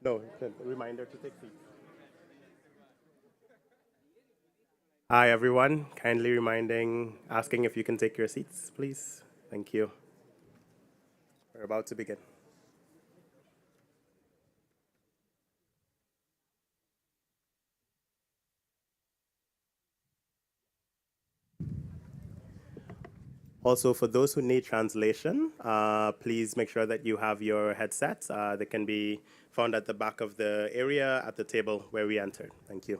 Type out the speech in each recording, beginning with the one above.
No, a reminder to take seats. Hi, everyone. Kindly asking if you can take your seats, please. Thank you. We're about to begin. Also, for those who need translation, please make sure that you have your headsets. They can be found at the back of the area at the table where we entered. Thank you.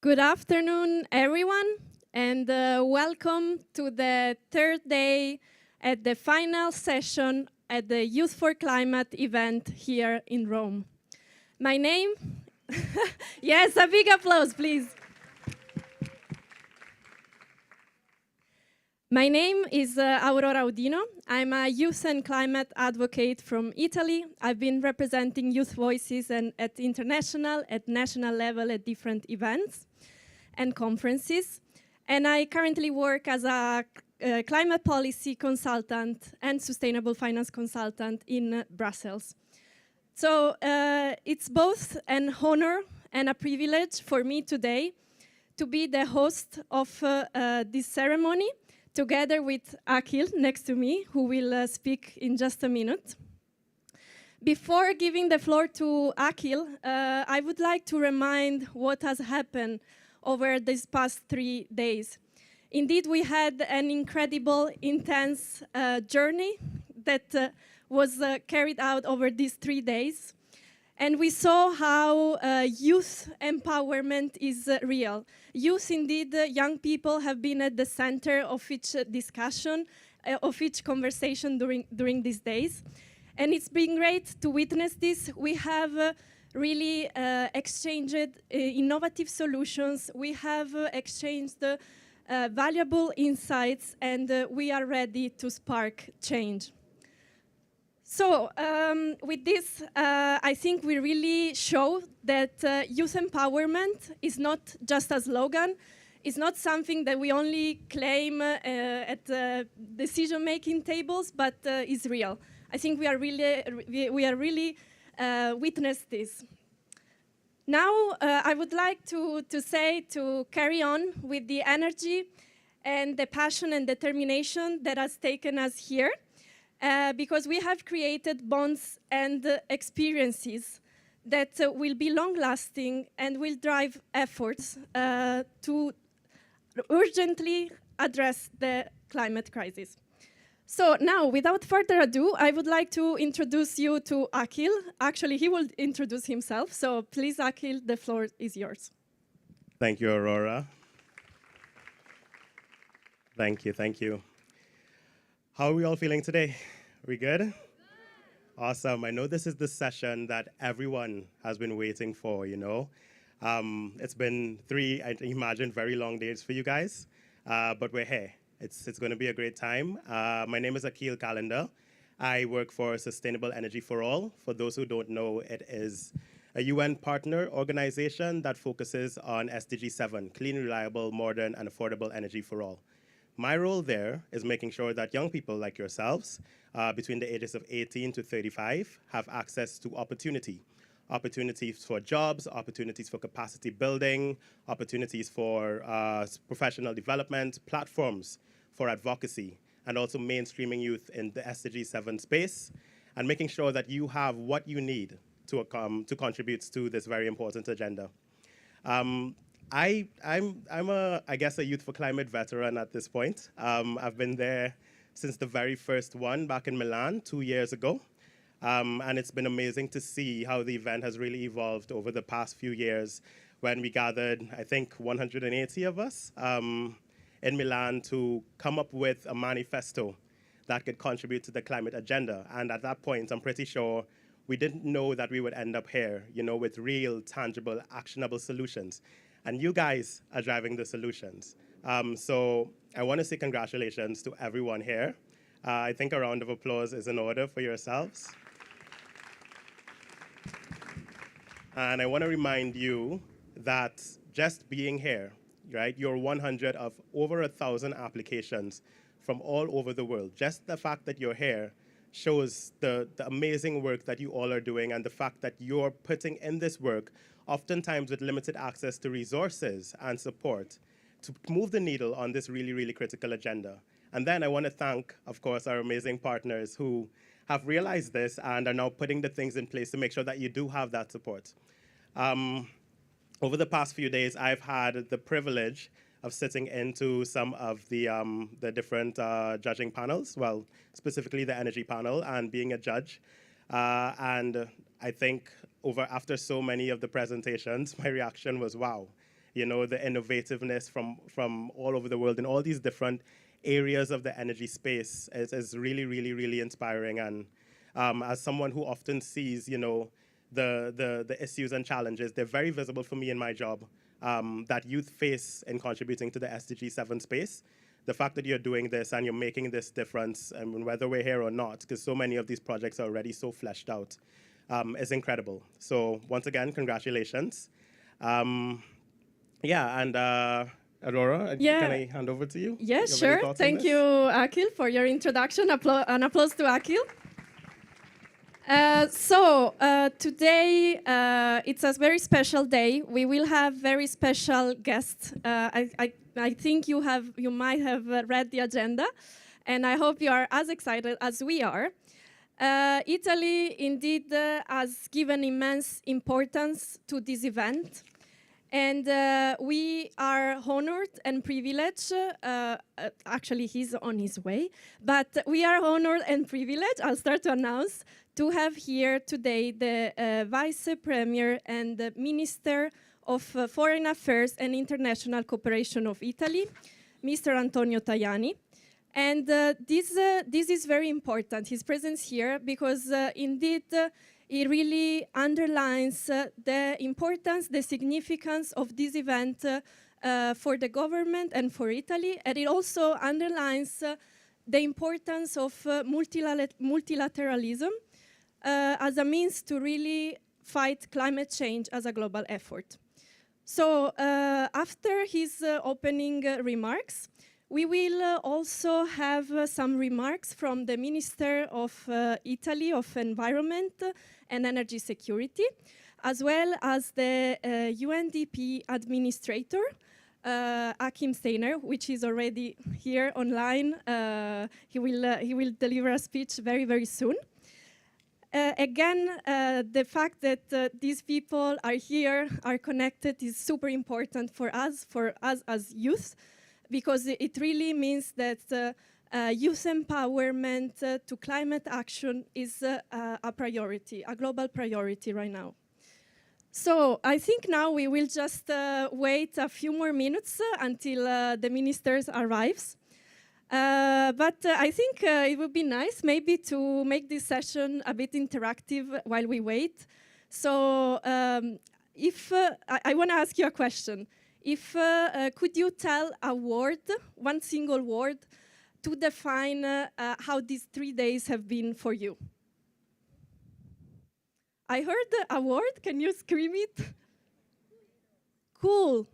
Good afternoon, everyone, and welcome to the third day at the final session at the Youth for Climate event here in Rome. My name, yes, a big applause, please. My name is Aurora Audino. I'm a youth and climate advocate from Italy. I've been representing youth voices at international, at national level at different events and conferences. And I currently work as a climate policy consultant and sustainable finance consultant in Brussels. So it's both an honor and a privilege for me today to be the host of this ceremony, together with Akil next to me, who will speak in just a minute. Before giving the floor to Akil, I would like to remind what has happened over these past 3 days. Indeed, we had an incredible, intense journey that was carried out over these 3 days. And we saw how youth empowerment is real. Youth, indeed, young people have been at the center of each discussion, of each conversation during these days. And it's been great to witness this. We have really exchanged innovative solutions. We have exchanged valuable insights, and we are ready to spark change. So with this, I think we really show that youth empowerment is not just a slogan. It's not something that we only claim at decision-making tables, but is real. I think we are really witness this. Now, I would like to carry on with the energy and the passion and determination that has taken us here. Because we have created bonds and experiences that will be long-lasting and will drive efforts to urgently address the climate crisis. So now, without further ado, I would like to introduce you to Akil. Actually, he will introduce himself. So please, Akil, the floor is yours. Thank you, Aurora. Thank you. How are we all feeling today? We good? Awesome. I know this is the session that everyone has been waiting for, you know. It's been 3, I imagine, very long days for you guys, but we're here. It's going to be a great time. My name is Akil Calendar. I work for Sustainable Energy for All. For those who don't know, it is a UN partner organization that focuses on SDG 7, clean, reliable, modern, and affordable energy for all. My role there is making sure that young people like yourselves, between the ages of 18 to 35, have access to opportunities for jobs, opportunities for capacity building, opportunities for professional development, platforms for advocacy, and also mainstreaming youth in the SDG 7 space, and making sure that you have what you need to contribute to this very important agenda. I'm I guess, a Youth for Climate veteran at this point. I've been there since the very first one back in Milan 2 years ago. And it's been amazing to see how the event has really evolved over the past few years when we gathered, I think, 180 of us in Milan to come up with a manifesto that could contribute to the climate agenda. And at that point, I'm pretty sure we didn't know that we would end up here, you know, with real, tangible, actionable solutions. And you guys are driving the solutions. So I want to say congratulations to everyone here. I think a round of applause is in order for yourselves. And I want to remind you that just being here, right, you're 100 of over 1,000 applications from all over the world. Just the fact that you're here shows the amazing work that you all are doing and the fact that you're putting in this work, oftentimes with limited access to resources and support, to move the needle on this really, really critical agenda. And then I want to thank, of course, our amazing partners who have realized this and are now putting the things in place to make sure that you do have that support. Over the past few days, I've had the privilege of sitting into some of the different judging panels, well, specifically the energy panel, and being a judge. And I think after so many of the presentations, my reaction was, wow. You know, the innovativeness from all over the world in all these different areas of the energy space is really, really, really inspiring. And as someone who often sees, you know, the issues and challenges, they're very visible for me in my job that youth face in contributing to the SDG 7 space. The fact that you're doing this and you're making this difference, and whether we're here or not, because so many of these projects are already so fleshed out, is incredible. So once again, congratulations. Yeah, and Aurora, can I hand over to you? Yeah, sure. Thank you, Akil, for your introduction. An applause to Akil. Today, it's a very special day. We will have very special guests. I think you might have read the agenda, and I hope you are as excited as we are. Italy, indeed, has given immense importance to this event. And we are honored and privileged, actually he's on his way, but we are honored and privileged, I'll start to announce, to have here today the Vice Premier and the Minister of Foreign Affairs and International Cooperation of Italy, Mr. Antonio Tajani. And this is very important, his presence here, because indeed it really underlines the importance, the significance of this event for the government and for Italy, and it also underlines the importance of multilateralism as a means to really fight climate change as a global effort. So after his opening remarks, we will also have some remarks from the Minister of Italy of Environment and Energy Security, as well as the UNDP administrator, Akil Steiner, which is already here online. He will deliver a speech very, very soon. Again, the fact that these people are here, are connected, is super important for us as youth, because it really means that youth empowerment to climate action is a priority, a global priority right now. So I think now we will just wait a few more minutes until the ministers arrives. But I think it would be nice maybe to make this session a bit interactive while we wait. So if I want to ask you a question. If could you tell a word, one single word, to define how these 3 days have been for you? I heard a word. Can you scream it? Cool.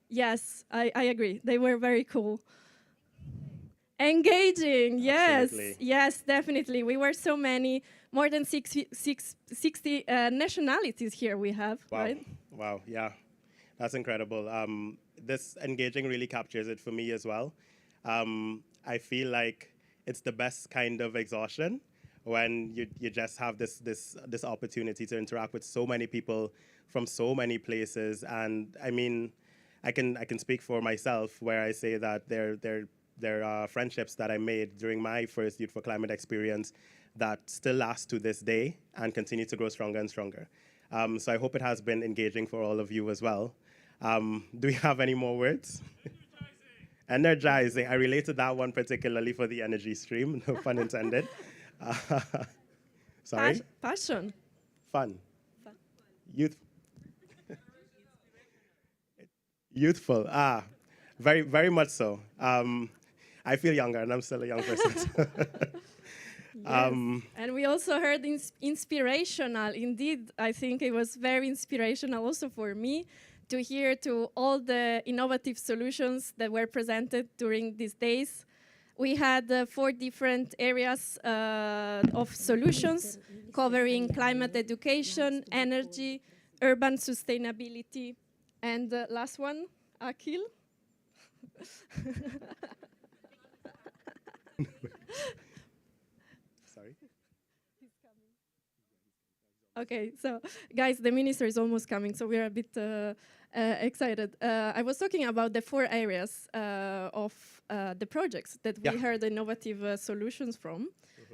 Yes, I agree. They were very cool. Engaging, yes. Absolutely. Yes, definitely. We were so many, more than 60 nationalities here we have, wow. Right? Wow, yeah. That's incredible. This engaging really captures it for me as well. I feel like it's the best kind of exhaustion when you just have this opportunity to interact with so many people from so many places. And I mean, I can speak for myself where I say that there are friendships that I made during my first Youth for Climate experience that still last to this day and continue to grow stronger and stronger. So I hope it has been engaging for all of you as well. Do we have any more words? Energizing. I related that one particularly for the energy stream, no pun intended. Sorry? Passion. Fun. Youth. Youthful. Very, very much so. I feel younger, and I'm still a young person. Yes. And we also heard inspirational. Indeed, I think it was very inspirational also for me to hear to all the innovative solutions that were presented during these days. We had 4 different areas of solutions covering climate education, energy, urban sustainability, and the last one, Akil. Sorry? Okay, so guys, the minister is almost coming, so we're a bit excited. I was talking about the 4 areas of the projects that we heard innovative solutions from.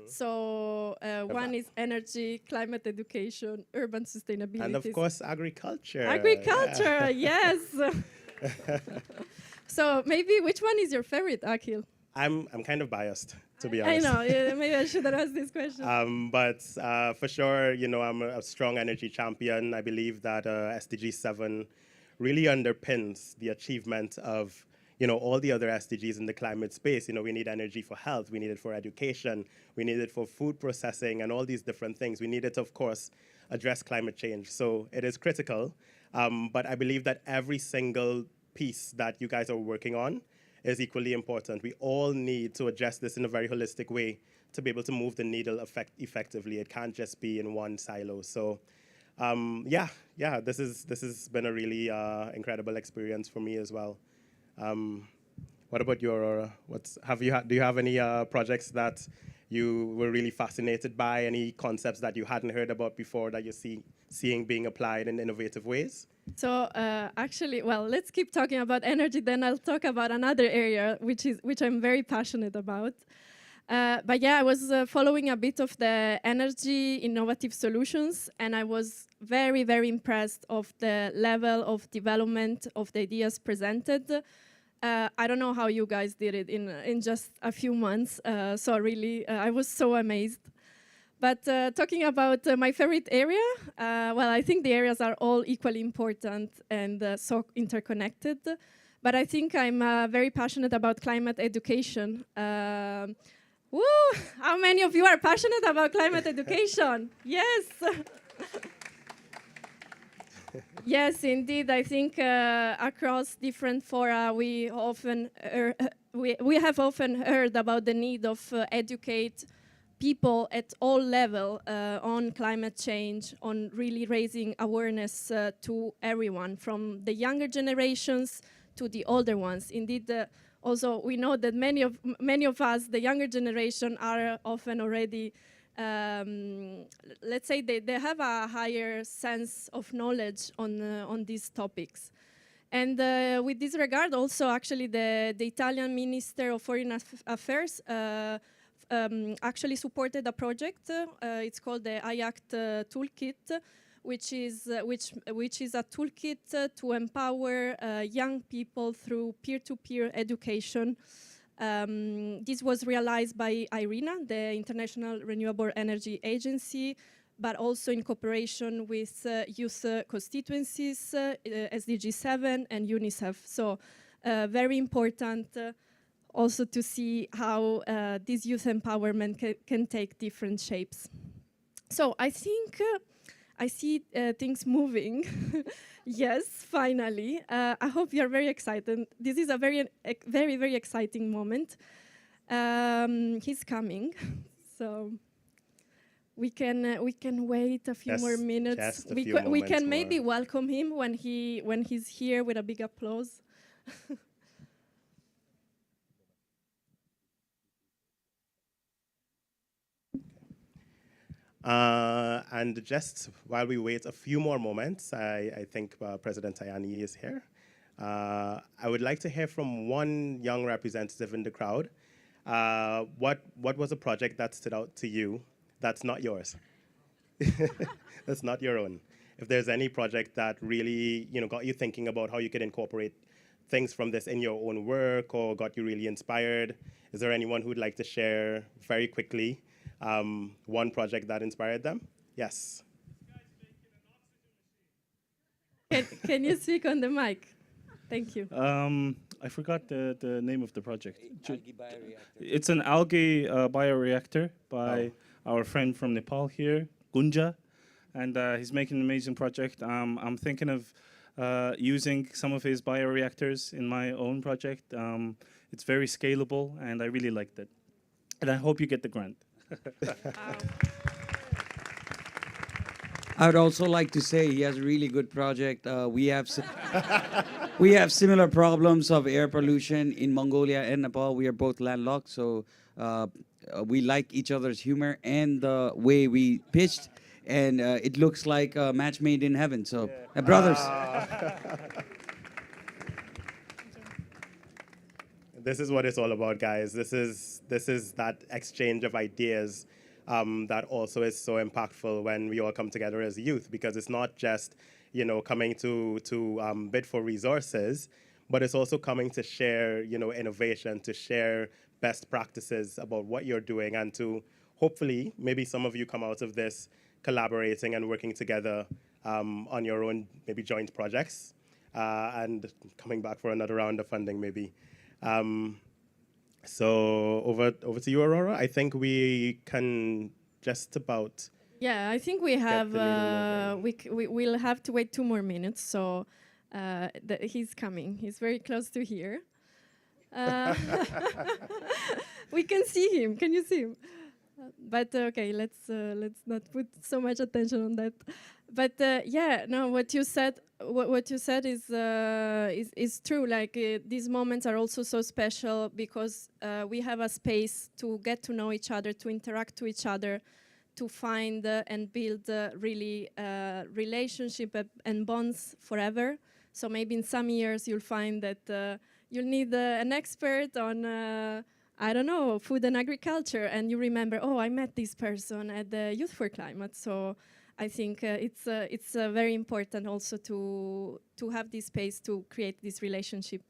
So one is energy, climate education, urban sustainability. And of course, agriculture. Agriculture, yes. So maybe which one is your favorite, Akil? I'm kind of biased, to be honest. I know, yeah, maybe I shouldn't ask this question. But for sure, you know, I'm a strong energy champion. I believe that SDG 7 really underpins the achievement of, you know, all the other SDGs in the climate space. You know, we need energy for health, we need it for education, we need it for food processing and all these different things. We need it to, of course, address climate change. So it is critical. But I believe that every single piece that you guys are working on is equally important. We all need to address this in a very holistic way to be able to move the needle effectively. It can't just be in one silo. So yeah, this has been a really incredible experience for me as well. What about you, Aurora? Do you have any projects that you were really fascinated by? Any concepts that you hadn't heard about before that you see seeing being applied in innovative ways? So actually, well, let's keep talking about energy. Then I'll talk about another area which I'm very passionate about. But yeah, I was following a bit of the energy innovative solutions, and I was very, very impressed of the level of development of the ideas presented. I don't know how you guys did it in just a few months. So really, I was so amazed. But talking about my favorite area, well, I think the areas are all equally important and so interconnected. But I think I'm very passionate about climate education. Woo! How many of you are passionate about climate education? Yes. Yes, indeed. I think across different fora, we have often heard about the need of educate people at all level on climate change, on really raising awareness to everyone, from the younger generations to the older ones. Indeed, also we know that many of us, the younger generation, are often already, let's say, they have a higher sense of knowledge on these topics. And with this regard, also actually the Italian Minister of Foreign Affairs actually supported a project. It's called the IACT Toolkit, which is a toolkit to empower young people through peer-to-peer education. This was realized by IRENA, the International Renewable Energy Agency, but also in cooperation with youth constituencies, SDG 7 and UNICEF. So very important also to see how this youth empowerment can take different shapes. So I think I see things moving. Yes, finally. I hope you're very excited. This is a very, very exciting moment. He's coming, so we can wait a few more minutes. We can maybe welcome him when he's here with a big applause. And just while we wait a few more moments, I think President Tajani is here. I would like to hear from one young representative in the crowd. What was a project that stood out to you that's not yours? That's not your own. If there's any project that really got you thinking about how you could incorporate things from this in your own work or got you really inspired, is there anyone who'd like to share very quickly one project that inspired them? Yes. Can you speak on the mic? Thank you. I forgot the name of the project. Algae bioreactor. It's an algae bioreactor by our friend from Nepal here, Gunja, and he's making an amazing project. I'm thinking of using some of his bioreactors in my own project. It's very scalable, and I really liked it. And I hope you get the grant. I would also like to say he has a really good project. We have similar problems of air pollution in Mongolia and Nepal. We are both landlocked, so we like each other's humor and the way we pitched, and it looks like a match made in heaven. So, brothers. This is what it's all about, guys. This is that exchange of ideas that also is so impactful when we all come together as youth, because it's not just coming to bid for resources, but it's also coming to share innovation, to share best practices about what you're doing, and to hopefully maybe some of you come out of this collaborating and working together on your own maybe joint projects and coming back for another round of funding maybe. So over to you, Aurora. I think we can just about. Yeah, I think we have. We'll have to wait 2 more minutes. So he's coming. He's very close to here. We can see him. Can you see him? But okay, let's not put so much attention on that. But yeah, no, what you said is true. Like these moments are also so special because we have a space to get to know each other, to interact to each other, to find and build really relationship and bonds forever. So maybe in some years you'll find that you'll need an expert on, I don't know, food and agriculture, and you remember, oh, I met this person at the Youth for Climate. So I think it's very important also to have this space to create this relationship.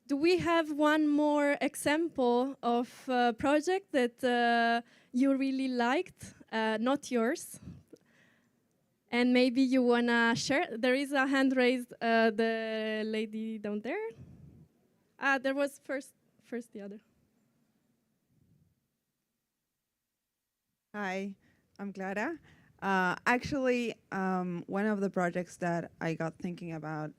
Do we have one more example of a project that you really liked, not yours? And maybe you wanna share? There is a hand raised, the lady down there. There was first the other. Hi, I'm Clara. Actually, one of the projects that I got thinking about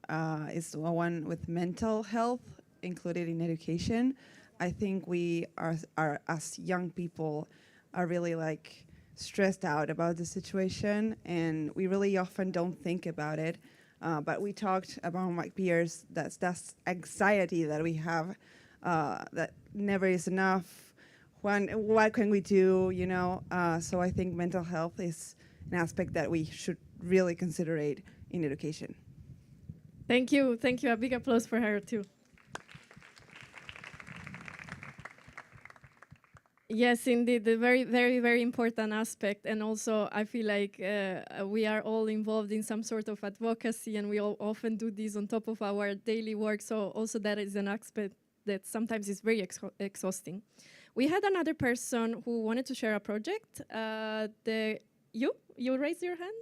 is the one with mental health included in education. I think we are as young people are really like stressed out about the situation, and we really often don't think about it. But we talked about my peers, that's anxiety that we have, that never is enough. What can we do, you know? So I think mental health is an aspect that we should really consider in education. Thank you. A big applause for her too. Yes, indeed, a very, very, very important aspect. And also, I feel like we are all involved in some sort of advocacy, and we all often do this on top of our daily work. So also that is an aspect that sometimes is very exhausting. We had another person who wanted to share a project. You raised your hand?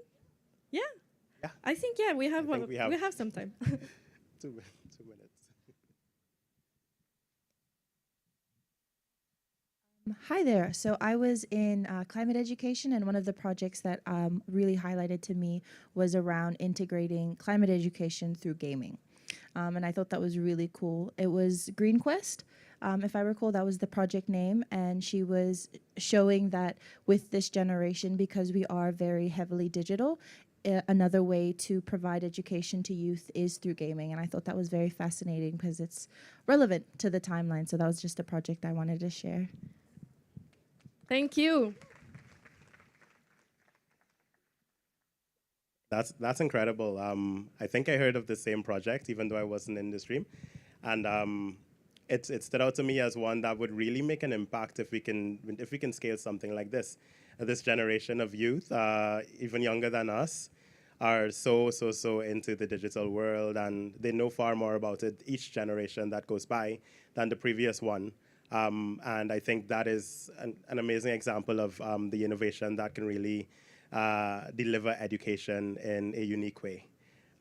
Yeah? Yeah. I think, we have we have some time. 2 minutes. Hi there. So I was in climate education, and one of the projects that really highlighted to me was around integrating climate education through gaming. And I thought that was really cool. It was Green Quest. If I recall, that was the project name, and she was showing that with this generation, because we are very heavily digital, another way to provide education to youth is through gaming. And I thought that was very fascinating because it's relevant to the timeline. So that was just a project I wanted to share. Thank you. That's incredible. I think I heard of the same project, even though I wasn't in the stream, and it stood out to me as one that would really make an impact if we can scale something like this. This generation of youth, even younger than us, are so into the digital world, and they know far more about it each generation that goes by than the previous one. And I think that is an amazing example of the innovation that can really deliver education in a unique way.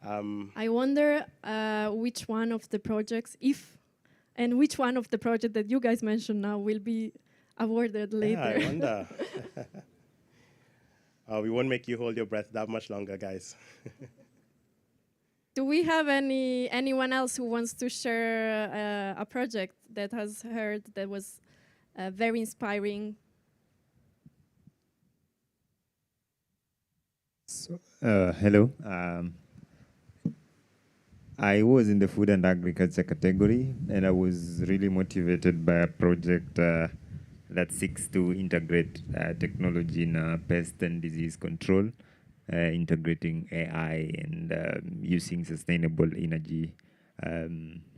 I wonder which one of the projects, which one of the projects that you guys mentioned now will be awarded later. Yeah, I wonder. We won't make you hold your breath that much longer, guys. Do we have anyone else who wants to share a project that has heard that was very inspiring? So, hello. I was in the food and agriculture category, and I was really motivated by a project that seeks to integrate technology in pest and disease control, integrating AI and using sustainable energy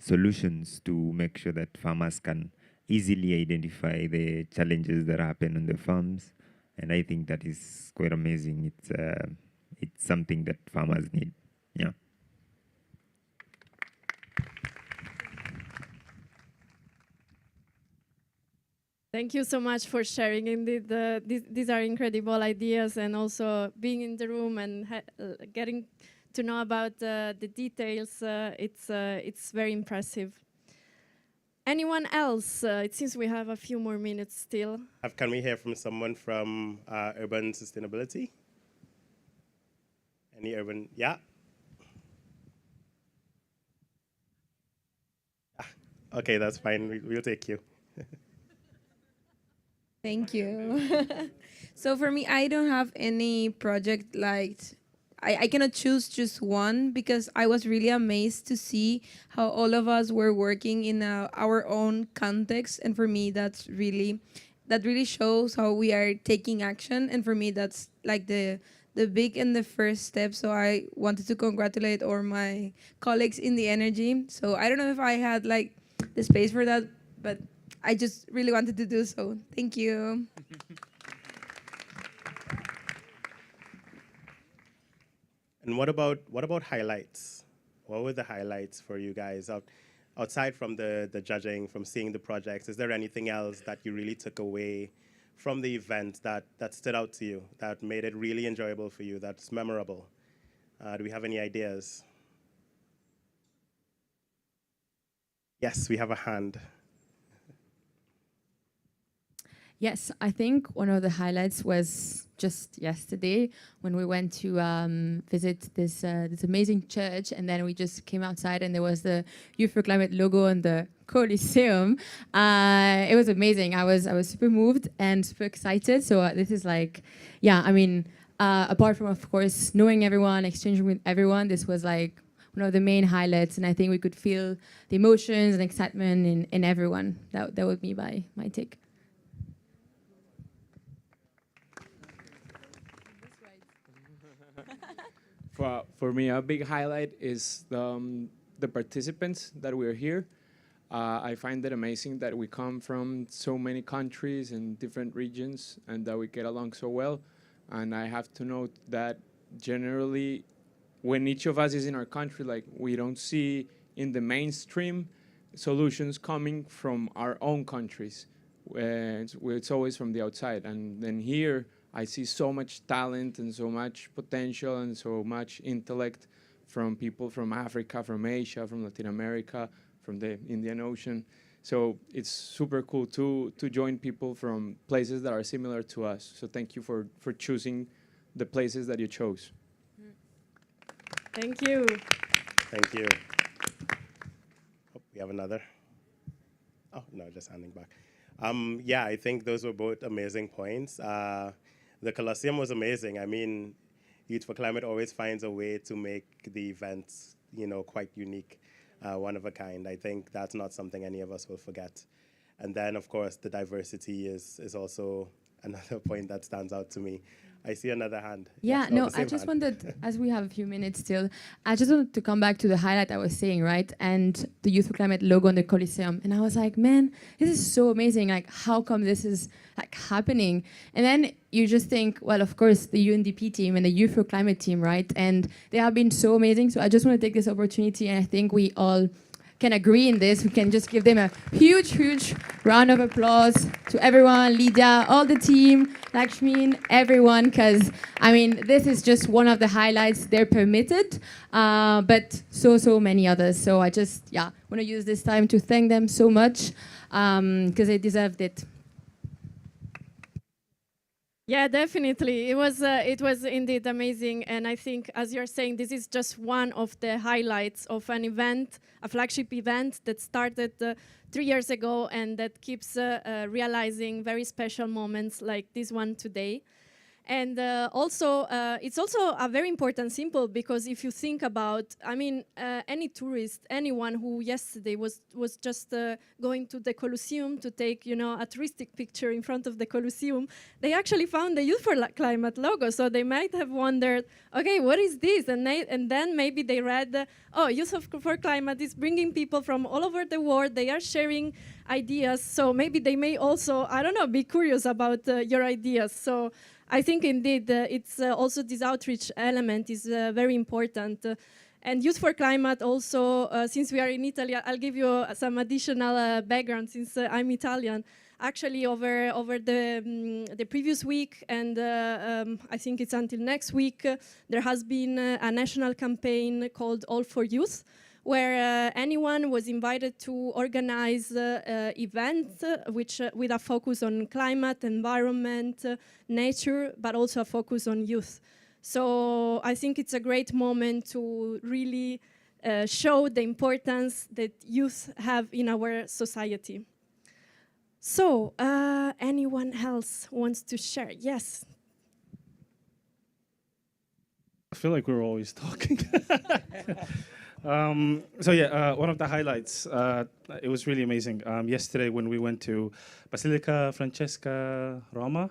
solutions to make sure that farmers can easily identify the challenges that happen on the farms. And I think that is quite amazing. It's something that farmers need. Yeah. Thank you so much for sharing. Indeed, these are incredible ideas, and also being in the room and getting to know about the details. It's very impressive. Anyone else? It seems we have a few more minutes still. Can we hear from someone from urban sustainability? Any urban? Yeah. Okay, that's fine. We'll take you. Thank you. So for me, I don't have any project like, I cannot choose just one, because I was really amazed to see how all of us were working in our own context. And for me, that's really that really shows how we are taking action. And for me, that's like the big and the first step. So I wanted to congratulate all my colleagues in the energy. So I don't know if I had like the space for that, but I just really wanted to do so. Thank you. And what about highlights? What were the highlights for you guys outside from the judging, from seeing the projects? Is there anything else that you really took away from the event that stood out to you, that made it really enjoyable for you, that's memorable? Do we have any ideas? Yes, we have a hand. Yes, I think one of the highlights was just yesterday when we went to visit this amazing church, and then we just came outside and there was the Youth for Climate logo on the Coliseum. It was amazing. I was super moved and super excited. So this is like, yeah, I mean, apart from of course knowing everyone, exchanging with everyone, this was like one of the main highlights, and I think we could feel the emotions and excitement in everyone. That would be my take. For me, a big highlight is the participants that we're here. I find it amazing that we come from so many countries and different regions and that we get along so well. And I have to note that generally, when each of us is in our country, like we don't see in the mainstream solutions coming from our own countries. It's always from the outside. And then here, I see so much talent and so much potential and so much intellect from people from Africa, from Asia, from Latin America, from the Indian Ocean. So it's super cool to join people from places that are similar to us. So thank you for choosing the places that you chose. Thank you. Thank you. Oh, we have another. Oh, no, just handing back. Yeah, I think those were both amazing points. The Colosseum was amazing. I mean, Youth for Climate always finds a way to make the events, quite unique, one of a kind. I think that's not something any of us will forget. And then, of course, the diversity is also another point that stands out to me. I see another hand. Yeah, Yes, no, the I same just hand. wanted, as we have a few minutes still, I just wanted to come back to the highlight I was saying, right? And the Youth for Climate logo on the Coliseum. And I was like, man, this is so amazing. Like, how come this is like happening? And then you just think, well, of course, the UNDP team and the Youth for Climate team, right? And they have been so amazing. So I just want to take this opportunity, and I think we all can agree in this. We can just give them a huge, huge round of applause to everyone, Lydia, all the team, Lakshmin, everyone, because, I mean, this is just one of the highlights. They're permitted, but so many others. So I just, want to use this time to thank them so much, because they deserved it. Yeah, definitely. It was indeed amazing, and I think, as you're saying, this is just one of the highlights of an event, a flagship event that started 3 years ago, and that keeps realizing very special moments like this one today. And also, it's also a very important symbol, because if you think about, I mean, any tourist, anyone who yesterday was just going to the Colosseum to take, a touristic picture in front of the Colosseum, they actually found the Youth for Climate logo. So they might have wondered, okay, what is this? And then maybe they read, oh, Youth for Climate is bringing people from all over the world. They are sharing ideas. So maybe they may also, I don't know, be curious about your ideas. So I think indeed it's also this outreach element is very important. And Youth for Climate also, since we are in Italy, I'll give you some additional background since I'm Italian. Actually, over the previous week, and I think it's until next week, there has been a national campaign called All for Youth, where anyone was invited to organize events which with a focus on climate, environment, nature, but also a focus on youth. So I think it's a great moment to really show the importance that youth have in our society. So anyone else wants to share? Yes. I feel like we're always talking. So yeah, one of the highlights. It was really amazing. Yesterday when we went to Basilica Francesca Roma,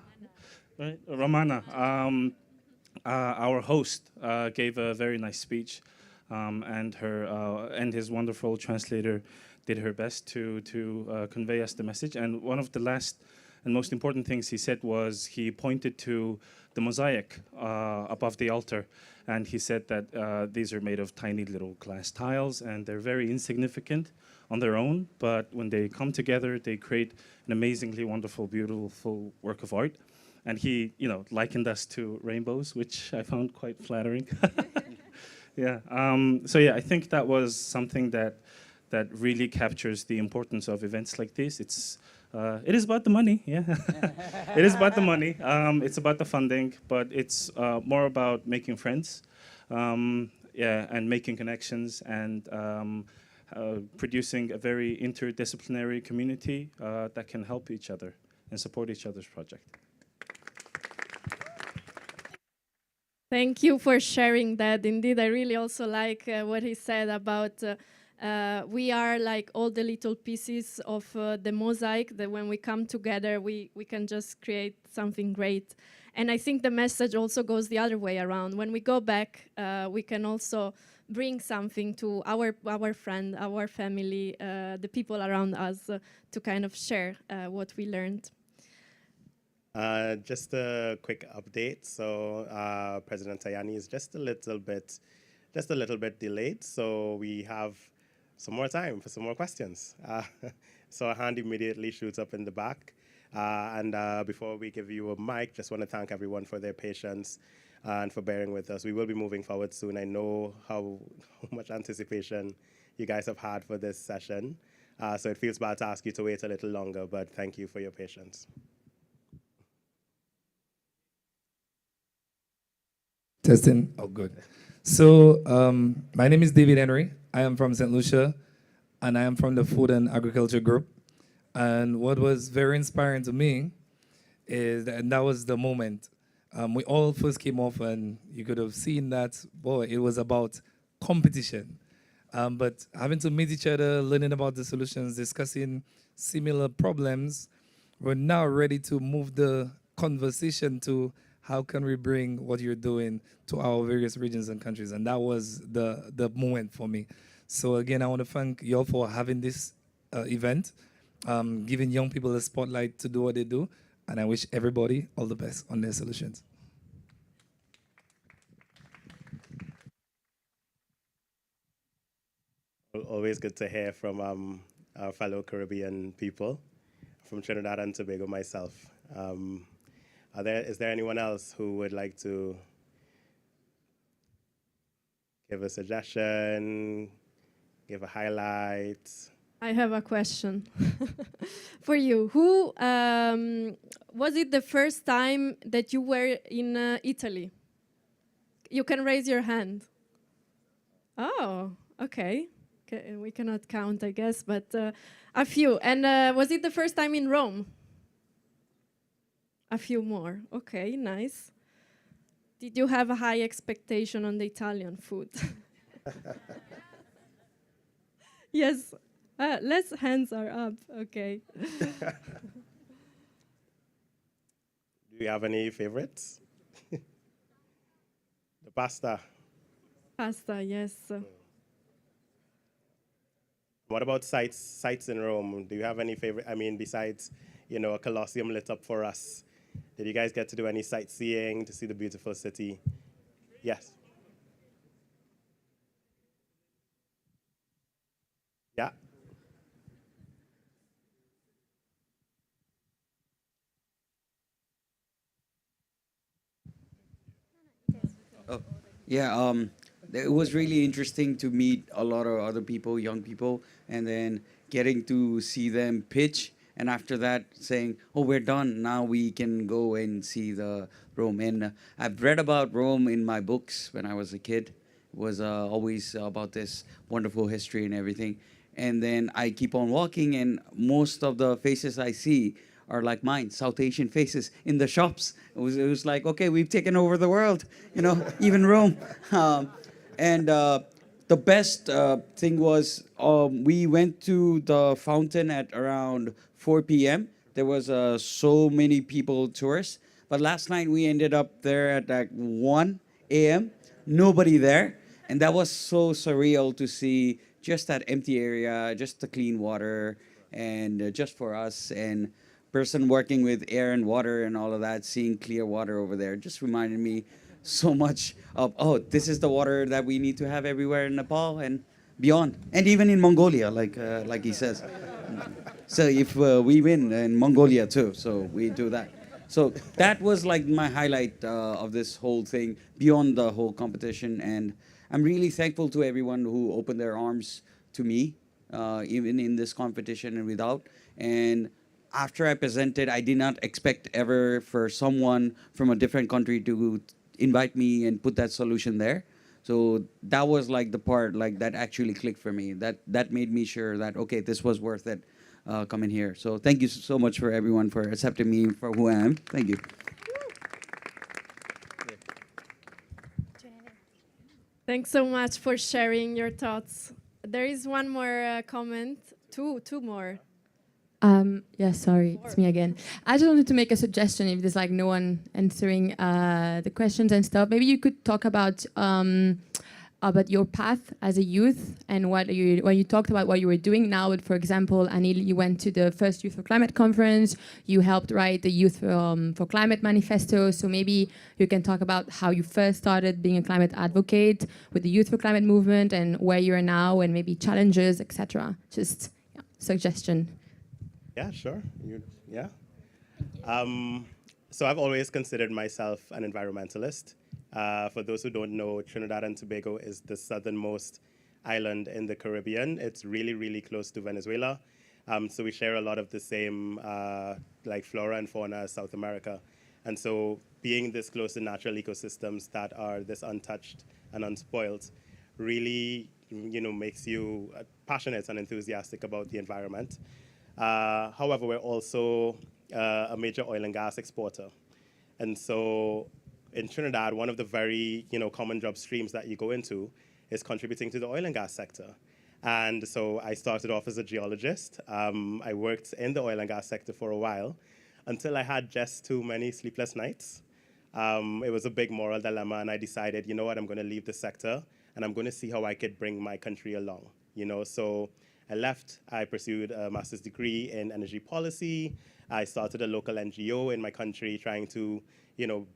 right? Romana. Our host gave a very nice speech, and her and his wonderful translator did her best to convey us the message. And one of the last and most important things he said was he pointed to the mosaic above the altar, and he said that these are made of tiny little glass tiles, and they're very insignificant on their own, but when they come together, they create an amazingly wonderful, beautiful work of art. And he, likened us to rainbows, which I found quite flattering. Yeah. So yeah, I think that was something that really captures the importance of events like this. It is about the money, yeah. It is about the money. It's about the funding, but it's more about making friends, yeah, and making connections and producing a very interdisciplinary community that can help each other and support each other's project. Thank you for sharing that. Indeed, I really also like what he said about we are like all the little pieces of the mosaic that when we come together, we can just create something great. And I think the message also goes the other way around. When we go back, we can also bring something to our friend, our family, the people around us to kind of share what we learned. Just a quick update. So President Tajani is just a little bit delayed. So we have some more time for some more questions. So a hand immediately shoots up in the back. And before we give you a mic, just want to thank everyone for their patience and for bearing with us. We will be moving forward soon. I know how much anticipation you guys have had for this session. So it feels bad to ask you to wait a little longer, but thank you for your patience. Testing. Oh, good. So my name is David Henry. I am from St. Lucia, and I am from the Food and Agriculture Group. And what was very inspiring to me is that, and that was the moment. We all first came off, and you could have seen that, boy, it was about competition. But having to meet each other, learning about the solutions, discussing similar problems, we're now ready to move the conversation to how can we bring what you're doing to our various regions and countries? And that was the moment for me. So again, I want to thank you all for having this event, giving young people a spotlight to do what they do. And I wish everybody all the best on their solutions. Always good to hear from our fellow Caribbean people, from Trinidad and Tobago myself. Is there anyone else who would like to give a suggestion, give a highlight? I have a question for you. Who was it the first time that you were in Italy? You can raise your hand. Oh, okay. We cannot count, I guess, but a few. And was it the first time in Rome? A few more. Okay, nice. Did you have a high expectation on the Italian food? Yes. Less hands are up. Okay. Do you have any favorites? The pasta. Pasta, yes. What about sites in Rome? Do you have any favorite? I mean, besides, a Colosseum lit up for us. Did you guys get to do any sightseeing to see the beautiful city? Yes. Yeah. Oh, yeah. It was really interesting to meet a lot of other people, young people, and then getting to see them pitch. And after that, saying, "Oh, we're done. Now we can go and see the Rome." And I've read about Rome in my books when I was a kid. It was always about this wonderful history and everything. And then I keep on walking, and most of the faces I see are like mine, South Asian faces in the shops. It was like, okay, we've taken over the world, even Rome. And the best thing was we went to the fountain at around 4 p.m. There was so many people, tourists. But last night we ended up there at like 1 a.m. Nobody there. And that was so surreal to see just that empty area, just the clean water, and just for us. And person working with air and water and all of that, seeing clear water over there, just reminded me so much of, oh, this is the water that we need to have everywhere in Nepal and beyond, and even in Mongolia, like he says. So if we win in Mongolia too, so we do that. So that was like my highlight of this whole thing, beyond the whole competition. And I'm really thankful to everyone who opened their arms to me, even in this competition and without. And after I presented, I did not expect ever for someone from a different country to invite me and put that solution there. So that was like the part like that actually clicked for me. That made me sure that, okay, this was worth it coming here. So thank you so much for everyone for accepting me for who I am. Thank you. Thanks so much for sharing your thoughts. There is one more comment, two more. Yeah, sorry, it's me again. I just wanted to make a suggestion if there's like no one answering the questions and stuff. Maybe you could talk about your path as a youth and when you talked about what you were doing now. For example, Anil, you went to the first Youth for Climate conference. You helped write the Youth for Climate manifesto. So maybe you can talk about how you first started being a climate advocate with the Youth for Climate movement and where you are now and maybe challenges, etc. Just suggestion. Yeah, sure. So I've always considered myself an environmentalist. For those who don't know, Trinidad and Tobago is the southernmost island in the Caribbean. It's really, really close to Venezuela. So we share a lot of the same like flora and fauna as South America. And so being this close to natural ecosystems that are this untouched and unspoiled really, makes you passionate and enthusiastic about the environment. However, we're also a major oil and gas exporter. And so in Trinidad, one of the very common job streams that you go into is contributing to the oil and gas sector. And so I started off as a geologist. I worked in the oil and gas sector for a while until I had just too many sleepless nights. It was a big moral dilemma, and I decided, you know what, I'm going to leave the sector, and I'm going to see how I could bring my country along. So I left. I pursued a master's degree in energy policy. I started a local NGO in my country trying to,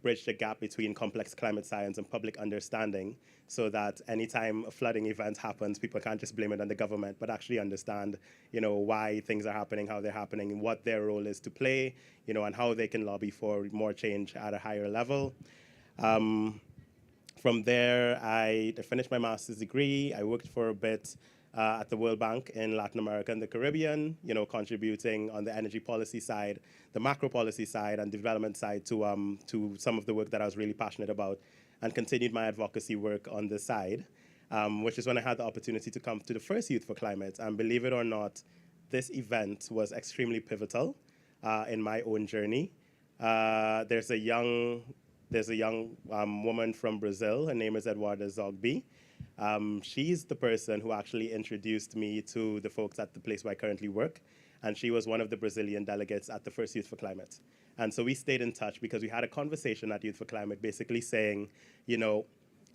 bridge the gap between complex climate science and public understanding so that anytime a flooding event happens, people can't just blame it on the government, but actually understand, why things are happening, how they're happening, and what their role is to play, and how they can lobby for more change at a higher level. From there, I finished my master's degree. I worked for a bit at the World Bank in Latin America and the Caribbean, contributing on the energy policy side, the macro policy side, and development side to some of the work that I was really passionate about, and continued my advocacy work on the side, which is when I had the opportunity to come to the first Youth for Climate. And believe it or not, this event was extremely pivotal in my own journey. There's a young woman from Brazil. Her name is Eduarda Zogby. She's the person who actually introduced me to the folks at the place where I currently work, and she was one of the Brazilian delegates at the first Youth for Climate. And so we stayed in touch because we had a conversation at Youth for Climate basically saying,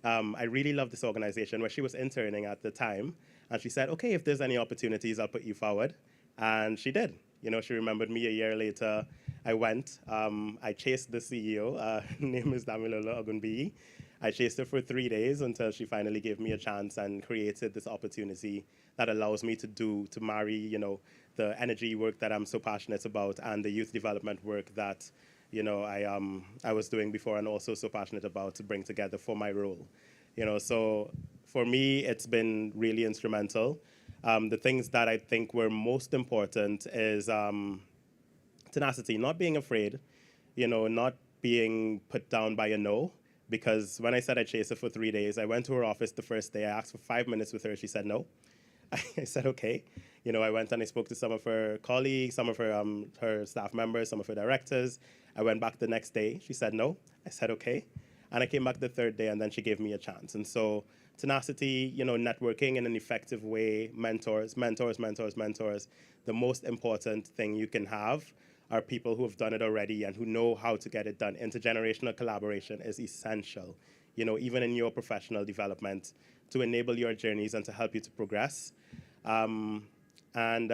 I really love this organization, where she was interning at the time, and she said, okay, if there's any opportunities, I'll put you forward. And she did. She remembered me a year later. I went, I chased the CEO, her name is Damilola Ogunbiyi. I chased her for 3 days until she finally gave me a chance and created this opportunity that allows me to marry, the energy work that I'm so passionate about and the youth development work that, I was doing before and also so passionate about to bring together for my role. So for me, it's been really instrumental. The things that I think were most important is tenacity, not being afraid, not being put down by a no. Because when I said I chased her for 3 days, I went to her office the first day. I asked for 5 minutes with her. She said no. I said, okay. I went and I spoke to some of her colleagues, some of her staff members, some of her directors. I went back the next day. She said no. I said, okay. And I came back the third day, and then she gave me a chance. And so tenacity, networking in an effective way, mentors. The most important thing you can have are people who have done it already and who know how to get it done. Intergenerational collaboration is essential, even in your professional development, to enable your journeys and to help you to progress. And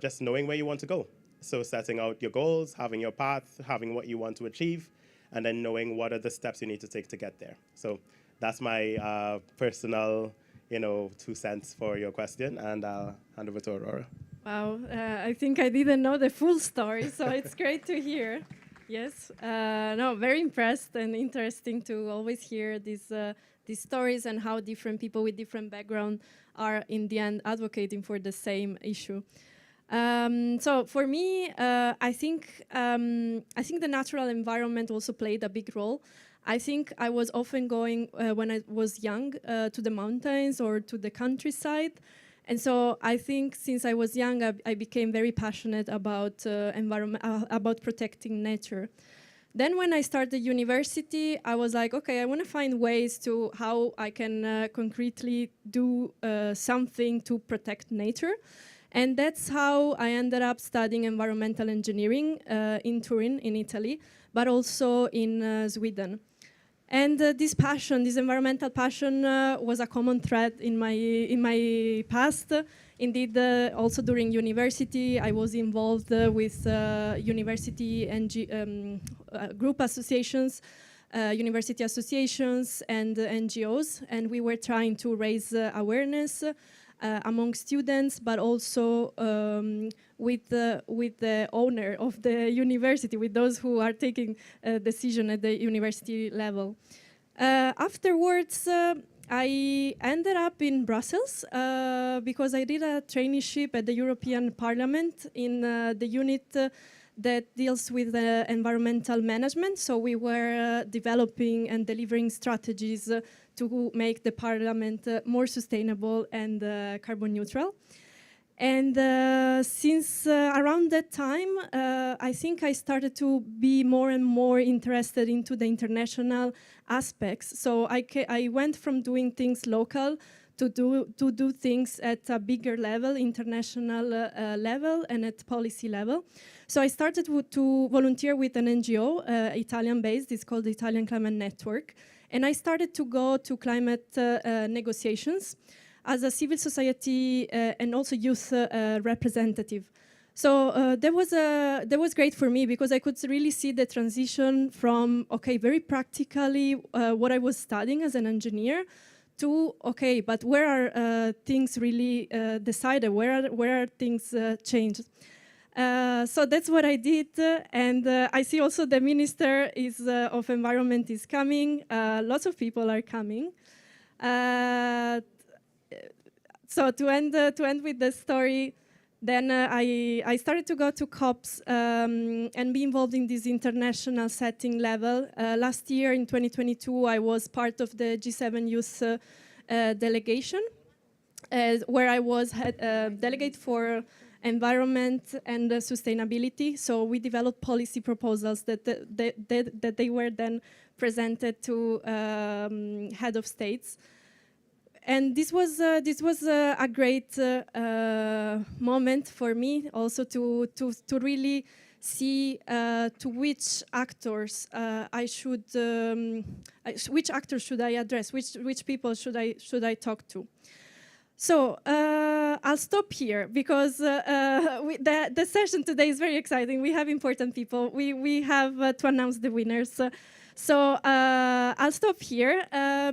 just knowing where you want to go. So setting out your goals, having your path, having what you want to achieve, and then knowing what are the steps you need to take to get there. So that's my personal, 2 cents for your question, and I'll hand over to Aurora. Wow, I think I didn't know the full story, so it's great to hear. Yes, no, very impressed and interesting to always hear these stories and how different people with different background are in the end advocating for the same issue. So for me, I think the natural environment also played a big role. I think I was often going when I was young to the mountains or to the countryside. And so I think since I was young, I became very passionate about about protecting nature. Then when I started university, I was like, okay, I want to find ways to how I can concretely do something to protect nature. And that's how I ended up studying environmental engineering in Turin, in Italy, but also in Sweden. And this passion, this environmental passion, was a common thread in my past. Indeed, also during university, I was involved with university group associations, university associations, and NGOs, and we were trying to raise awareness among students, but also with the owner of the university, with those who are taking a decision at the university level. Afterwards, I ended up in Brussels because I did a traineeship at the European Parliament in the unit that deals with environmental management. So we were developing and delivering strategies to make the parliament more sustainable and carbon neutral. And since around that time, I think I started to be more and more interested into the international aspects. So I went from doing things local to do things at a bigger level, international level, and at policy level. So I started to volunteer with an NGO, Italian-based. It's called the Italian Climate Network. And I started to go to climate negotiations as a civil society and also youth representative. So that was great for me because I could really see the transition from, okay, very practically what I was studying as an engineer to, okay, but where are things really decided? Where are things changed? So that's what I did, and I see also the Minister of Environment is coming. Lots of people are coming. So to end with the story, then I started to go to COPs and be involved in this international setting level. Last year in 2022, I was part of the G7 Youth delegation, where I was delegate for environment and sustainability. So we developed policy proposals that they were then presented to head of states. And this was a great moment for me also to really see to which actors which actors should I address, which people should I talk to. So I'll stop here because the session today is very exciting. We have important people. We have to announce the winners. So I'll stop here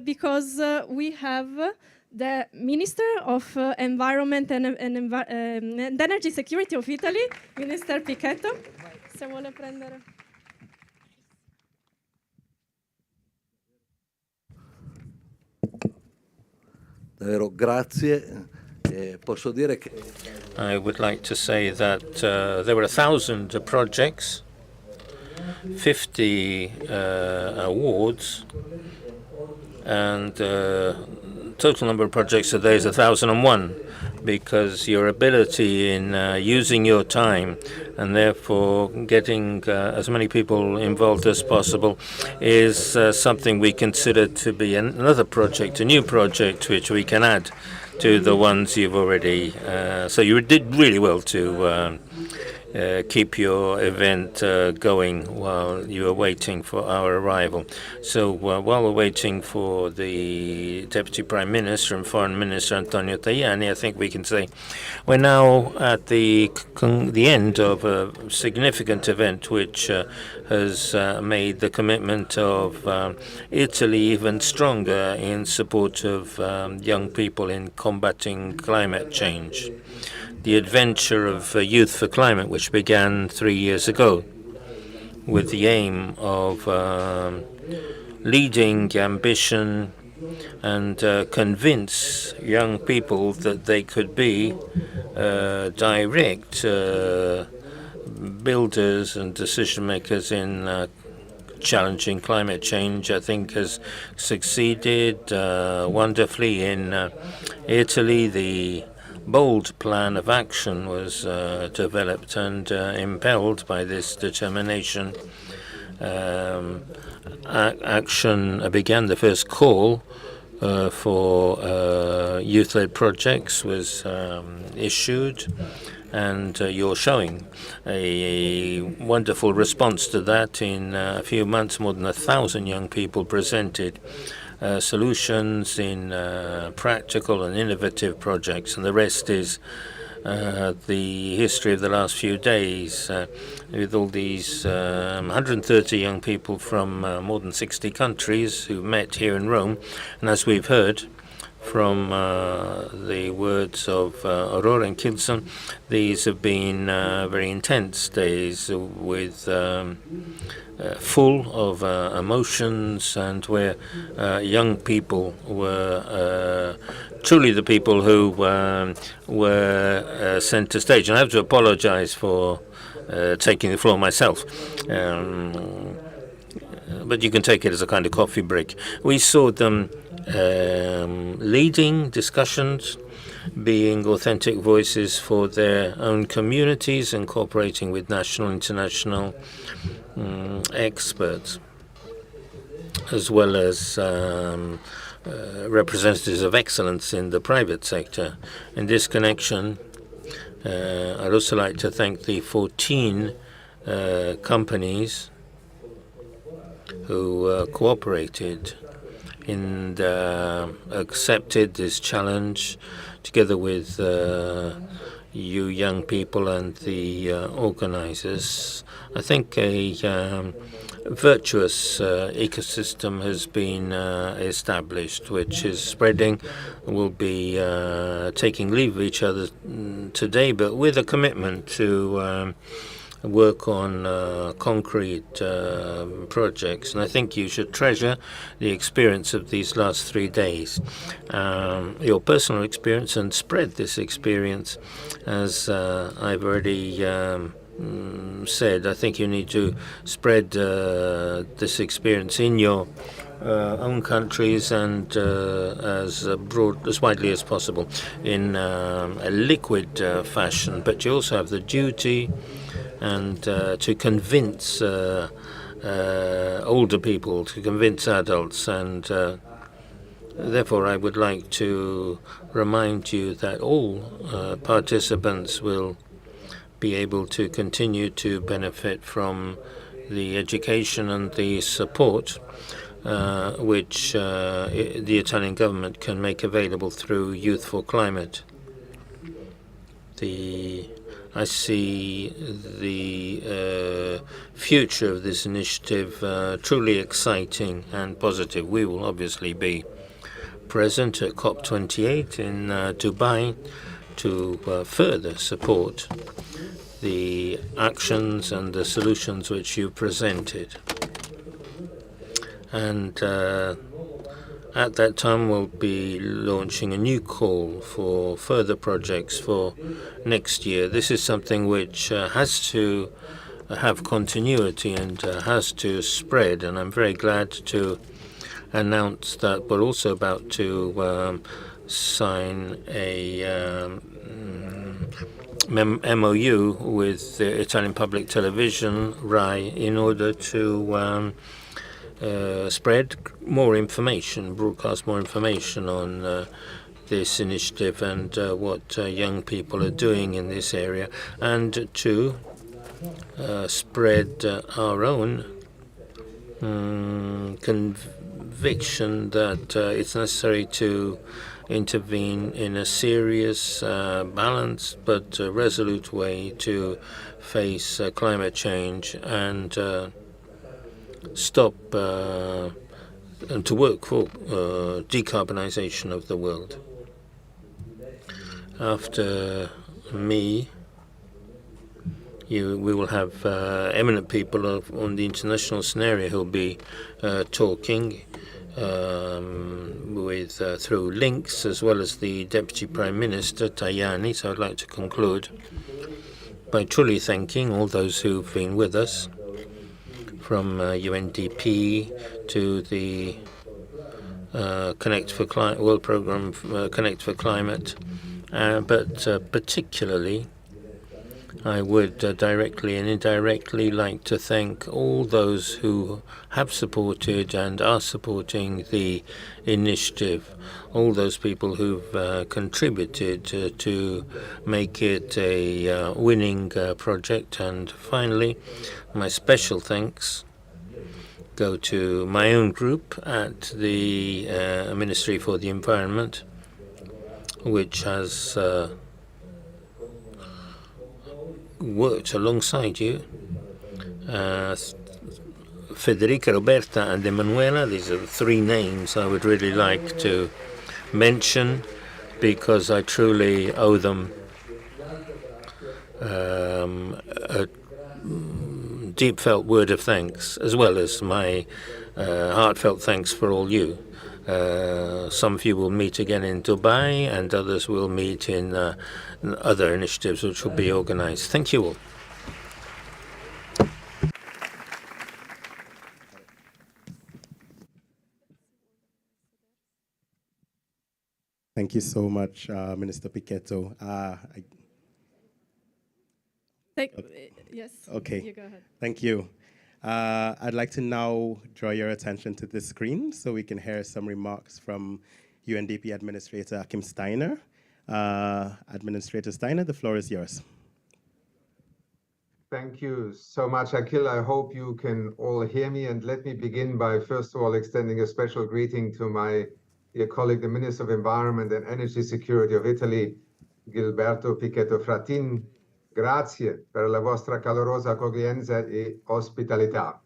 because we have the Minister of Environment and Energy Security of Italy, Minister Pichetto. Se vuole prendere. Davvero grazie. Posso dire che I would like to say that there were 1,000 projects, 50 awards, and total number of projects today is 1,001, because your ability in using your time and therefore getting as many people involved as possible is something we consider to be another project, a new project, which we can add to the ones you've already. So you did really well to keep your event going while you were waiting for our arrival. So while we're waiting for the Deputy Prime Minister and Foreign Minister Antonio Tajani, I think we can say we're now at the end of a significant event which has made the commitment of Italy even stronger in support of young people in combating climate change. The adventure of Youth for Climate, which began 3 years ago with the aim of leading ambition and convince young people that they could be direct builders and decision makers in challenging climate change, I think has succeeded wonderfully in Italy. The bold plan of action was developed and impelled by this determination. Action began. The first call for youth-led projects was issued, and you're showing a wonderful response to that. In a few months, more than 1,000 young people presented solutions in practical and innovative projects, and the rest is the history of the last few days with all these 130 young people from more than 60 countries who met here in Rome. And as we've heard from the words of Aurora and Kilson, these have been very intense days with full of emotions, and where young people were truly the people who were center stage. And I have to apologize for taking the floor myself. But you can take it as a kind of coffee break. We saw them leading discussions, being authentic voices for their own communities and cooperating with national, international experts, as well as representatives of excellence in the private sector. In this connection, I'd also like to thank the 14 companies who cooperated and accepted this challenge together with you young people and the organizers. I think a virtuous ecosystem has been established, which is spreading. We'll be taking leave of each other today, but with a commitment to work on concrete projects. And I think you should treasure the experience of these last 3 days, your personal experience, and spread this experience. As I've already said, I think you need to spread this experience in your own countries and as broad, as widely as possible in a liquid fashion. But you also have the duty and to convince older people, to convince adults, and therefore I would like to remind you that all participants will be able to continue to benefit from the education and the support which the Italian government can make available through Youth for Climate. I see the future of this initiative truly exciting and positive. We will obviously be present at COP28 in Dubai to further support the actions and the solutions which you presented. And at that time, we'll be launching a new call for further projects for next year. This is something which has to have continuity and has to spread. And I'm very glad to announce that we're also about to sign a MOU with the Italian public television, RAI, in order to spread more information, broadcast more information on this initiative and what young people are doing in this area, and to spread our own conviction that it's necessary to intervene in a serious, balanced, but resolute way to face climate change and stop and to work for decarbonization of the world. After me, we will have eminent people on the international scenario who will be talking with through links, as well as the Deputy Prime Minister, Tajani. So I'd like to conclude by truly thanking all those who've been with us, from UNDP to the Connect for Climate World Programme, Connect for Climate, but particularly I would directly and indirectly like to thank all those who have supported and are supporting the initiative, all those people who've contributed to make it a winning project. And finally, my special thanks go to my own group at the Ministry for the Environment, which has worked alongside you. Federica, Roberta, and Emanuela, these are the three names I would really like to mention because I truly owe them a deep felt word of thanks, as well as my heartfelt thanks for all you. Some of you will meet again in Dubai, and others will meet in other initiatives which will be organized. Thank you all. Thank you so much, Minister Pichetto. Yes. Okay. You go ahead. Thank you. I'd like to now draw your attention to the screen so we can hear some remarks from UNDP Administrator Kim Steiner. Administrator Steiner, the floor is yours. Thank you so much, Akil. I hope you can all hear me. And let me begin by, first of all, extending a special greeting to my dear colleague, the Minister of Environment and Energy Security of Italy, Gilberto Pichetto Fratin. Grazie per la vostra calorosa accoglienza e ospitalità.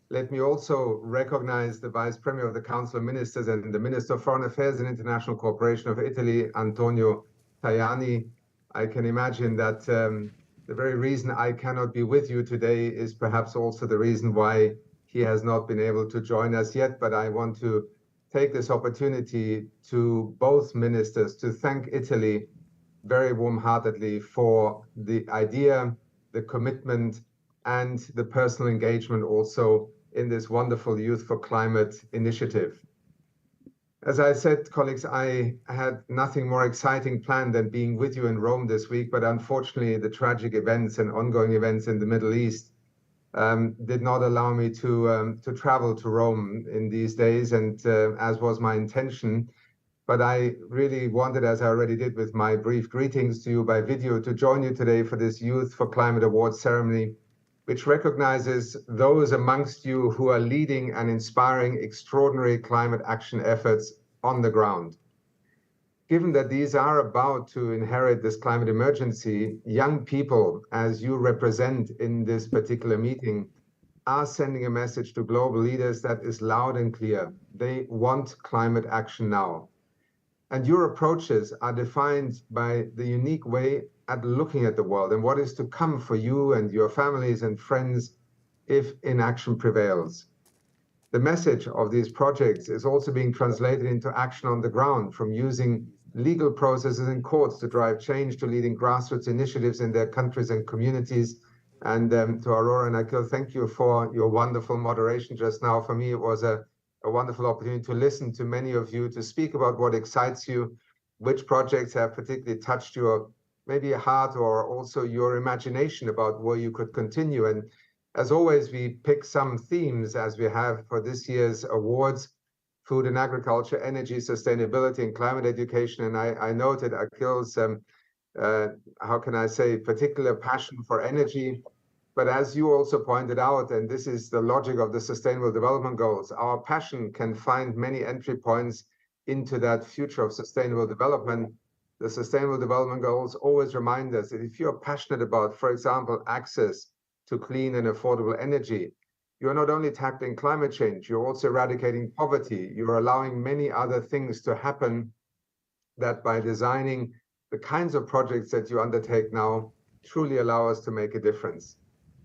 Let me also recognize the Vice Premier of the Council of Ministers and the Minister of Foreign Affairs and International Cooperation of Italy, Antonio Tajani. I can imagine that the very reason I cannot be with you today is perhaps also the reason why he has not been able to join us yet, but I want to take this opportunity to both ministers to thank Italy very warm-heartedly for the idea, the commitment, and the personal engagement also in this wonderful Youth for Climate initiative. As I said, colleagues, I had nothing more exciting planned than being with you in Rome this week, but unfortunately the tragic events and ongoing events in the Middle East did not allow me to travel to Rome in these days, and as was my intention. But I really wanted, as I already did with my brief greetings to you by video, to join you today for this Youth for Climate Awards ceremony, which recognizes those amongst you who are leading and inspiring extraordinary climate action efforts on the ground. Given that these are about to inherit this climate emergency, young people, as you represent in this particular meeting, are sending a message to global leaders that is loud and clear. They want climate action now. And your approaches are defined by the unique way at looking at the world and what is to come for you and your families and friends if inaction prevails. The message of these projects is also being translated into action on the ground, from using legal processes in courts to drive change to leading grassroots initiatives in their countries and communities. And to Aurora and Akil, thank you for your wonderful moderation just now. For me, it was a a wonderful opportunity to listen to many of you, to speak about what excites you, which projects have particularly touched your maybe heart or also your imagination about where you could continue. And as always, we pick some themes as we have for this year's awards: food and agriculture, energy, sustainability, and climate education. And I noted Akil's, how can I say, particular passion for energy. But as you also pointed out, and this is the logic of the Sustainable Development Goals, our passion can find many entry points into that future of sustainable development. The Sustainable Development Goals always remind us that if you're passionate about, for example, access to clean and affordable energy, you're not only tackling climate change, you're also eradicating poverty. You're allowing many other things to happen that by designing the kinds of projects that you undertake now truly allow us to make a difference.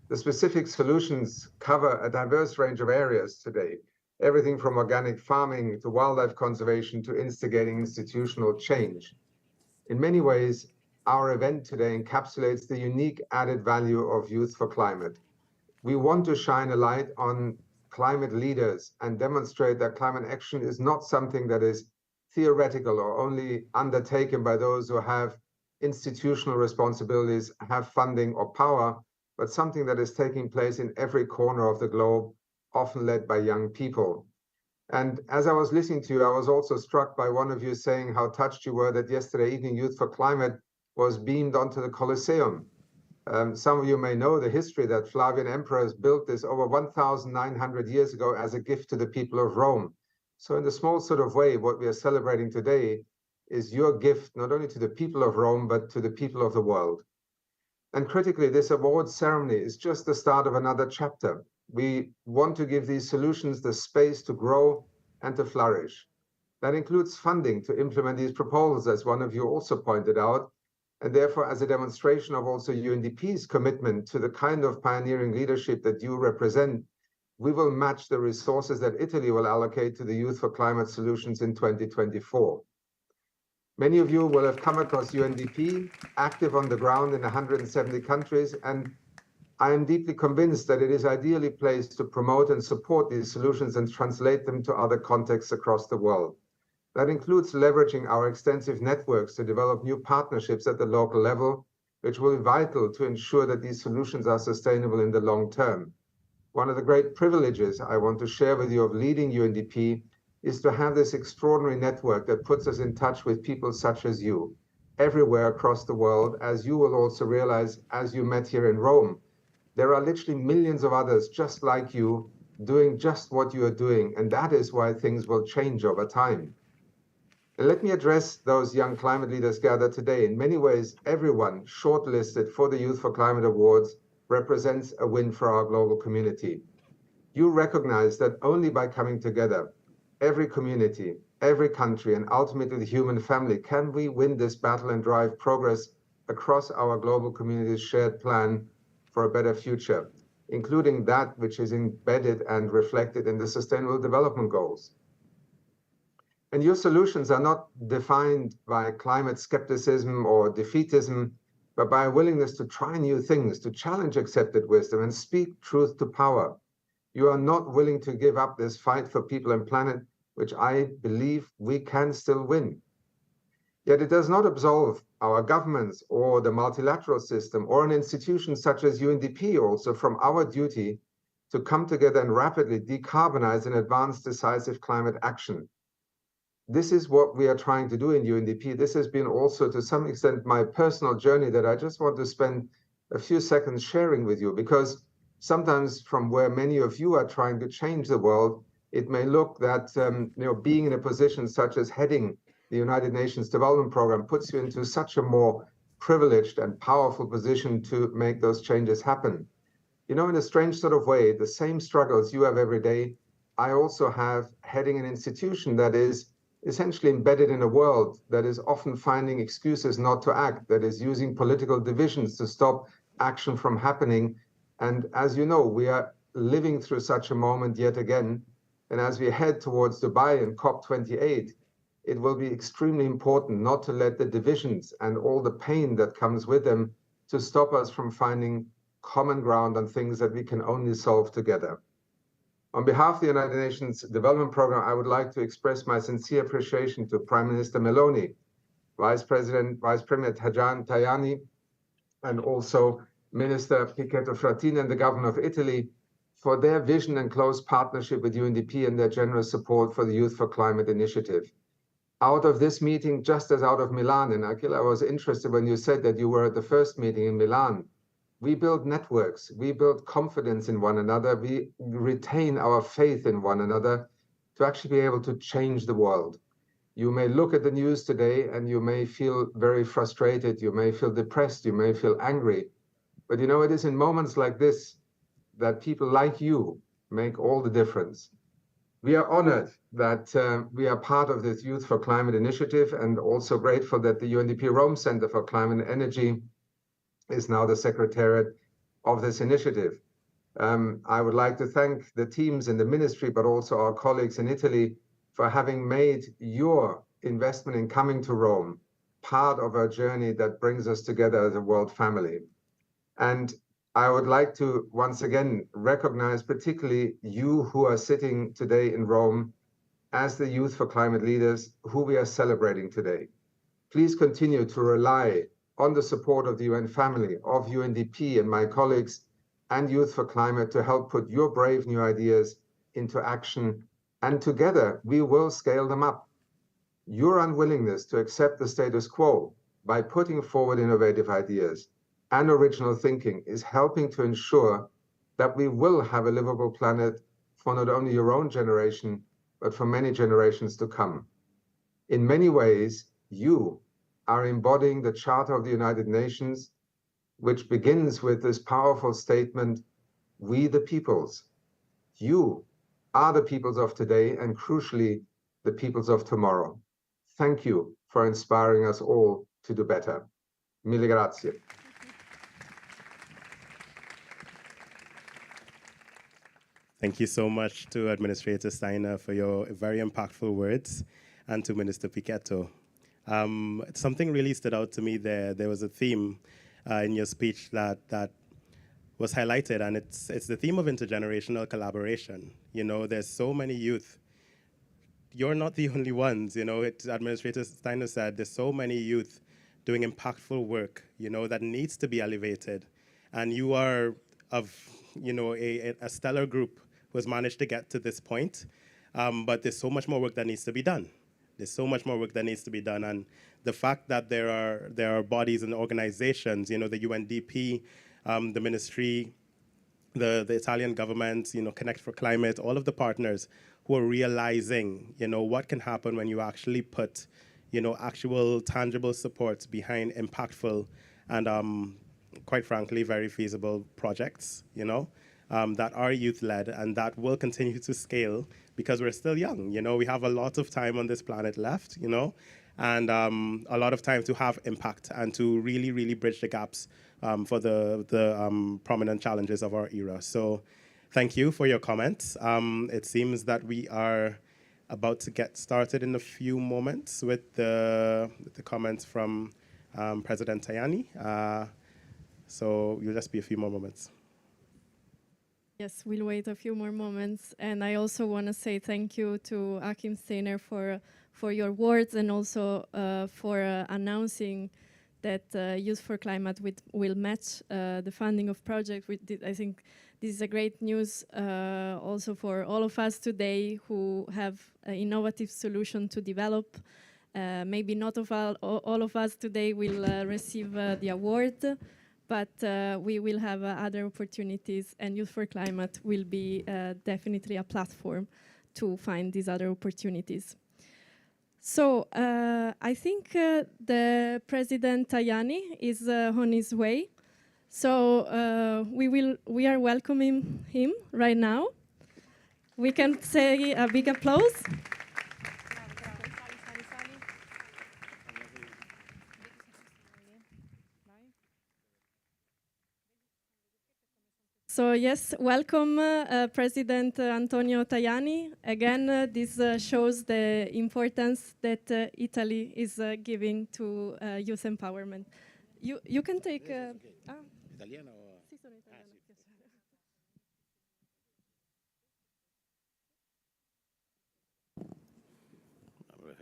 The specific solutions cover a diverse range of areas today, everything from organic farming to wildlife conservation to instigating institutional change. In many ways, our event today encapsulates the unique added value of Youth for Climate. We want to shine a light on climate leaders and demonstrate that climate action is not something that is theoretical or only undertaken by those who have institutional responsibilities, have funding or power, but something that is taking place in every corner of the globe, often led by young people. And as I was listening to you, I was also struck by one of you saying how touched you were that yesterday evening Youth for Climate was beamed onto the Colosseum. Some of you may know the history that Flavian emperors built this over 1,900 years ago as a gift to the people of Rome. So in a small sort of way, what we are celebrating today is your gift, not only to the people of Rome, but to the people of the world. And critically, this awards ceremony is just the start of another chapter. We want to give these solutions the space to grow and to flourish. That includes funding to implement these proposals, as one of you also pointed out, and therefore as a demonstration of also UNDP's commitment to the kind of pioneering leadership that you represent, we will match the resources that Italy will allocate to the Youth for Climate Solutions in 2024. Many of you will have come across UNDP, active on the ground in 170 countries, and I am deeply convinced that it is ideally placed to promote and support these solutions and translate them to other contexts across the world. That includes leveraging our extensive networks to develop new partnerships at the local level, which will be vital to ensure that these solutions are sustainable in the long term. One of the great privileges I want to share with you of leading UNDP is to have this extraordinary network that puts us in touch with people such as you, everywhere across the world, as you will also realize as you met here in Rome. There are literally millions of others just like you, doing just what you are doing, and that is why things will change over time. And let me address those young climate leaders gathered today. In many ways, everyone shortlisted for the Youth for Climate Awards represents a win for our global community. You recognize that only by coming together, every community, every country, and ultimately the human family, can we win this battle and drive progress across our global community's shared plan for a better future, including that which is embedded and reflected in the Sustainable Development Goals. And your solutions are not defined by climate skepticism or defeatism, but by a willingness to try new things, to challenge accepted wisdom and speak truth to power. You are not willing to give up this fight for people and planet, which I believe we can still win. Yet it does not absolve our governments or the multilateral system or an institution such as UNDP also from our duty to come together and rapidly decarbonize and advance decisive climate action. This is what we are trying to do in UNDP. This has been also to some extent my personal journey that I just want to spend a few seconds sharing with you, because sometimes from where many of you are trying to change the world, it may look that being in a position such as heading the United Nations Development Program puts you into such a more privileged and powerful position to make those changes happen. In a strange sort of way, the same struggles you have every day, I also have heading an institution that is essentially embedded in a world that is often finding excuses not to act, that is using political divisions to stop action from happening. And as you know, we are living through such a moment yet again. And as we head towards Dubai and COP28, it will be extremely important not to let the divisions and all the pain that comes with them to stop us from finding common ground on things that we can only solve together. On behalf of the United Nations Development Programme, I would like to express my sincere appreciation to Prime Minister Meloni, Vice Premier Tajani, and also Minister Pichetto Frattini and the government of Italy for their vision and close partnership with UNDP and their generous support for the Youth for Climate initiative. Out of this meeting, just as out of Milan, and Akil, I was interested when you said that you were at the first meeting in Milan. We build networks, we build confidence in one another, we retain our faith in one another to actually be able to change the world. You may look at the news today and you may feel very frustrated, you may feel depressed, you may feel angry. But you know, it is in moments like this that people like you make all the difference. We are honored that we are part of this Youth for Climate initiative and also grateful that the UNDP Rome Center for Climate and Energy is now the secretariat of this initiative. I would like to thank the teams in the ministry, but also our colleagues in Italy for having made your investment in coming to Rome part of our journey that brings us together as a world family. And I would like to once again recognize particularly you who are sitting today in Rome as the Youth for Climate leaders who we are celebrating today. Please continue to rely on the support of the UN family, of UNDP and my colleagues and Youth for Climate to help put your brave new ideas into action, and together we will scale them up. Your unwillingness to accept the status quo by putting forward innovative ideas and original thinking is helping to ensure that we will have a livable planet for not only your own generation, but for many generations to come. In many ways, you are embodying the Charter of the United Nations, which begins with this powerful statement, we the peoples. You are the peoples of today and crucially, the peoples of tomorrow. Thank you for inspiring us all to do better. Mille grazie. Thank you so much to Administrator Steiner for your very impactful words and to Minister Pichetto. Something really stood out to me there. There was a theme in your speech that was highlighted, and it's the theme of intergenerational collaboration. You know, there's so many youth. You're not the only ones, you know, Administrator Steiner said, there's so many youth doing impactful work, you know, that needs to be elevated. And you are of, you know, a stellar group who has managed to get to this point. But there's so much more work that needs to be done. There's so much more work that needs to be done. And the fact that there are bodies and organizations, you know, the UNDP, the ministry, the Italian government, you know, Connect for Climate, all of the partners who are realizing, you know, what can happen when you actually put, you know, actual tangible supports behind impactful and quite frankly, very feasible projects, you know, that are youth-led and that will continue to scale because we're still young, you know, we have a lot of time on this planet left, you know, and a lot of time to have impact and to really, really bridge the gaps for the prominent challenges of our era. So thank you for your comments. It seems that we are about to get started in a few moments with the comments from President Tajani. So you'll just be a few more moments. Yes, we'll wait a few more moments. And I also want to say thank you to Achim Steiner for your words and also for announcing that Youth for Climate will match the funding of projects. I think this is a great news also for all of us today who have an innovative solution to develop. Maybe not all of us today will receive the award, but we will have other opportunities, and Youth for Climate will be definitely a platform to find these other opportunities. So I think the President Tajani is on his way. So we are welcoming him right now. We can say a big applause. So yes, welcome President Antonio Tajani. Again, this shows the importance that Italy is giving to youth empowerment. You can take...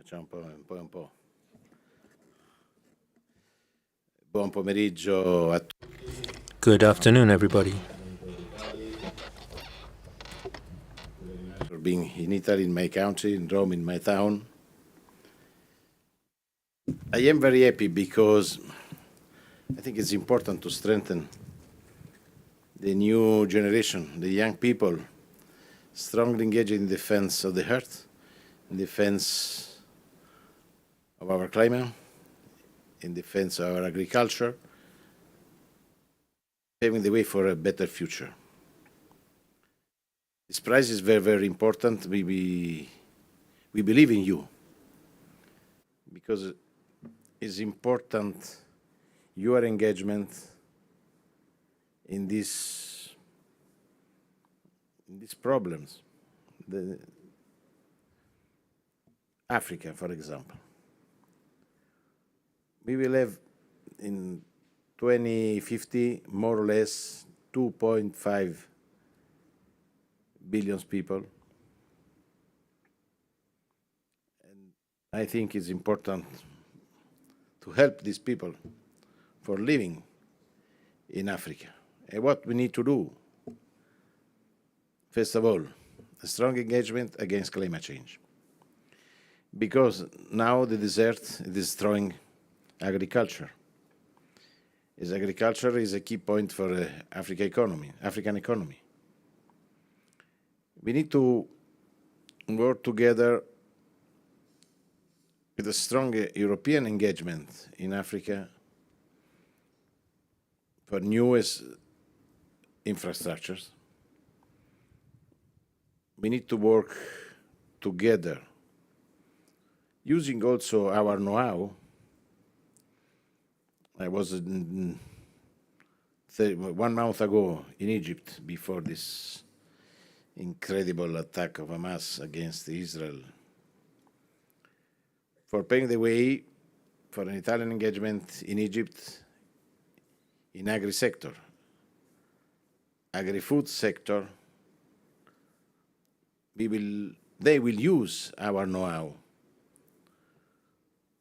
Facciamo un po'. Buon pomeriggio a tutti. Good afternoon, everybody. For being in Italy, in my country, in Rome, in my town. I am very happy because I think it's important to strengthen the new generation, the young people, strongly engaged in defense of the earth, in defense of our climate, in defense of our agriculture, paving the way for a better future. This prize is very, very important. We believe in you because it's important your engagement in these problems. Africa, for example. We will have in 2050 more or less 2.5 billion people. And I think it's important to help these people for living in Africa. And what we need to do, first of all, a strong engagement against climate change. Because now the desert is destroying agriculture. Agriculture is a key point for the African economy. We need to work together with a strong European engagement in Africa for newest infrastructures. We need to work together, using also our know-how. I was 1 month ago in Egypt before this incredible attack of Hamas against Israel, for paving the way for an Italian engagement in Egypt in agri-sector, agri-food sector. They will use our know-how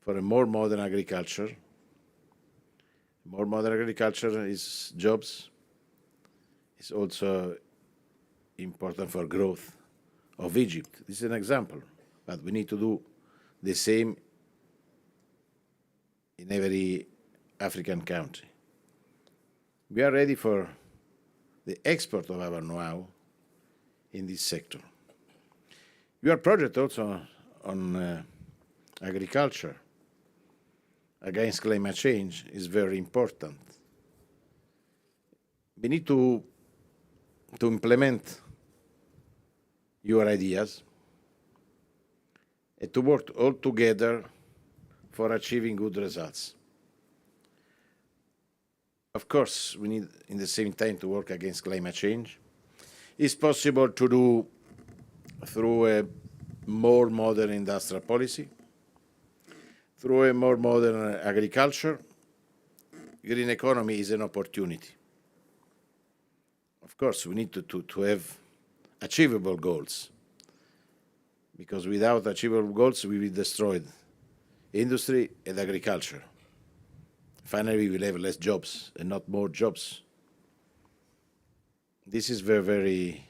for a more modern agriculture. More modern agriculture is jobs. It's also important for growth of Egypt. This is an example, but we need to do the same in every African country. We are ready for the export of our know-how in this sector. Your project also on agriculture against climate change is very important. We need to implement your ideas and to work all together for achieving good results. Of course, we need, in the same time, to work against climate change. It's possible to do through a more modern industrial policy, through a more modern agriculture. Green economy is an opportunity. Of course, we need to have achievable goals, because without achievable goals, we will destroy industry and agriculture. Finally, we will have less jobs and not more jobs. This is very, very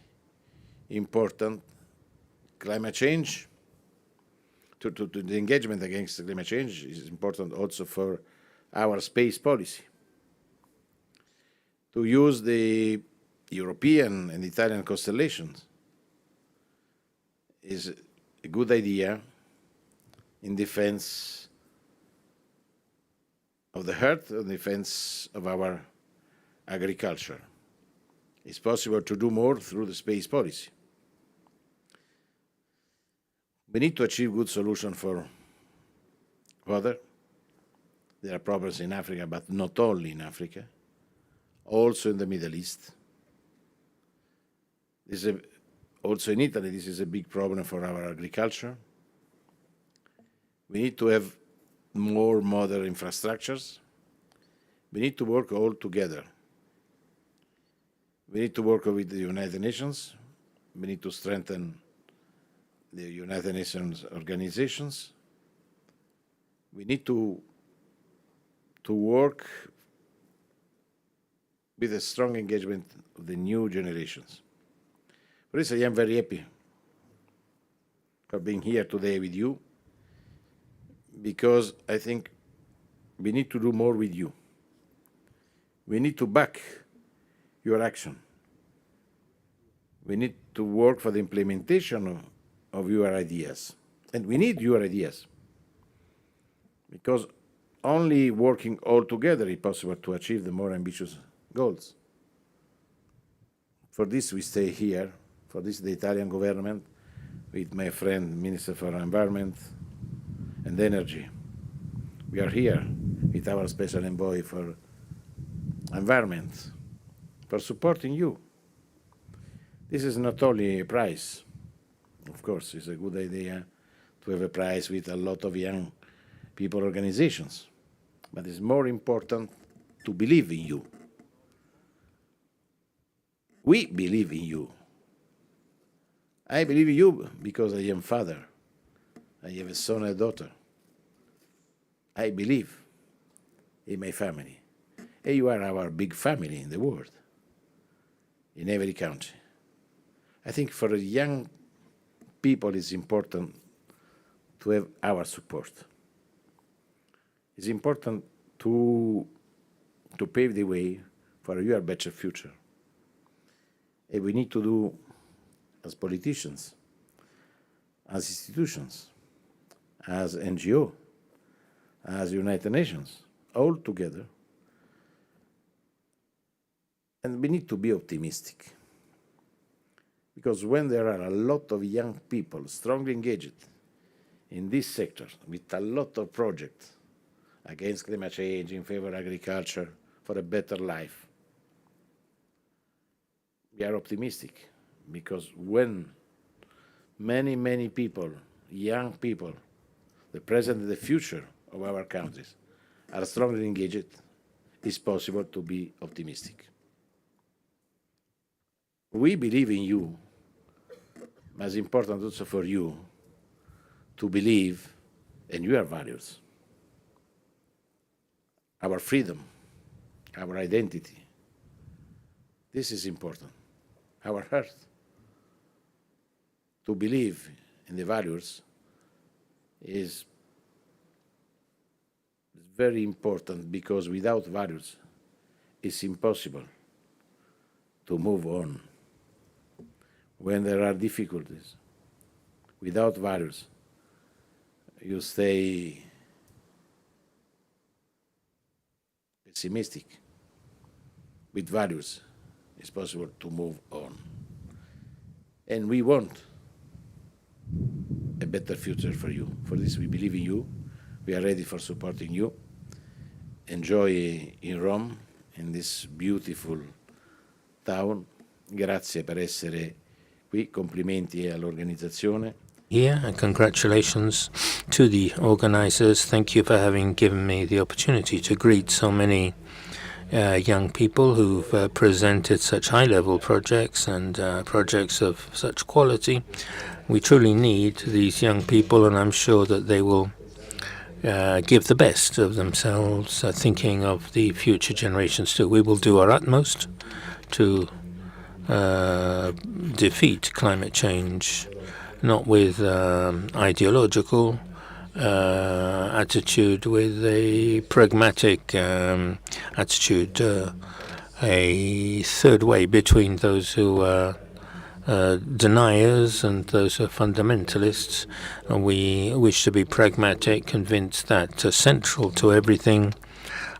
important. Climate change, to the engagement against climate change is important also for our space policy. To use the European and Italian constellations is a good idea in defense of the earth, in defense of our agriculture. It's possible to do more through the space policy. We need to achieve good solutions for water. There are problems in Africa, but not only in Africa, also in the Middle East. Also in Italy, this is a big problem for our agriculture. We need to have more modern infrastructures. We need to work all together. We need to work with the United Nations. We need to strengthen the United Nations organizations. We need to work with a strong engagement of the new generations. For this, I am very happy for being here today with you, because I think we need to do more with you. We need to back your action. We need to work for the implementation of your ideas. And we need your ideas, because only working all together is possible to achieve the more ambitious goals. For this, we stay here. For this, the Italian government, with my friend, Minister for Environment and Energy. We are here with our special envoy for environment, for supporting you. This is not only a prize. Of course, it's a good idea to have a prize with a lot of young people organizations, but it's more important to believe in you. We believe in you. I believe in you because I am father. I have a son and a daughter. I believe in my family. And you are our big family in the world, in every country. I think for the young people it's important to have our support. It's important to pave the way for your better future. And we need to do, as politicians, as institutions, as NGO, as United Nations, all together. And we need to be optimistic. Because when there are a lot of young people strongly engaged in this sector, with a lot of projects against climate change, in favor of agriculture, for a better life, we are optimistic. Because when many, many people, young people, the present and the future of our countries, are strongly engaged, it's possible to be optimistic. We believe in you, but it's important also for you to believe in your values, our freedom, our identity. This is important. Our heart. To believe in the values is very important, because without values it's impossible to move on. When there are difficulties, without values, you stay pessimistic. With values, it's possible to move on. And we want a better future for you. For this, we believe in you. We are ready for supporting you. Enjoy in Rome, in this beautiful town. Grazie per essere qui. Complimenti all'organizzazione. Here, and congratulations to the organizers. Thank you for having given me the opportunity to greet so many young people who've presented such high-level projects and projects of such quality. We truly need these young people, and I'm sure that they will give the best of themselves, thinking of the future generations too. We will do our utmost to defeat climate change, not with ideological attitude, with a pragmatic attitude, a third way between those who are deniers and those who are fundamentalists. And we wish to be pragmatic, convinced that central to everything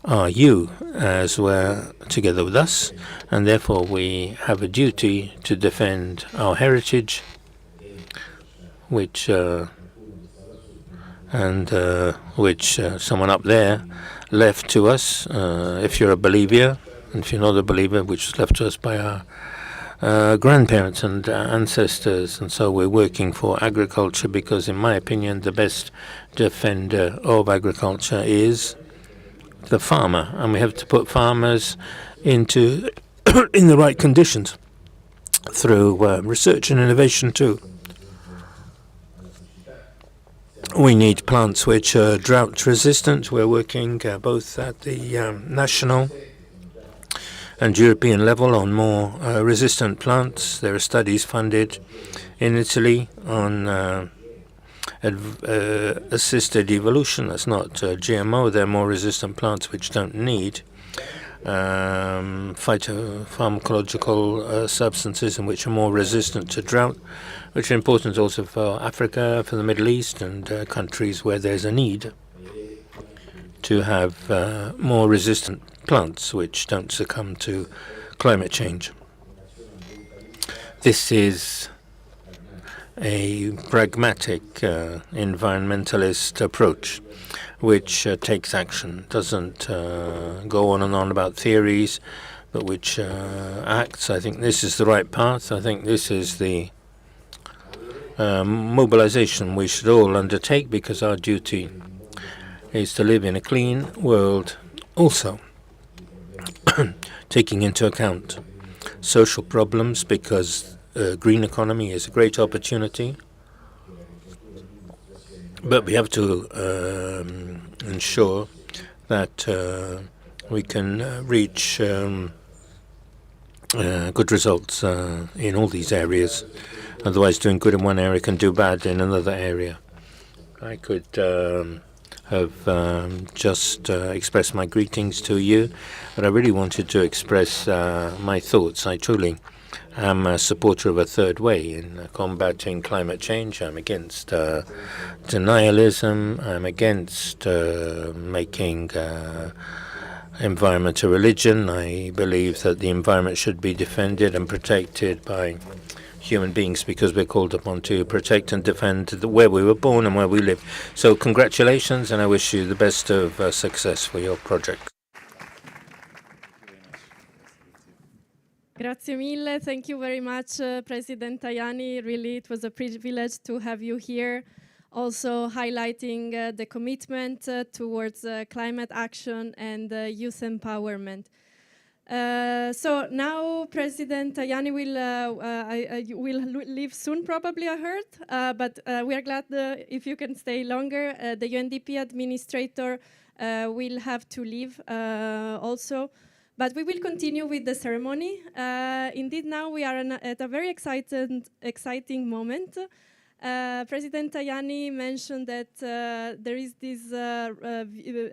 are you, as we're together with us, and therefore we have a duty to defend our heritage, which someone up there left to us, if you're a believer, and if you're not a believer, which was left to us by our grandparents and ancestors. And so we're working for agriculture because, in my opinion, the best defender of agriculture is the farmer, and we have to put farmers into in the right conditions through research and innovation too. We need plants which are drought resistant. We're working both at the national and European level on more resistant plants. There are studies funded in Italy on assisted evolution. That's not GMO. They're more resistant plants which don't need phytopharmacological substances and which are more resistant to drought, which are important also for Africa, for the Middle East, and countries where there's a need to have more resistant plants which don't succumb to climate change. This is a pragmatic environmentalist approach which takes action, doesn't go on and on about theories, but which acts. I think this is the right path. I think this is the mobilization we should all undertake, because our duty is to live in a clean world, also taking into account social problems, because green economy is a great opportunity. But we have to ensure that we can reach good results in all these areas. Otherwise, doing good in one area can do bad in another area. I could have just expressed my greetings to you, but I really wanted to express my thoughts. I truly am a supporter of a third way in combating climate change. I'm against denialism. I'm against making environment a religion. I believe that the environment should be defended and protected by human beings, because we're called upon to protect and defend where we were born and where we live. So congratulations, and I wish you the best of success for your project. Grazie mille. Thank you very much, President Tajani. Really, it was a privilege to have you here, also highlighting the commitment towards climate action and youth empowerment. So now President Tajani will leave soon, probably, I heard, but we are glad if you can stay longer. The UNDP administrator will have to leave also. But we will continue with the ceremony. Indeed, now we are at a very exciting moment. President Tajani mentioned that there is this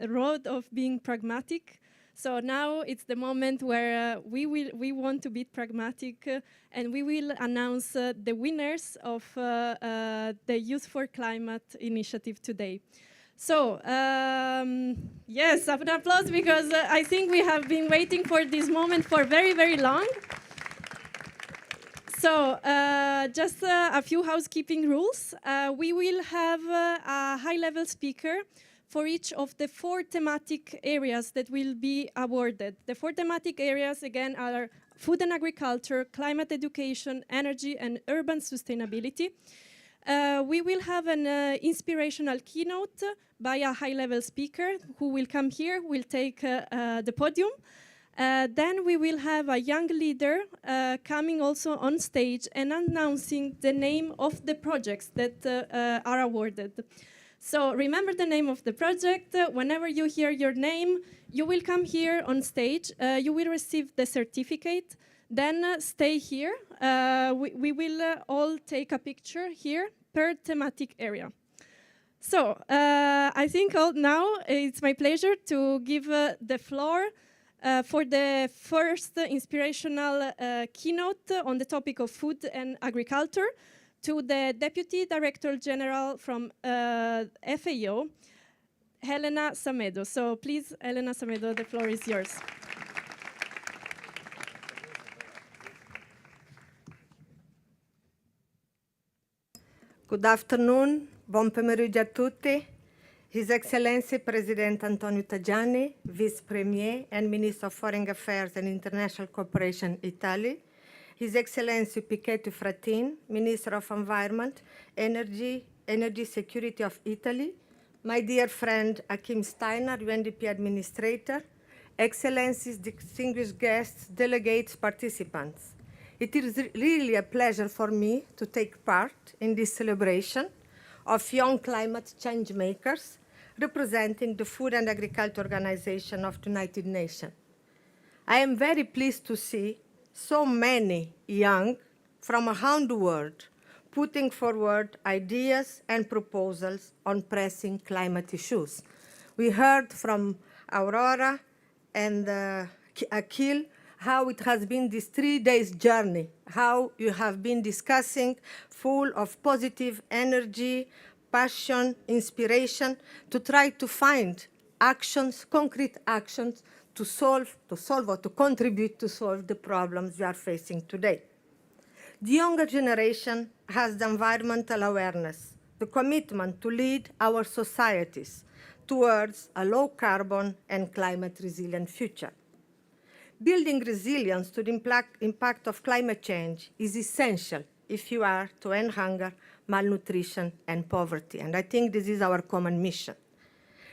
road of being pragmatic. So now it's the moment where we want to be pragmatic, and we will announce the winners of the Youth for Climate initiative today. So, yes, an applause, because I think we have been waiting for this moment for very, very long. So, just a few housekeeping rules. We will have a high-level speaker for each of the 4 thematic areas that will be awarded. The 4 thematic areas, again, are food and agriculture, climate education, energy, and urban sustainability. We will have an inspirational keynote by a high-level speaker who will come here, will take the podium. Then we will have a young leader coming also on stage and announcing the name of the projects that are awarded. So remember the name of the project. Whenever you hear your name, you will come here on stage. You will receive the certificate. Then stay here. We will all take a picture here per thematic area. So I think now it's my pleasure to give the floor for the first inspirational keynote on the topic of food and agriculture to the Deputy Director General from FAO, Helena Samedo. So please, Helena Samedo, the floor is yours. Good afternoon, buon pomeriggio a tutti. His Excellency President Antonio Tajani, Vice Premier and Minister of Foreign Affairs and International Cooperation, Italy. His Excellency Pichetto Fratin, Minister of Environment, Energy Security of Italy. My dear friend Achim Steiner, UNDP Administrator. Excellencies, distinguished guests, delegates, participants. It is really a pleasure for me to take part in this celebration, of young climate change makers representing the Food and Agriculture Organization of the United Nations. I am very pleased to see so many young from around the world putting forward ideas and proposals on pressing climate issues. We heard from Aurora and Akil how it has been this 3 days journey, how you have been discussing full of positive energy, passion, inspiration, to try to find actions, concrete actions to solve or to contribute to solve the problems we are facing today. The younger generation has the environmental awareness, the commitment to lead our societies towards a low carbon and climate resilient future. Building resilience to the impact of climate change is essential if you are to end hunger, malnutrition, and poverty. And I think this is our common mission.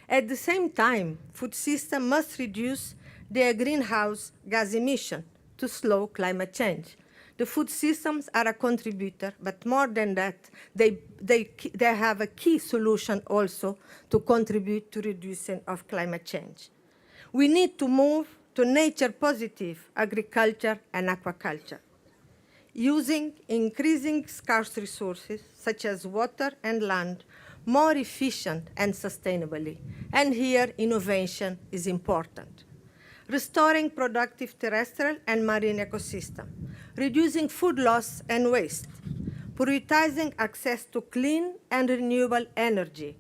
At the same time, food systems must reduce their greenhouse gas emission to slow climate change. The food systems are a contributor, but more than that, they have a key solution also to contribute to reducing of climate change. We need to move to nature-positive agriculture and aquaculture, using increasing scarce resources such as water and land more efficient and sustainably. And here, innovation is important. Restoring productive terrestrial and marine ecosystem, reducing food loss and waste, prioritizing access to clean and renewable energy,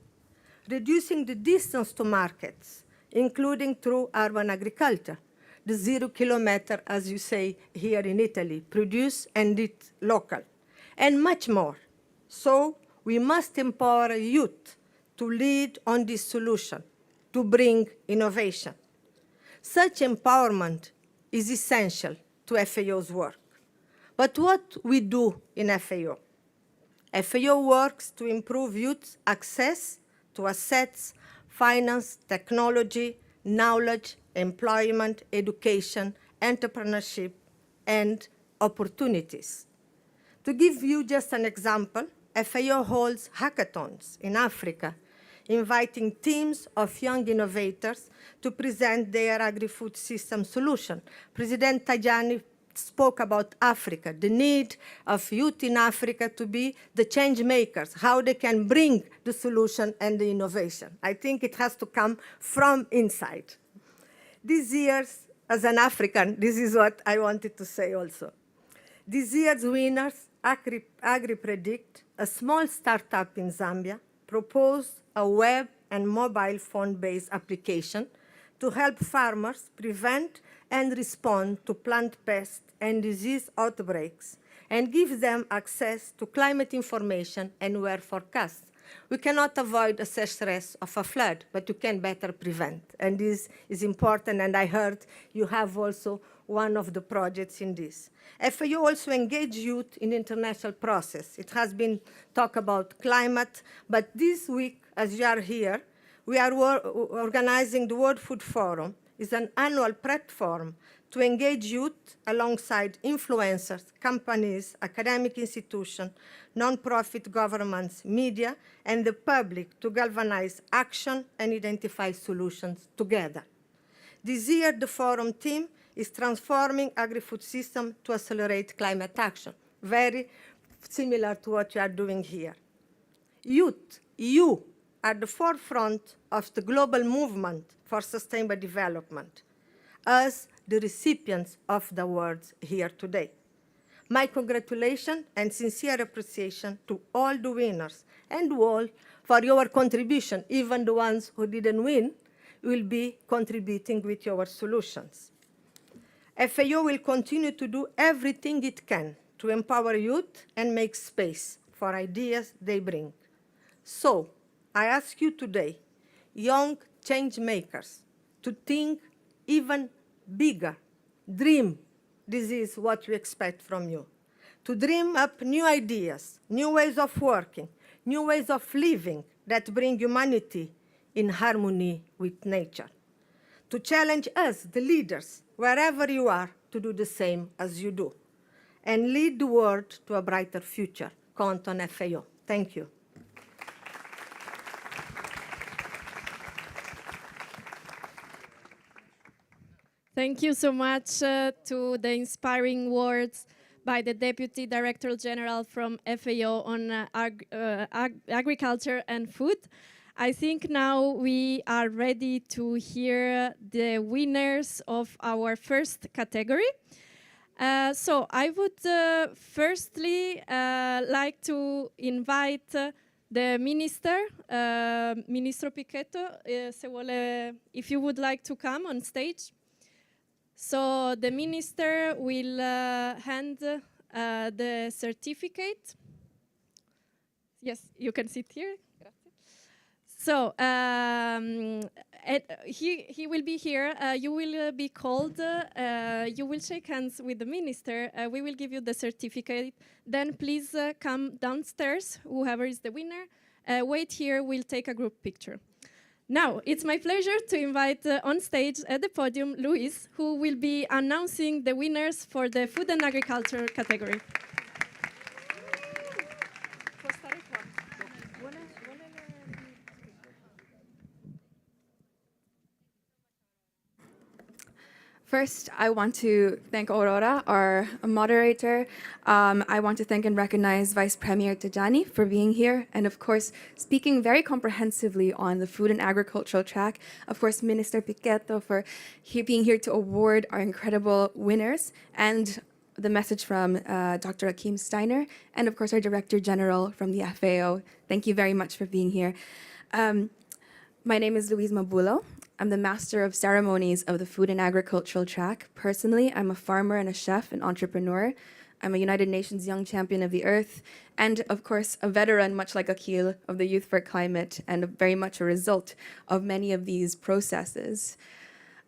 reducing the distance to markets, including through urban agriculture, the 0 kilometer, as you say here in Italy, produce and eat local, and much more. So we must empower youth to lead on this solution, to bring innovation. Such empowerment is essential to FAO's work. But what we do in FAO? FAO works to improve youth access to assets, finance, technology, knowledge, employment, education, entrepreneurship, and opportunities. To give you just an example, FAO holds hackathons in Africa, inviting teams of young innovators to present their agri-food system solution. President Tajani spoke about Africa, the need of youth in Africa to be the change makers, how they can bring the solution and the innovation. I think it has to come from inside. These years, as an African, this is what I wanted to say also. This year's winners, AgriPredict, a small startup in Zambia, proposed a web and mobile phone-based application to help farmers prevent and respond to plant pest and disease outbreaks and give them access to climate information and weather forecasts. We cannot avoid the stress of a flood, but you can better prevent. And this is important, and I heard you have also one of the projects in this. FAO also engage youth in international process. It has been talk about climate, but this week, as you are here, we are organizing the World Food Forum. It's an annual platform to engage youth alongside influencers, companies, academic institutions, non-profit governments, media, and the public to galvanize action and identify solutions together. This year, the forum theme is transforming agri-food system to accelerate climate action, very similar to what you are doing here. Youth, you are the forefront of the global movement for sustainable development as the recipients of the awards here today. My congratulations and sincere appreciation to all the winners and all for your contribution. Even the ones who didn't win will be contributing with your solutions. FAO will continue to do everything it can to empower youth and make space for ideas they bring. So, I ask you today, young change makers, to think even bigger. Dream. This is what we expect from you. To dream up new ideas, new ways of working, new ways of living that bring humanity in harmony with nature. To challenge us, the leaders, wherever you are, to do the same as you do. And lead the world to a brighter future. Count on FAO. Thank you. Thank you so much to the inspiring words by the Deputy Director General from FAO on agriculture and food. I think now we are ready to hear the winners of our first category. So I would firstly like to invite the minister, Ministro Pichetto, if you would like to come on stage. So the minister will hand the certificate. Yes, you can sit here. So he will be here. You will be called. You will shake hands with the minister. We will give you the certificate. Then please come downstairs, whoever is the winner. Wait here, we'll take a group picture. Now, it's my pleasure to invite on stage at the podium Luis, who will be announcing the winners for the food and agriculture category. First, I want to thank Aurora, our moderator. I want to thank and recognize Vice Premier Tajani for being here, and of course, speaking very comprehensively on the food and agricultural track. Of course, Minister Pichetto for being here to award our incredible winners, and the message from Dr. Akim Steiner, and of course, our Director General from the FAO. Thank you very much for being here. My name is Louise Mabulo. I'm the Master of Ceremonies of the Food and Agricultural track. Personally, I'm a farmer and a chef and entrepreneur. I'm a United Nations Young Champion of the Earth, and of course, a veteran, much like Akil, of the Youth for Climate, and very much a result of many of these processes.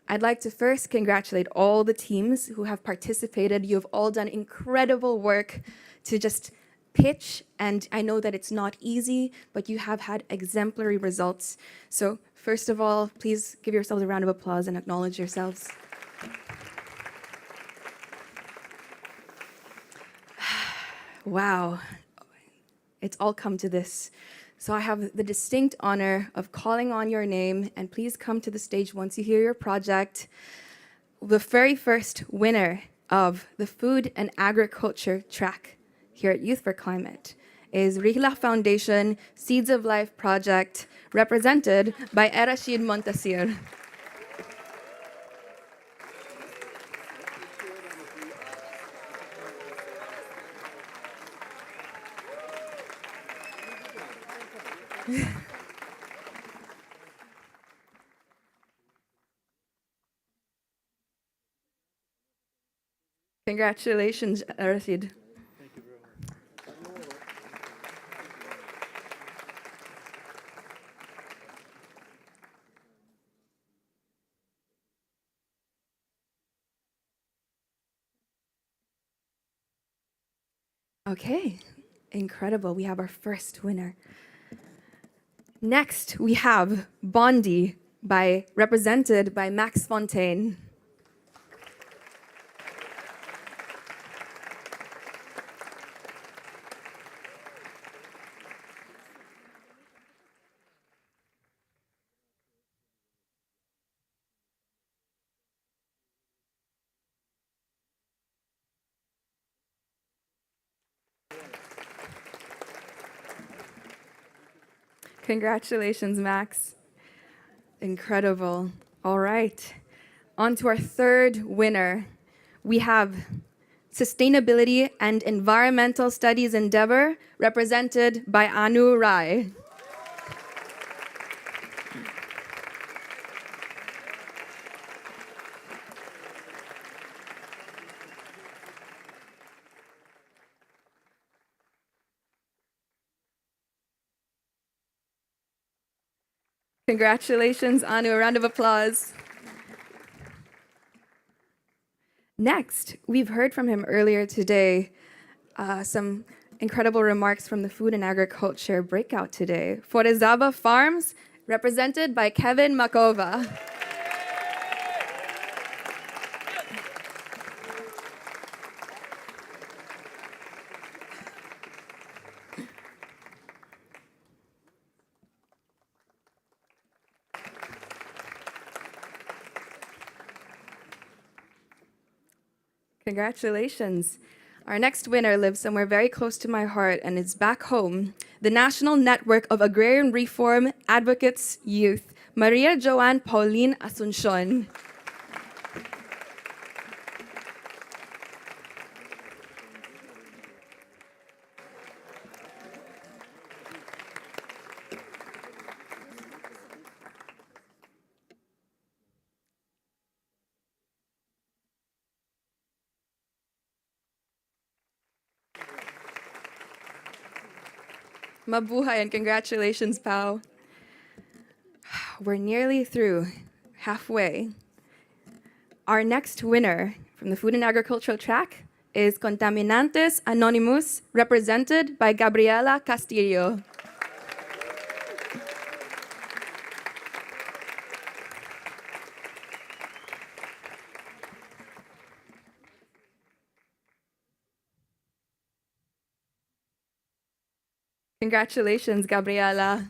I'd like to first congratulate all the teams who have participated. You have all done incredible work to just pitch, and I know that it's not easy, but you have had exemplary results. So first of all, please give yourselves a round of applause and acknowledge yourselves. Wow, it's all come to this. So I have the distinct honor of calling on your name, and please come to the stage once you hear your project. The very first winner of the Food and Agriculture track here at Youth for Climate is Rihla Foundation Seeds of Life project, represented by Erashid Montasir. Congratulations, Erashid. Okay, incredible. We have our first winner. Next, we have Bondi, represented by Max Fontaine. Congratulations, Max. Incredible. All right. On to our third winner. We have Sustainability and Environmental Studies Endeavor, represented by Anu Rai. Congratulations, Anu. A round of applause. Next, we've heard from him earlier today, some incredible remarks from the Food and Agriculture breakout today. Forezaba Farms, represented by Kevin Makova. Congratulations. Our next winner lives somewhere very close to my heart and is back home. The National Network of Agrarian Reform Advocates Youth, Maria Joanne Pauline Asuncion. Mabuhay and congratulations, pal. We're nearly through, halfway. Our next winner from the Food and Agricultural track is Contaminantes Anonymous, represented by Gabriela Castillo. Congratulations, Gabriela.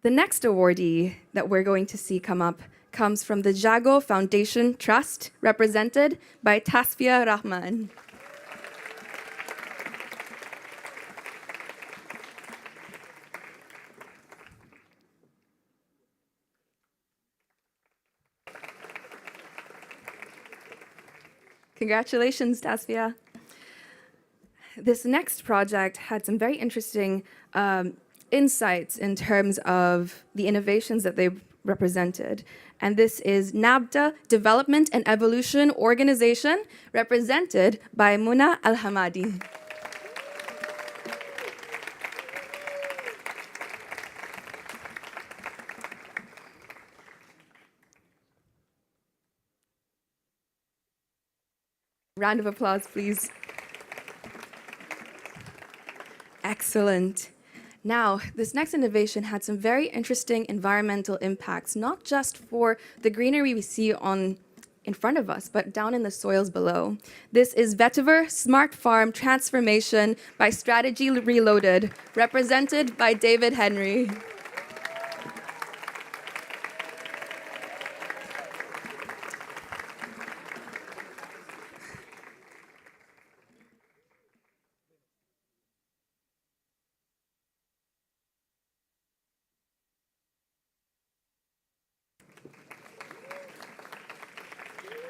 The next awardee that we're going to see come up comes from the Jago Foundation Trust, represented by Tasfia Rahman. Congratulations, Tasfia. This next project had some very interesting insights in terms of the innovations that they represented. And this is NABDA Development and Evolution Organization, represented by Muna Al-Hamadi. Round of applause, please. Excellent. Now, this next innovation had some very interesting environmental impacts, not just for the greenery we see in front of us, but down in the soils below. This is Vetiver Smart Farm Transformation by Strategy Reloaded, represented by David Henry.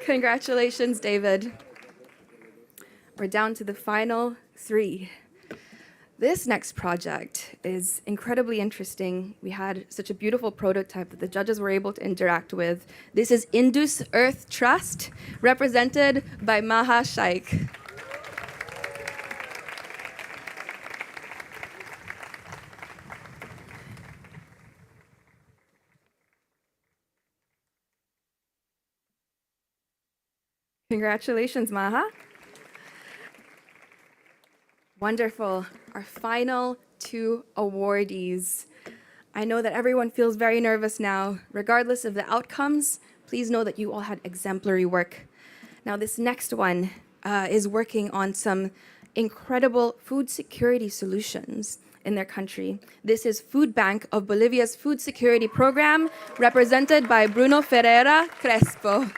Congratulations, David. We're down to the final three. This next project is incredibly interesting. We had such a beautiful prototype that the judges were able to interact with. This is Indus Earth Trust, represented by Maha Shaikh. Congratulations, Maha. Wonderful. Our final two awardees. I know that everyone feels very nervous now. Regardless of the outcomes, please know that you all had exemplary work. Now, this next one is working on some incredible food security solutions in their country. This is Food Bank of Bolivia's Food Security Program, represented by Bruno Ferreira Crespo.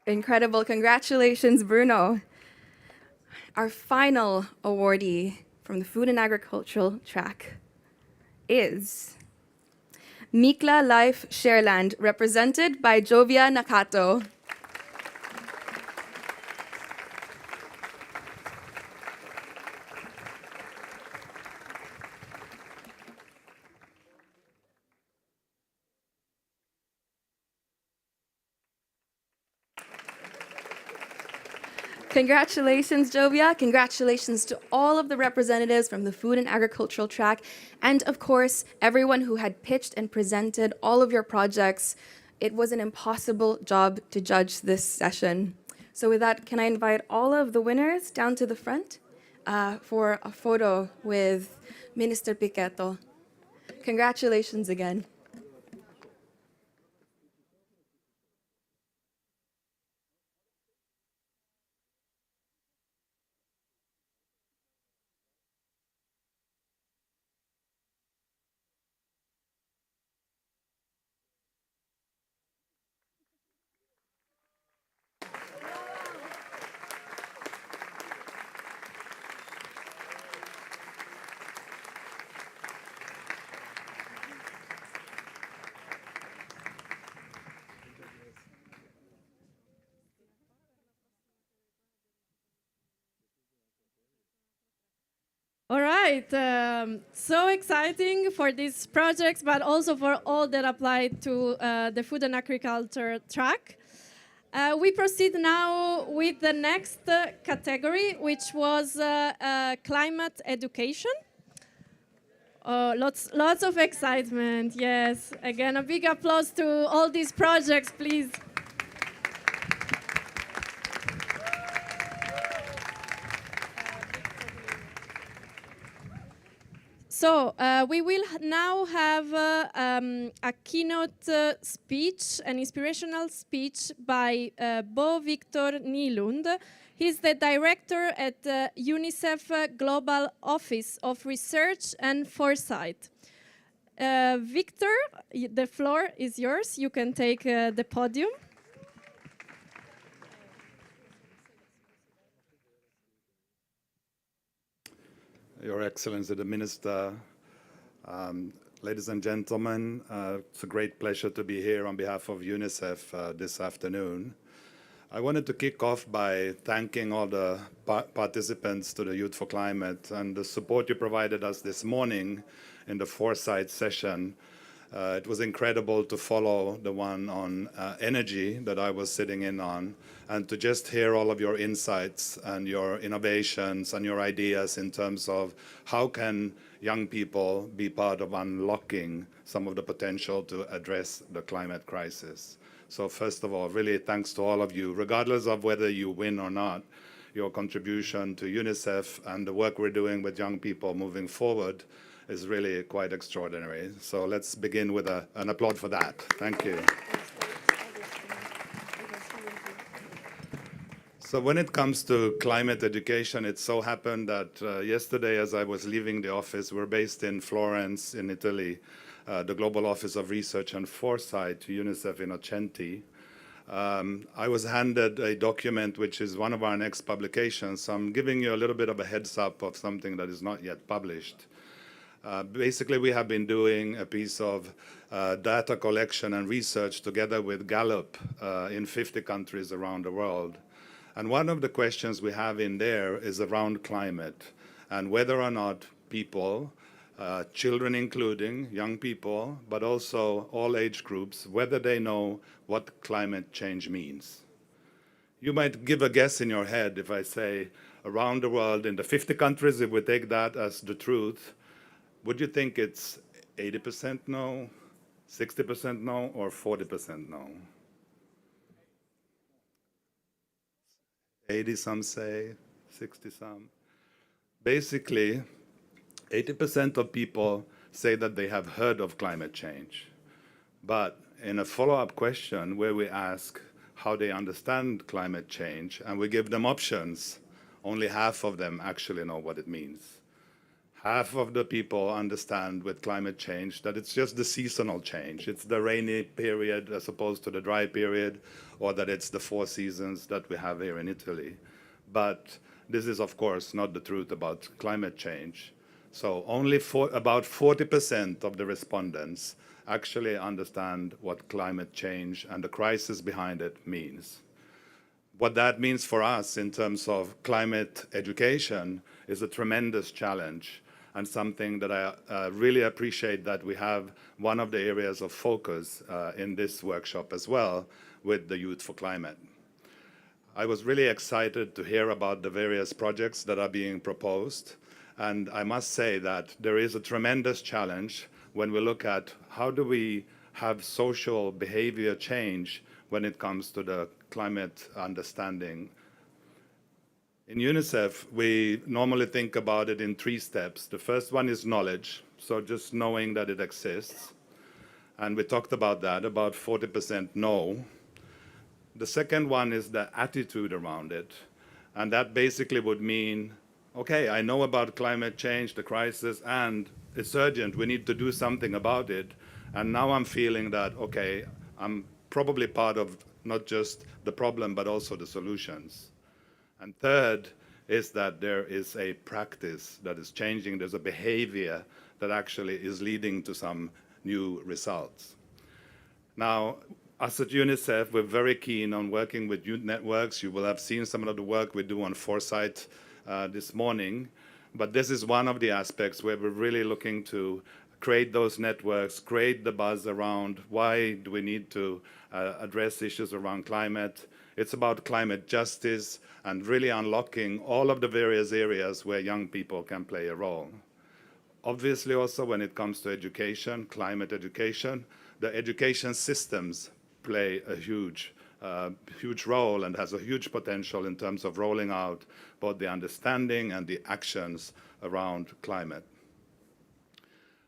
Incredible. Congratulations, Bruno. Our final awardee from the Food and Agricultural track is Mikla Life Shareland, represented by Jovia Nakato. Congratulations, Jovia. Congratulations to all of the representatives from the Food and Agricultural track, and of course, everyone who had pitched and presented all of your projects. It was an impossible job to judge this session. So with that, can I invite all of the winners down to the front for a photo with Minister Piqueto. Congratulations again. All right, so exciting for these projects, but also for all that apply to the food and agriculture track. We proceed now with the next category, which was climate education. Lots of excitement, yes. Again, a big applause to all these projects, please. So we will now have a keynote speech, an inspirational speech by Bo Victor Nylund. He's the director at UNICEF Global Office of Research and Foresight. Victor, the floor is yours. You can take the podium. Your Excellency, the Minister, ladies and gentlemen, it's a great pleasure to be here on behalf of UNICEF this afternoon. I wanted to kick off by thanking all the participants to the Youth for Climate and the support you provided us this morning in the Foresight session. It was incredible to follow the one on energy that I was sitting in on, and to just hear all of your insights and your innovations and your ideas in terms of how can young people be part of unlocking some of the potential to address the climate crisis. So first of all, really thanks to all of you, regardless of whether you win or not. Your contribution to UNICEF and the work we're doing with young people moving forward is really quite extraordinary. So let's begin with an applaud for that. Thank you. So when it comes to climate education, it so happened that yesterday as I was leaving the office, we're based in Florence in Italy, the Global Office of Research and Foresight to UNICEF in Ocenti. I was handed a document which is one of our next publications. So I'm giving you a little bit of a heads up of something that is not yet published. Basically, we have been doing a piece of data collection and research together with Gallup in 50 countries around the world. And one of the questions we have in there is around climate and whether or not people, children including, young people, but also all age groups, whether they know what climate change means. You might give a guess in your head if I say around the world in the 50 countries, if we take that as the truth, would you think it's 80% no, 60% no, or 40% no? 80 some say, 60 some. Basically, 80% of people say that they have heard of climate change. But in a follow-up question where we ask how they understand climate change and we give them options, only half of them actually know what it means. Half of the people understand with climate change that it's just the seasonal change. It's the rainy period as opposed to the dry period, or that it's the 4 seasons that we have here in Italy. But this is, of course, not the truth about climate change. So only about 40% of the respondents actually understand what climate change and the crisis behind it means. What that means for us in terms of climate education is a tremendous challenge, and something that I really appreciate that we have one of the areas of focus in this workshop as well with the Youth for Climate. I was really excited to hear about the various projects that are being proposed, and I must say that there is a tremendous challenge when we look at how do we have social behavior change when it comes to the climate understanding. In UNICEF, we normally think about it in 3 steps. The first one is knowledge, so just knowing that it exists. And we talked about that, about 40% know. The second one is the attitude around it. And that basically would mean, okay, I know about climate change, the crisis, and it's urgent. We need to do something about it. And now I'm feeling that, okay, I'm probably part of not just the problem, but also the solutions. And third is that there is a practice that is changing. There's a behavior that actually is leading to some new results. Now, us at UNICEF, we're very keen on working with youth networks. You will have seen some of the work we do on Foresight this morning. But this is one of the aspects where we're really looking to create those networks, create the buzz around why do we need to address issues around climate. It's about climate justice and really unlocking all of the various areas where young people can play a role. Obviously, also when it comes to education, climate education, the education systems play a huge role and has a huge potential in terms of rolling out both the understanding and the actions around climate.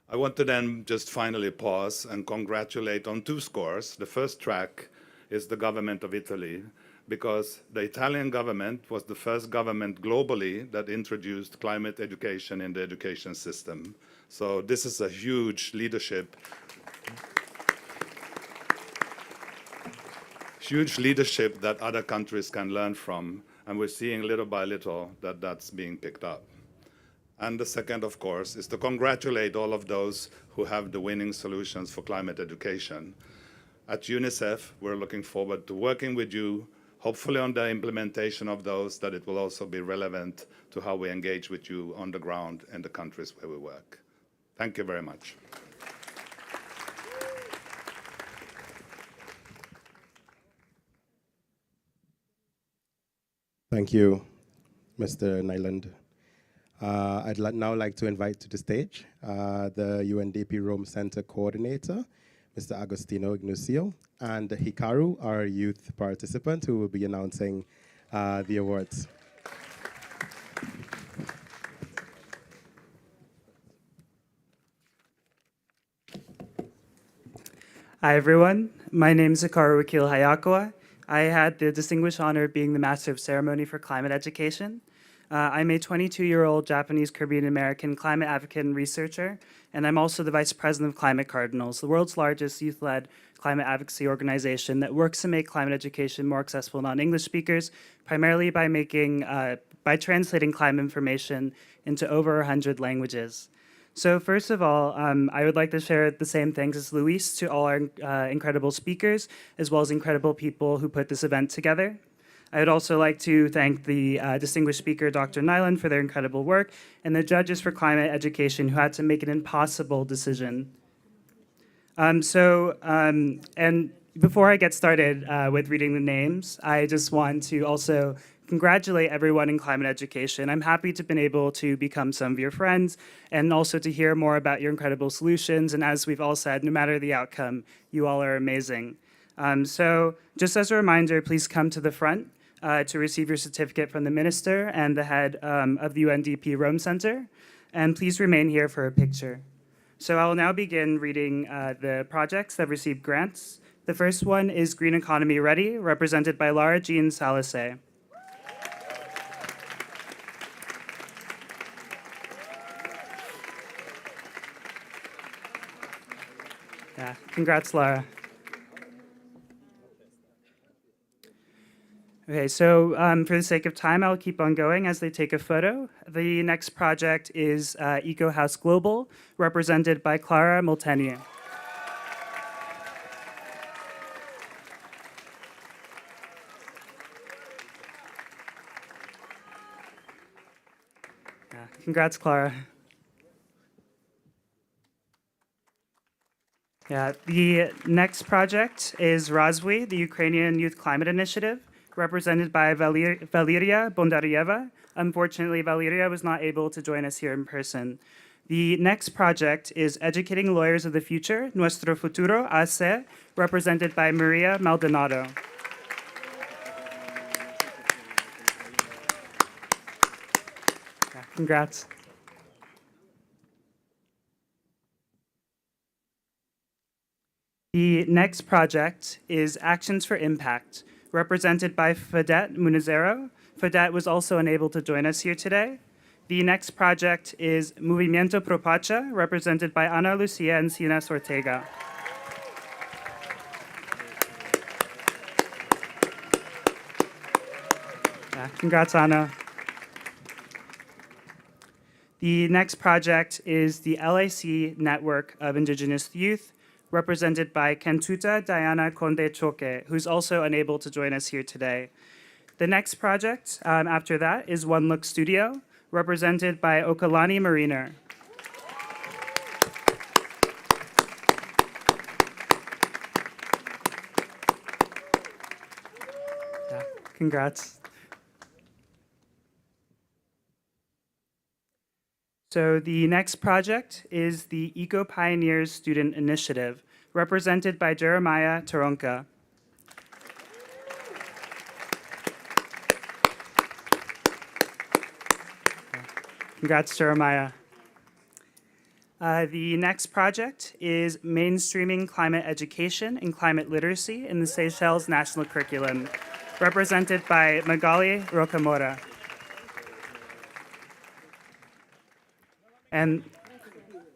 I want to then just finally pause and congratulate on 2 scores. The first track is the government of Italy, because the Italian government was the first government globally that introduced climate education in the education system. So this is a huge leadership that other countries can learn from, and we're seeing little by little that that's being picked up. And the second, of course, is to congratulate all of those who have the winning solutions for climate education. At UNICEF, we're looking forward to working with you, hopefully on the implementation of those, that it will also be relevant to how we engage with you on the ground in the countries where we work. Thank you very much. Thank you, Mr. Nyland. I'd now like to invite to the stage the UNDP Rome Center Coordinator, Mr. Agostino Ignacio, and Hikaru, our youth participant, who will be announcing the awards. Hi, everyone. My name is Akil Hayakawa. I had the distinguished honor of being the Master of Ceremony for Climate Education. I'm a 22-year-old Japanese Caribbean American climate advocate and researcher, and I'm also the Vice President of Climate Cardinals, the world's largest youth-led climate advocacy organization that works to make climate education more accessible to non-English speakers, primarily by translating climate information into over 100 languages. So first of all, I would like to share the same thanks as Luis to all our incredible speakers, as well as incredible people who put this event together. I would also like to thank the distinguished speaker, Dr. Nyland, for their incredible work, and the judges for climate education who had to make an impossible decision. And before I get started with reading the names, I just want to also congratulate everyone in climate education. I'm happy to have been able to become some of your friends and also to hear more about your incredible solutions. And as we've all said, no matter the outcome, you all are amazing. So just as a reminder, please come to the front to receive your certificate from the minister and the head of the UNDP Rome Center. And please remain here for a picture. So I will now begin reading the projects that received grants. The first one is Green Economy Ready, represented by Lara Jean Salase. Yeah, congrats, Lara. Okay, so for the sake of time, I'll keep on going as they take a photo. The next project is Eco House Global, represented by Clara Molteni. Yeah, congrats, Clara. Yeah, the next project is Razwy, the Ukrainian Youth Climate Initiative, represented by Valeria Bondaryeva. Unfortunately, Valeria was not able to join us here in person. The next project is Educating Lawyers of the Future, Nuestro Futuro AC, represented by Maria Maldonado. Yeah, congrats. The next project is Actions for Impact, represented by Fadette Munizero. Fadette was also unable to join us here today. The next project is Movimiento Pro Pacha, represented by Ana Lucia Encinas Ortega. Yeah, congrats, Ana. The next project is the LIC Network of Indigenous Youth, represented by Kentuta Diana Conde Choque, who's also unable to join us here today. The next project after that is One Look Studio, represented by Okalani Mariner. Yeah, congrats. So the next project is the Eco Pioneers Student Initiative, represented by Jeremiah Taronka. Congrats, Jeremiah. The next project is mainstreaming climate education and climate literacy in the Seychelles National Curriculum, represented by Magali Rocamora. And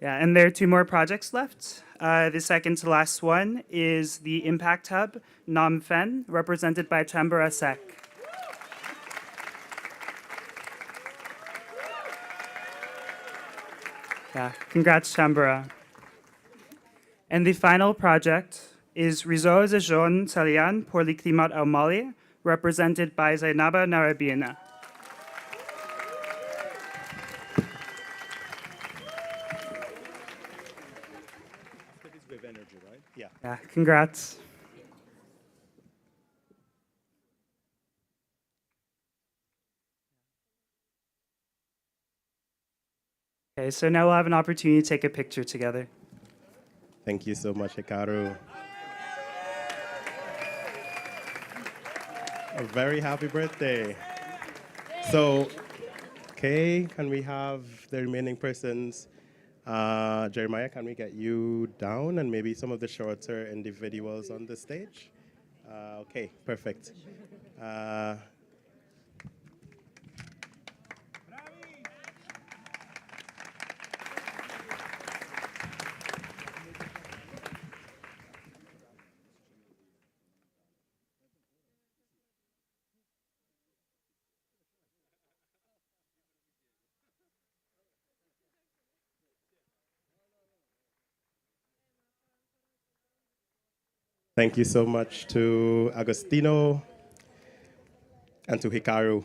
there are two more projects left. The second to last one is the Impact Hub, Nam Phen, represented by Chambara Sek. Yeah, congrats, Chambara. And the final project is Réseau des Jeunes Salian pour le climat au Mali, represented by Zainaba Narabina. Yeah, congrats. Okay, so now we'll have an opportunity to take a picture together. Thank you so much, Hikaru. A very happy birthday. So, okay, can we have the remaining persons? Jeremiah, can we get you down and maybe some of the shorter individuals on the stage? Okay, perfect. Thank you so much to Agostino and to Hikaru.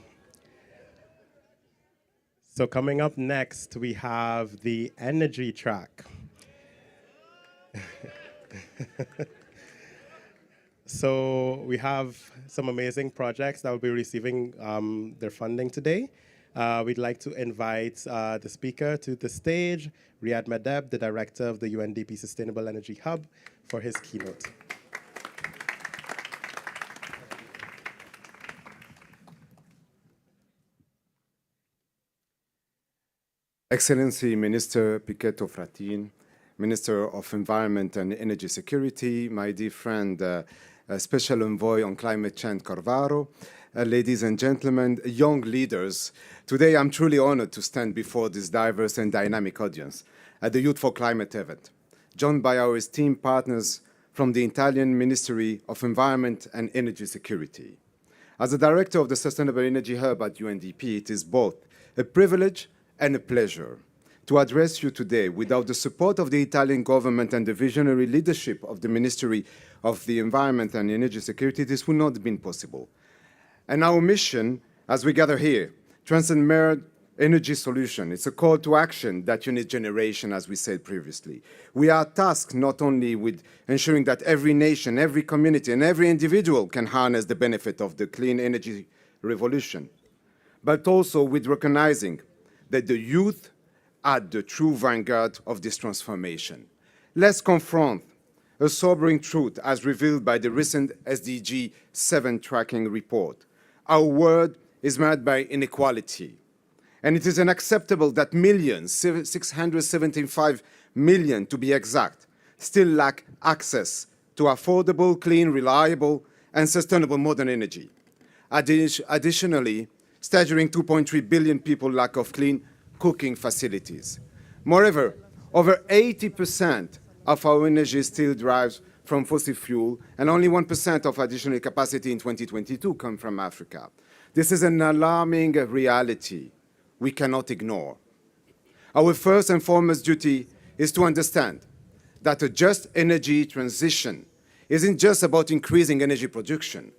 So coming up next, we have the energy track. So we have some amazing projects that will be receiving their funding today. We'd like to invite the speaker to the stage, Riyad Madeb, the director of the UNDP Sustainable Energy Hub, for his keynote. Excellency Minister Pichetto Fratin, Minister of Environment and Energy Security, my dear friend, Special Envoy on Climate Change Carvaro, ladies and gentlemen, young leaders, today I'm truly honored to stand before this diverse and dynamic audience at the Youth for Climate event, joined by our esteemed partners from the Italian Ministry of Environment and Energy Security. As the Director of the Sustainable Energy Hub at UNDP, it is both a privilege and a pleasure to address you today. Without the support of the Italian government and the visionary leadership of the Ministry of the Environment and Energy Security, this would not have been possible. And our mission, as we gather here, transcend mere energy solution. It's a call to action that unite generation, as we said previously. We are tasked not only with ensuring that every nation, every community, and every individual can harness the benefit of the clean energy revolution, but also with recognizing that the youth are the true vanguard of this transformation. Let's confront a sobering truth as revealed by the recent SDG 7 tracking report. Our world is marred by inequality, and it is unacceptable that millions, 675 million to be exact, still lack access to affordable, clean, reliable, and sustainable modern energy. Additionally, staggering 2.3 billion people lack of clean cooking facilities. Moreover, over 80% of our energy still derives from fossil fuel, and only 1% of additional capacity in 2022 come from Africa. This is an alarming reality we cannot ignore. Our first and foremost duty is to understand that a just energy transition isn't just about increasing energy production.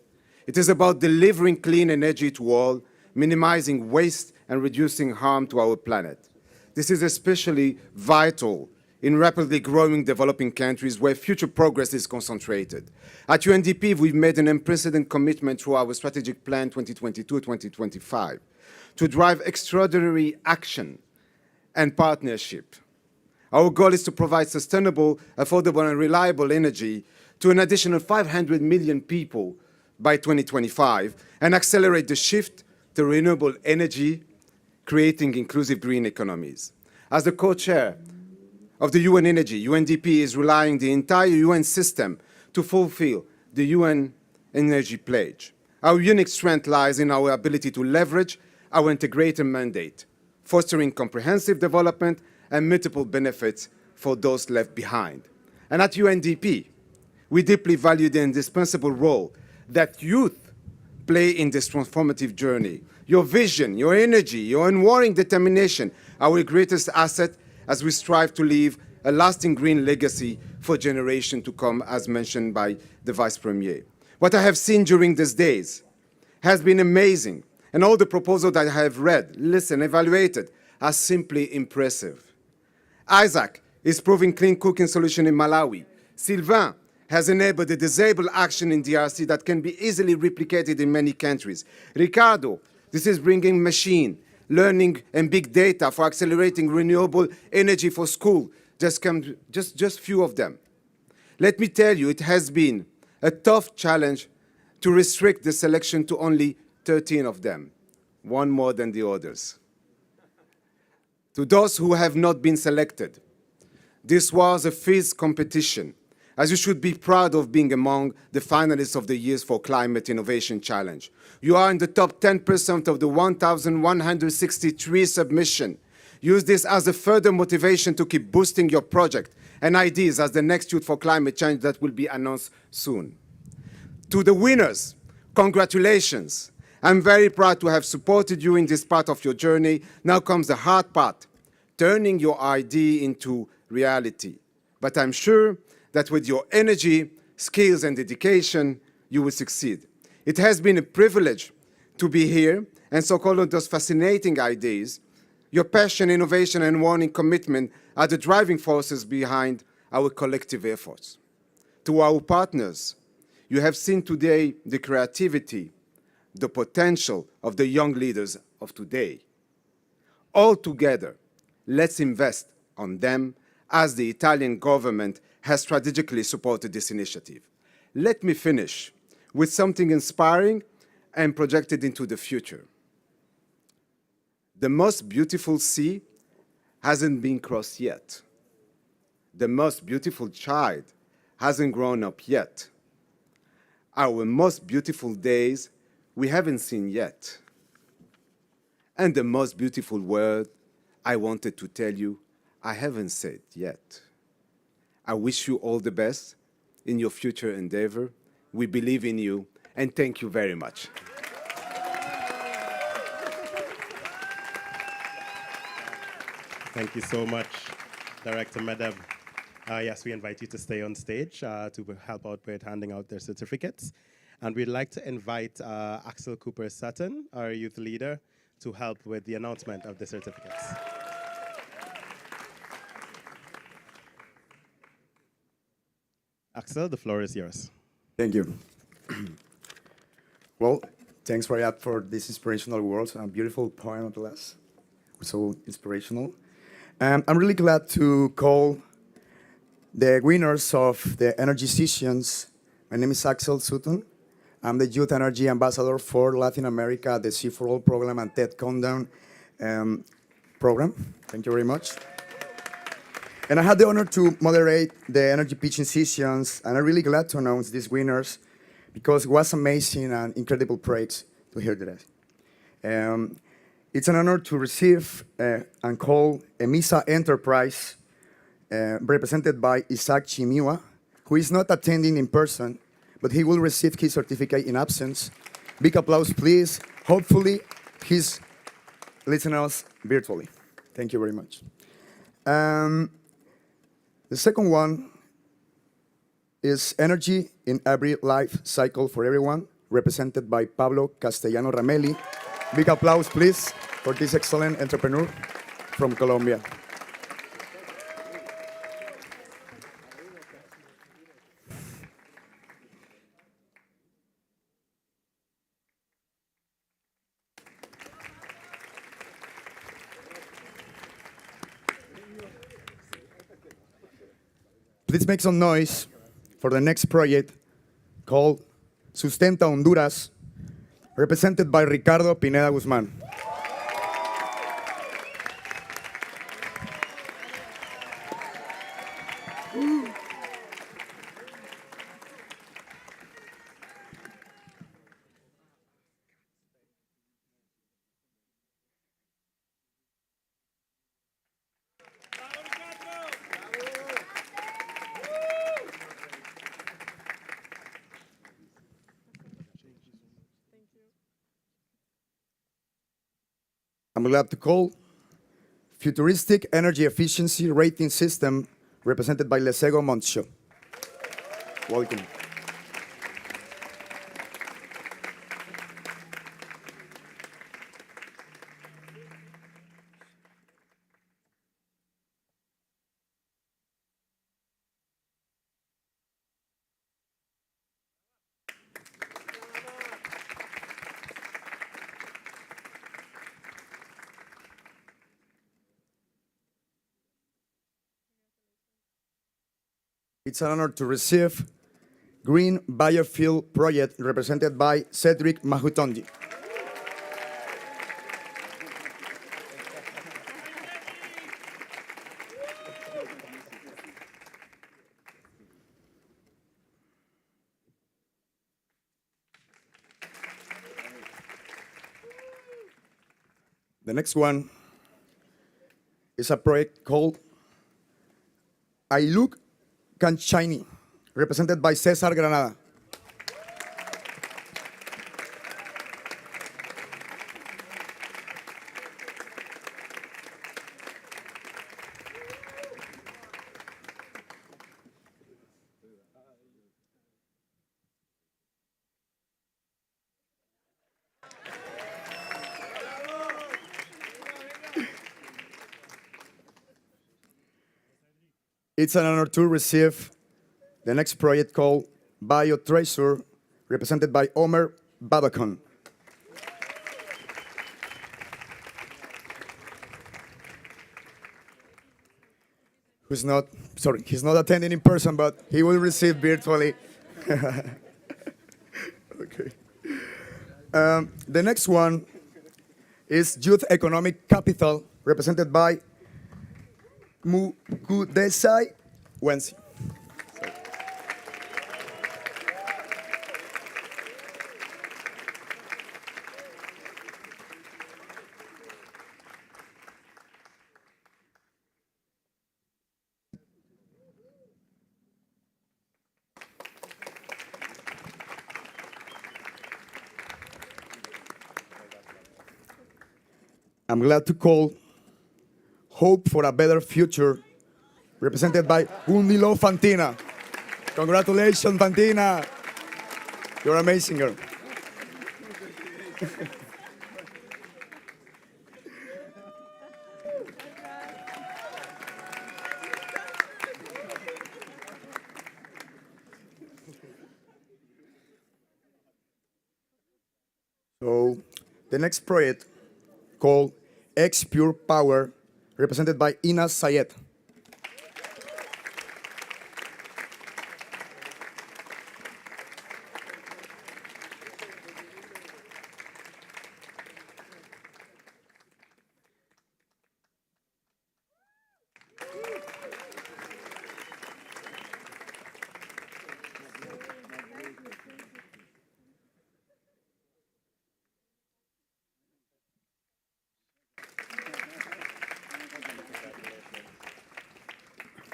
It is about delivering clean energy to all, minimizing waste and reducing harm to our planet. This is especially vital in rapidly growing developing countries where future progress is concentrated. At UNDP, we've made an unprecedented commitment through our strategic plan 2022-2025 to drive extraordinary action and partnership. Our goal is to provide sustainable, affordable, and reliable energy to an additional 500 million people by 2025 and accelerate the shift to renewable energy, creating inclusive green economies. As the co-chair of the UN Energy, UNDP is relying the entire UN system to fulfill the UN Energy Pledge. Our unique strength lies in our ability to leverage our integrated mandate, fostering comprehensive development and multiple benefits for those left behind. And at UNDP, we deeply value the indispensable role that youth play in this transformative journey. Your vision, your energy, your unwavering determination are our greatest asset as we strive to leave a lasting green legacy for generations to come, as mentioned by the Vice Premier. What I have seen during these days has been amazing, and all the proposals that I have read, listened, evaluated are simply impressive. Isaac is proving clean cooking solution in Malawi. Sylvain has enabled a disabled action in DRC that can be easily replicated in many countries. Ricardo, this is bringing machine learning and big data for accelerating renewable energy for school. Just few of them. Let me tell you, it has been a tough challenge to restrict the selection to only 13 of them, one more than the others. To those who have not been selected, this was a fierce competition, as you should be proud of being among the finalists of the Years for Climate Innovation Challenge. You are in the top 10% of the 1,163 submissions. Use this as a further motivation to keep boosting your project and ideas as the next Youth for Climate Change that will be announced soon. To the winners, congratulations. I'm very proud to have supported you in this part of your journey. Now comes the hard part, turning your idea into reality. But I'm sure that with your energy, skills, and dedication, you will succeed. It has been a privilege to be here, and so all of those fascinating ideas, your passion, innovation, and warning commitment are the driving forces behind our collective efforts. To our partners, you have seen today the creativity, the potential of the young leaders of today. All together, let's invest on them as the Italian government has strategically supported this initiative. Let me finish with something inspiring and projected into the future. The most beautiful sea hasn't been crossed yet. The most beautiful child hasn't grown up yet. Our most beautiful days we haven't seen yet. And the most beautiful word I wanted to tell you, I haven't said yet. I wish you all the best in your future endeavor. We believe in you, and thank you very much. Thank you so much, Director Medeb. Yes, we invite you to stay on stage to help out with handing out their certificates. And we'd like to invite Akil Cooper-Sutton, our youth leader, to help with the announcement of the certificates. Akil, the floor is yours. Thank you. Well, thanks, Rayat, for this inspirational words. A beautiful poem at last. So inspirational. I'm really glad to call the winners of the energy sessions. My name is Akil Sutton. I'm the Youth Energy Ambassador for Latin America, the C4All program and TED Countdown program. Thank you very much. And I had the honor to moderate the energy pitching sessions, and I'm really glad to announce these winners because it was amazing and incredible praise to hear today. It's an honor to receive and call a MISA Enterprise represented by Isaac Chimiwa, who is not attending in person, but he will receive his certificate in absence. Big applause, please. Hopefully, he's listening to us virtually. Thank you very much. The second one is Energy in Every Life Cycle for Everyone, represented by Pablo Castellano Ramelli. Big applause, please. for this excellent entrepreneur from Colombia. Please make some noise for the next project called Sustenta Honduras, represented by Ricardo Pineda Guzmán. I'm glad to call Futuristic Energy Efficiency Rating System, represented by Lesego Moncho. Welcome. It's an honor to receive Green Biofuel Project, represented by Cedric Mahutondi. The next one is a project called I Look Canchini, represented by Cesar Granada. It's an honor to receive the next project called BioTreasure, represented by Omer Babacon. He's not attending in person, but he will receive virtually. Okay. The next one is Youth Economic Capital, represented by Mukudesai Wensi. I'm glad to call Hope for a Better Future, represented by Gundilo Fantina. Congratulations, Fantina. You're an amazing girl. So, the next project called X Pure Power, represented by Inas Sayed.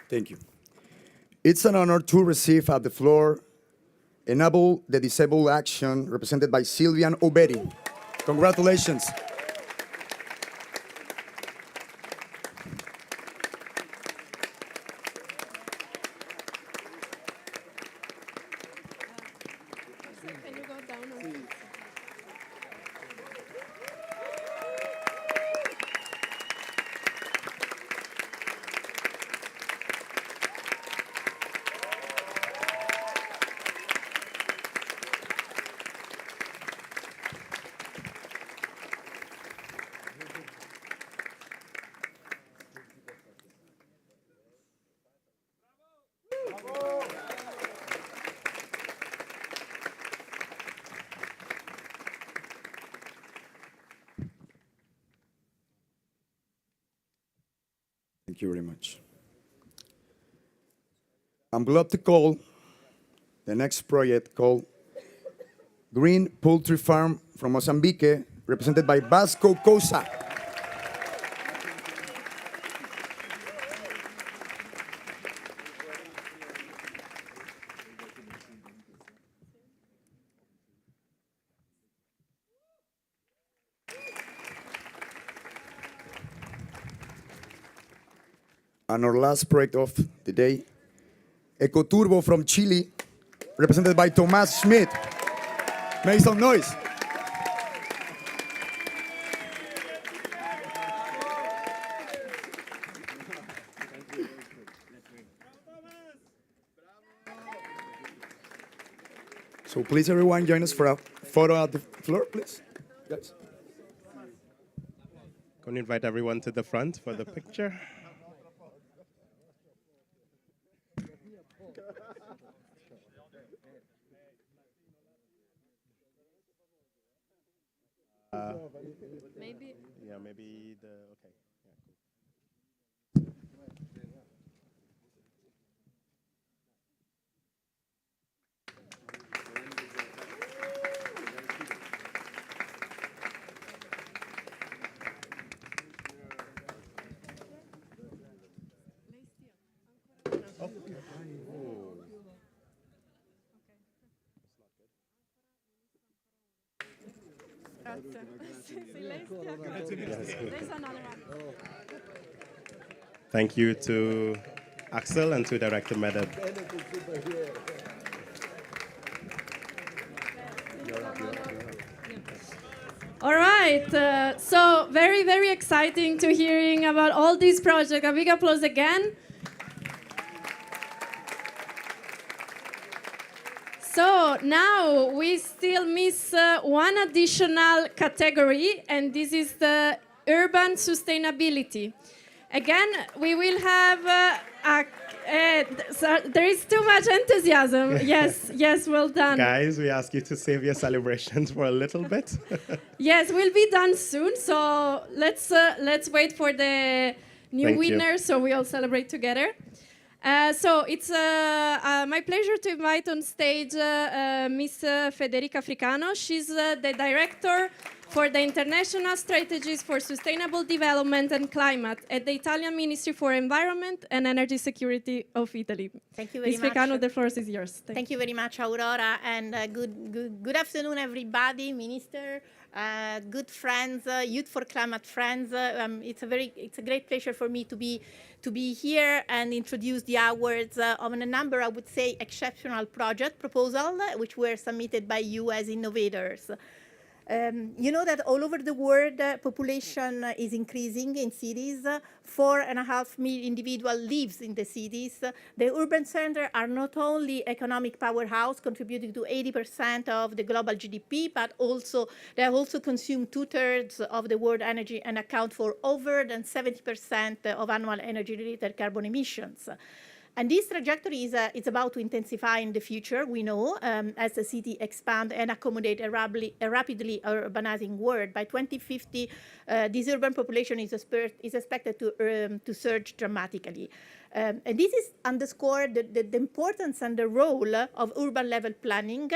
Thank you. It's an honor to receive at the floor Enable the Disabled Action, represented by Sylvian Oberi. Congratulations. Thank you very much. I'm glad to call the next project called Green Poultry Farm from Mozambique, represented by Vasco Cosa. And our last project of the day, Ecoturbo from Chile, represented by Tomás Schmidt. Make some noise. So please, everyone, join us for a photo at the floor, please. Yes. Going to invite everyone to the front for the picture. Maybe. Yeah, maybe the, okay. Thank you to Akil and to Director Medeb. All right, so very, very exciting to hearing about all these projects. A big applause again. So now we still miss one additional category, and this is the urban sustainability. Again, we will have so there is too much enthusiasm. Yes, yes, well done. Guys, we ask you to save your celebrations for a little bit. Yes, we'll be done soon. So let's wait for the new Thank winner, you. so we all celebrate together. So it's my pleasure to invite on stage Miss Federica Africano. She's the director for the International Strategies for Sustainable Development and Climate at the Italian Ministry for Environment and Energy Security of Italy. Thank you very Ms. much. Africano, the floor is yours. Thank you very much, Aurora, and good afternoon, everybody, Minister, good friends, Youth for Climate friends. It's a great pleasure for me to be here and introduce the awards on a number, I would say, exceptional project proposal which were submitted by you as innovators. You know that all over the world, population is increasing in cities. 4.5 million individuals live in the cities. The urban centers are not only economic powerhouse, contributing to 80% of the global GDP, but also they also consume 2/3 of the world energy and account for over than 70% of annual energy-related carbon emissions. And this trajectory is about to intensify in the future, we know, as the city expand and accommodate a rapidly urbanizing world. By 2050, this urban population is expected to surge dramatically. And this is underscored the importance and the role of urban level planning,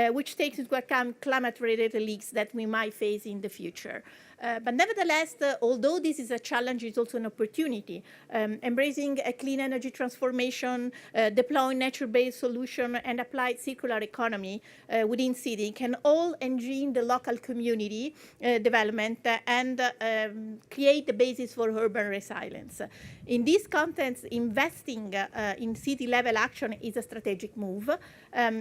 which takes into account climate-related leaks that we might face in the future. But nevertheless, although this is a challenge, it's also an opportunity. Embracing a clean energy transformation, deploying nature-based solutions, and applied circular economy within city can all engine the local community development and create the basis for urban resilience. In this context, investing in city-level action is a strategic move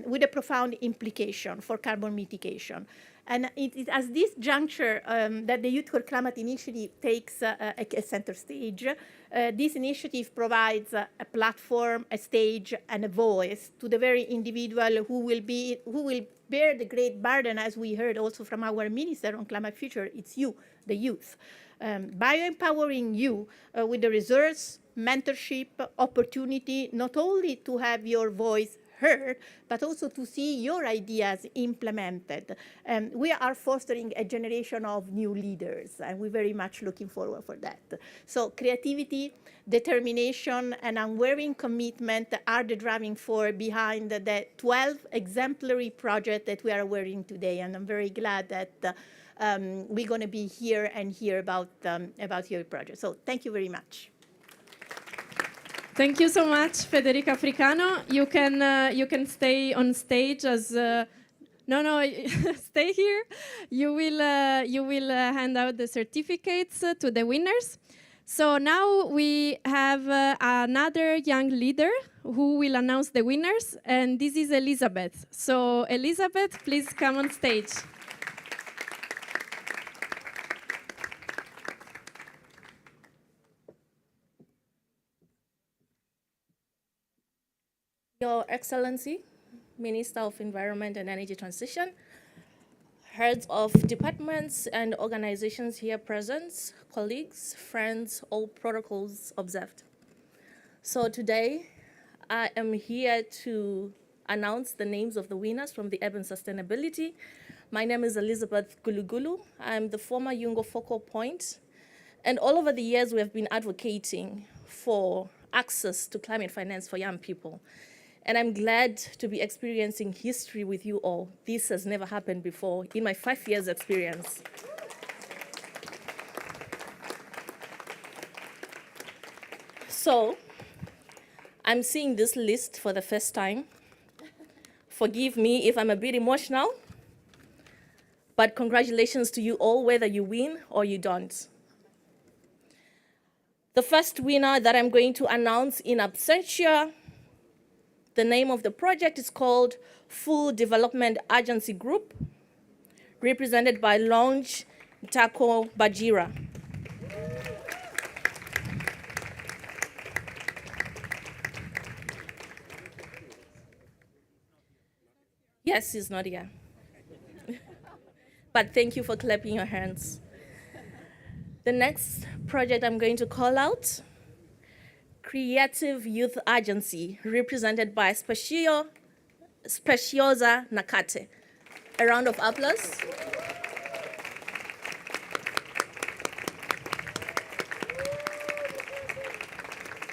with a profound implication for carbon mitigation. And it is at this juncture that the Youth for Climate Initiative takes a center stage. This initiative provides a platform, a stage, and a voice to the very individual who will bear the great burden, as we heard also from our Minister on Climate Future. It's you, the youth. By empowering you with the resource, mentorship, opportunity, not only to have your voice heard, but also to see your ideas implemented. We are fostering a generation of new leaders, and we're very much looking forward for that. So creativity, determination, and unwavering commitment are the driving force behind the 12 exemplary projects that we are wearing today, and I'm very glad that we're going to be here and hear about your project. So thank you very much. Thank you so much, Federica Africano. You can stay on stage as no, stay here. You will hand out the certificates to the winners. So now we have another young leader who will announce the winners, and this is Elizabeth. So Elizabeth, please come on stage. Your Excellency, Minister of Environment and Energy Transition, heads of departments and organizations here present, colleagues, friends, all protocols observed. So today, I am here to announce the names of the winners from the Urban Sustainability. My name is Elizabeth Gulugulu. I'm the former Yungo focal point. And all over the years, we have been advocating for access to climate finance for young people. And I'm glad to be experiencing history with you all. This has never happened before in my 5 years experience. So, I'm seeing this list for the first time. Forgive me if I'm a bit emotional, but congratulations to you all, whether you win or you don't. The first winner that I'm going to announce in absentia, the name of the project is called Full Development Agency Group, represented by Longe Tako Bajira. Yes, he's not here. But thank you for clapping your hands. The next project I'm going to call out, Creative Youth Agency, represented by Specioza Nakate. A round of applause.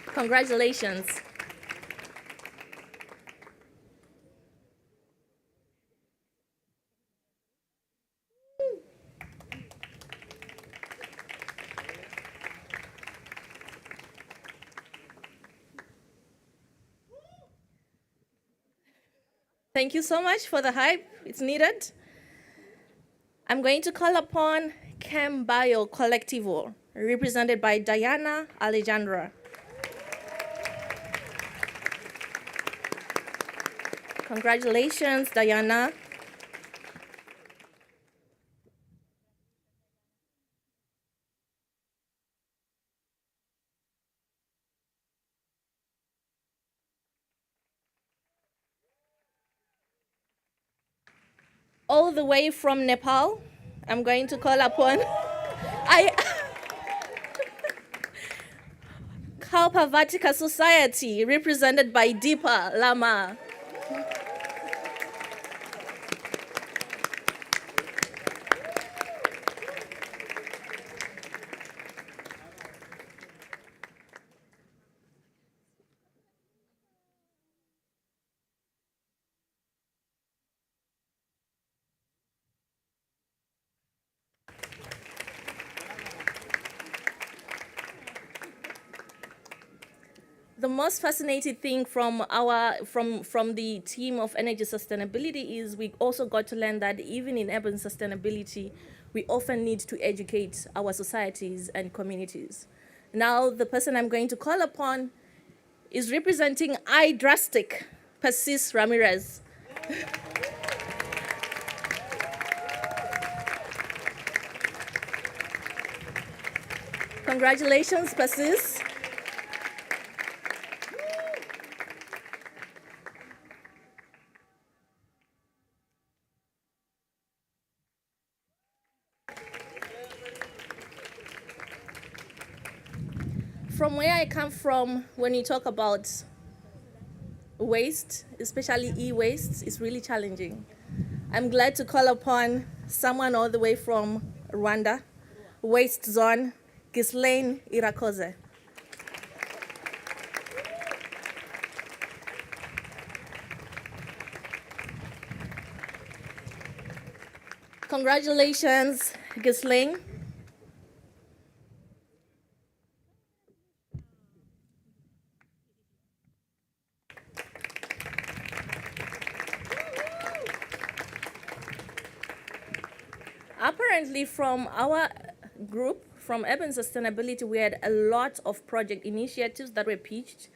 Congratulations. Thank you so much for the hype. It's needed. I'm going to call upon Chem Bio Collectivo, represented by Diana Alejandra. Congratulations, Diana. All the way from Nepal, I'm going to call upon Kalpavatika Society, represented by Deepa Lama. The most fascinating thing from the team of energy sustainability is we also got to learn that even in urban sustainability, we often need to educate our societies and communities. Now, the person I'm going to call upon is representing iDrastic, Persis Ramirez. Congratulations, Persis. From where I come from, when you talk about waste, especially e-waste, is really challenging. I'm glad to call upon someone all the way from Rwanda, Waste Zone, Ghislaine Irakoze. Congratulations, Ghislaine. Apparently, from our group, from Urban Sustainability, we had a lot of project initiatives that were pitched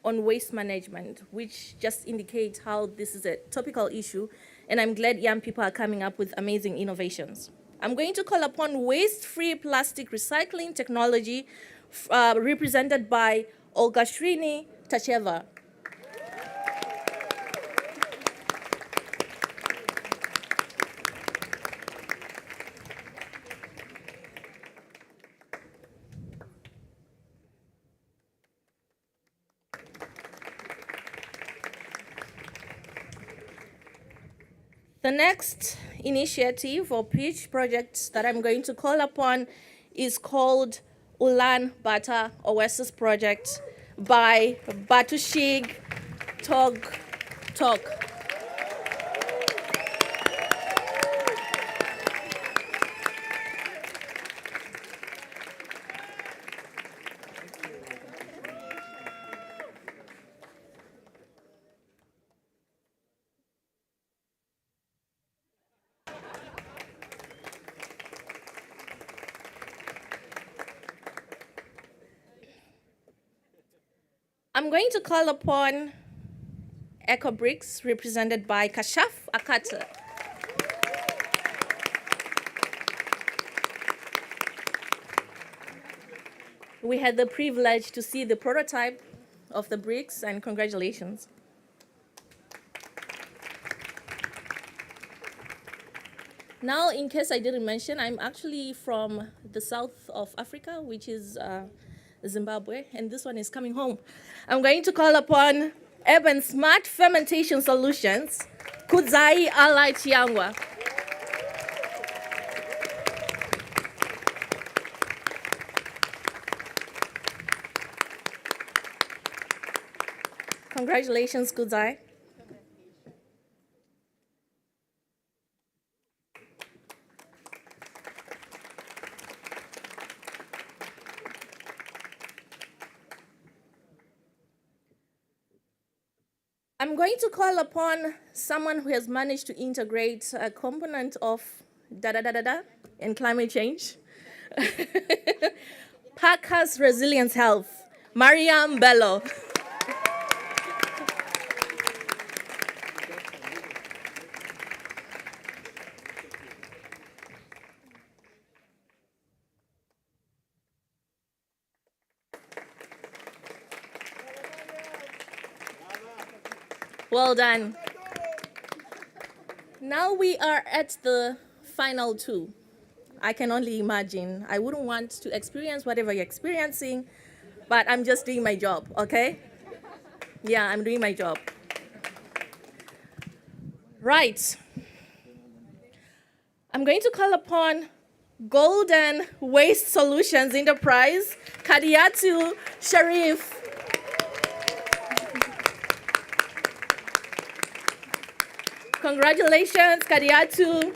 on waste management, which just indicates how this is a topical issue, and I'm glad young people are coming up with amazing innovations. I'm going to call upon waste-free plastic recycling technology represented by Olga Shrini Tacheva. The next initiative or pitch project that I'm going to call upon is called Ulan Bata Oasis Project by Batushig Tog. I'm going to call upon EcoBricks, represented by Kashaf Akata. We had the privilege to see the prototype of the bricks, and congratulations. Now, in case I didn't mention, I'm actually from the south of Africa, which is Zimbabwe, and this one is coming home. I'm going to call upon Urban Smart Fermentation Solutions, Kudzai Alai Chiangwa. Congratulations, Kudzai. I'm going to call upon someone who has managed to integrate a component of in climate change. Parker's Resilience Health, Mariam Bello. Well done. Now we are at the final two. I can only imagine. I wouldn't want to experience whatever you're experiencing, but I'm just doing my job, okay? Yeah, I'm doing my job. Right. I'm going to call upon Golden Waste Solutions Enterprise, Kadiatu Sharif. Congratulations, Kadiatu.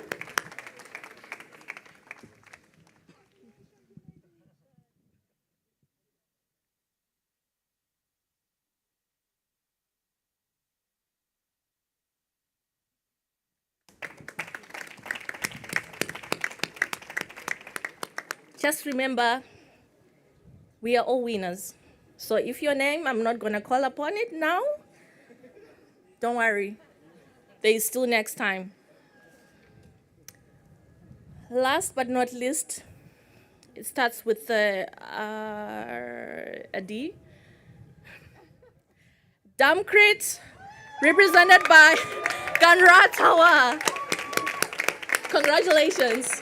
Just remember, we are all winners. So if your name, I'm not going to call upon it now, don't worry. There is still next time. Last but not least, it starts with a D. Damkrit, represented by Ganratawa. Congratulations.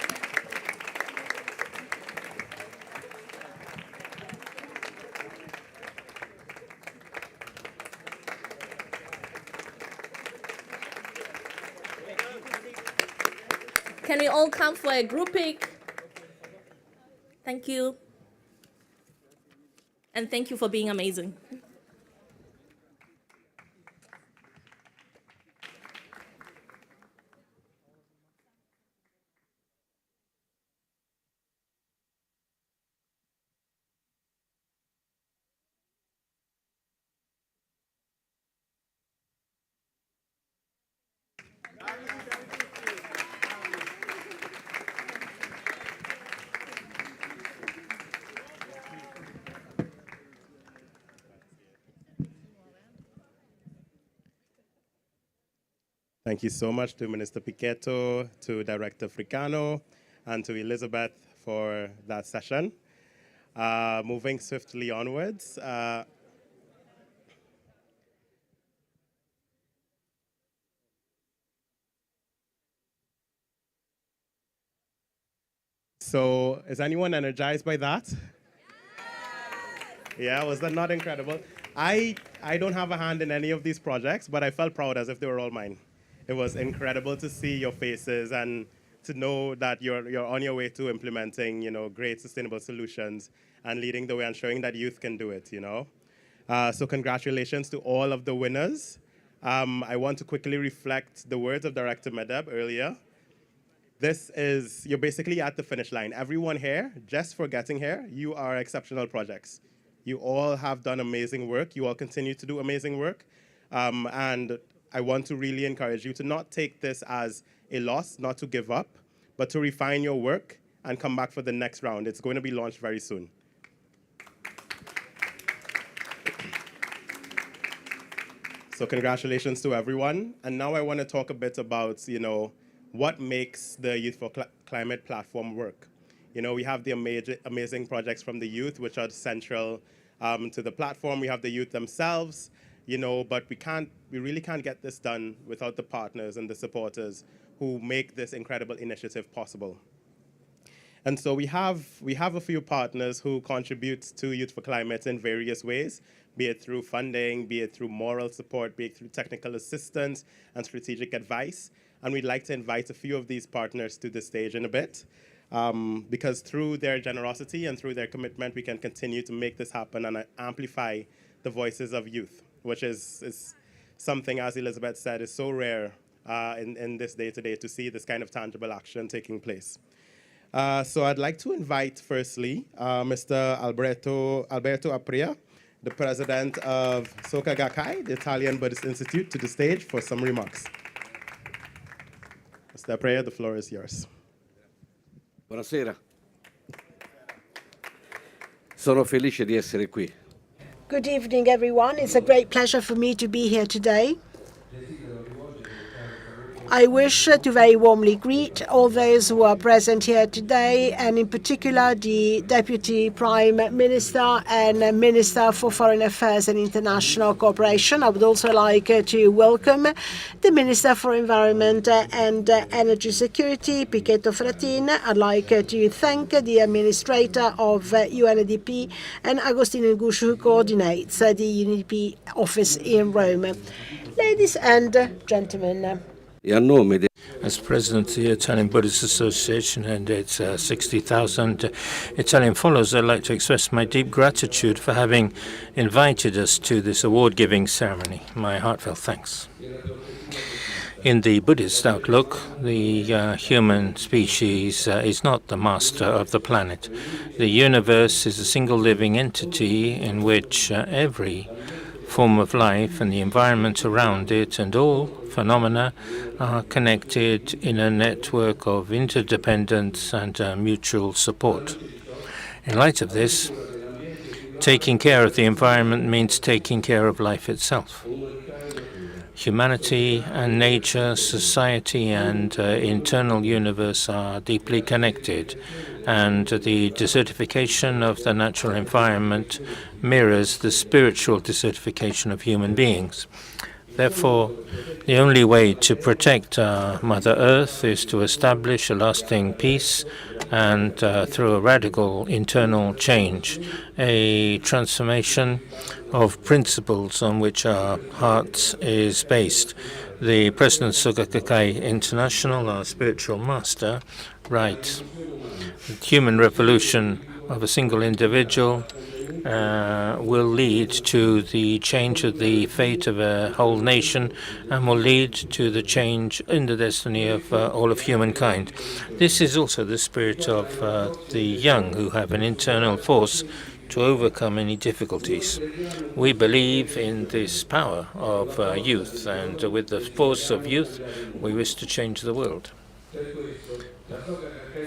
Can we all come for a group pic? Thank you. And thank you for being amazing. Thank you so much to Minister Piqueto, to Director Fricano, and to Elizabeth for that session. Moving swiftly onwards. So is anyone energized by that? Yeah, was that not incredible? I don't have a hand in any of these projects, but I felt proud as if they were all mine. It was incredible to see your faces and to know that you're on your way to implementing, great sustainable solutions and leading the way and showing that youth can do it, So congratulations to all of the winners. I want to quickly reflect the words of Director Medeb earlier. You're basically at the finish line. Everyone here, just for getting here, you are exceptional projects. You all have done amazing work. You all continue to do amazing work. And I want to really encourage you to not take this as a loss, not to give up, but to refine your work and come back for the next round. It's going to be launched very soon. So congratulations to everyone. And now I want to talk a bit about, what makes the Youth for Climate platform work. We have the amazing projects from the youth, which are central to the platform. We have the youth themselves, but we really can't get this done without the partners and the supporters who make this incredible initiative possible. And so we have a few partners who contribute to Youth for Climate in various ways, be it through funding, be it through moral support, be it through technical assistance and strategic advice. And we'd like to invite a few of these partners to the stage in a bit, because through their generosity and through their commitment, we can continue to make this happen and amplify the voices of youth, which is something, as Elizabeth said, is so rare in this day-to-day to see this kind of tangible action taking place. So I'd like to invite, firstly, Mr. Alberto Apria, the president of Soka Gakkai, the Italian Buddhist Institute, to the stage for some remarks. Mr. Apria, the floor is yours. Buonasera. Sono felice di essere qui. Good evening, everyone. It's a great pleasure for me to be here today. I wish to very warmly greet all those who are present here today, and in particular the Deputy Prime Minister and Minister for Foreign Affairs and International Cooperation. I would also like to welcome the Minister for Environment and Energy Security, Piqueto Fratin. I'd like to thank the Administrator of UNDP and Agostino Ngushu, who coordinates the UNDP office in Rome. Ladies and gentlemen, as president of the Italian Buddhist Association and its 60,000 Italian followers, I'd like to express my deep gratitude for having invited us to this award-giving ceremony. My heartfelt thanks. In the Buddhist outlook, the human species is not the master of the planet. The universe is a single living entity in which every form of life and the environment around it and all phenomena are connected in a network of interdependence and mutual support. In light of this, taking care of the environment means taking care of life itself. Humanity and nature, society and internal universe are deeply connected, and the desertification of the natural environment mirrors the spiritual desertification of human beings. Therefore, the only way to protect Mother Earth is to establish a lasting peace and through a radical internal change, a transformation of principles on which our heart is based. The President Soka Gakkai International, our spiritual master, writes, the human revolution of a single individual will lead to the change of the fate of a whole nation and will lead to the change in the destiny of all of humankind. This is also the spirit of the young, who have an internal force to overcome any difficulties. We believe in this power of youth, and with the force of youth, we wish to change the world.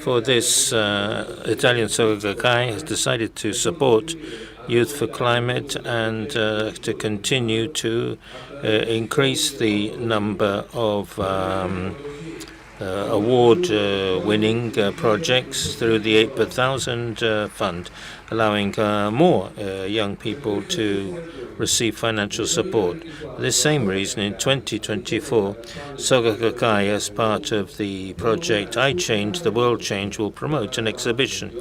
For this, Italian Soka Gakkai has decided to support Youth for Climate and to continue to increase the number of award-winning projects through the 8 per 1,000 fund, allowing more young people to receive financial support. For this same reason, in 2024, Soka Gakkai, as part of the project I Change, the World Change, will promote an exhibition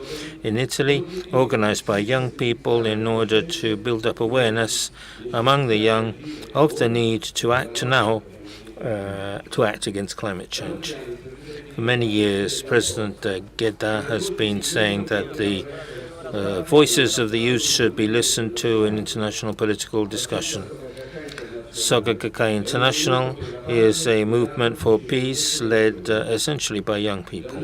in Italy organized by young people in order to build up awareness among the young of the need to act now, to act against climate change. For many years, President Gedda has been saying that the voices of the youth should be listened to in international political discussion. Soka Gakkai International is a movement for peace led essentially by young people.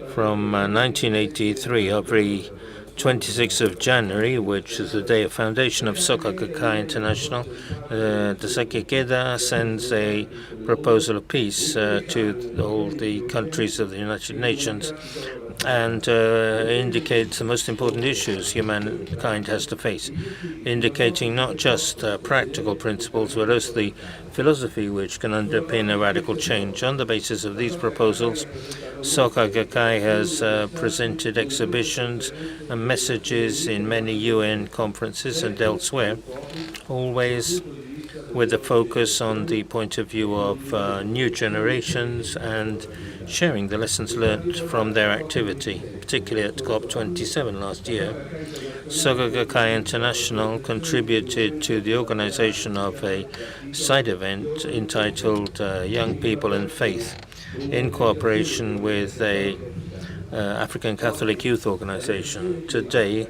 From 1983, every 26th of January, which is the day of foundation of Soka Gakkai International, Tasaki Gedda sends a proposal of peace to all the countries of the United Nations and indicates the most important issues humankind has to face, indicating not just practical principles, but also the philosophy which can underpin a radical change. On the basis of these proposals, Soka Gakkai has presented exhibitions and messages in many UN conferences and elsewhere, always with a focus on the point of view of new generations and sharing the lessons learned from their activity, particularly at COP27 last year. Soka Gakkai International contributed to the organization of a side event entitled Young People and Faith, in cooperation with a African Catholic youth organization. Today,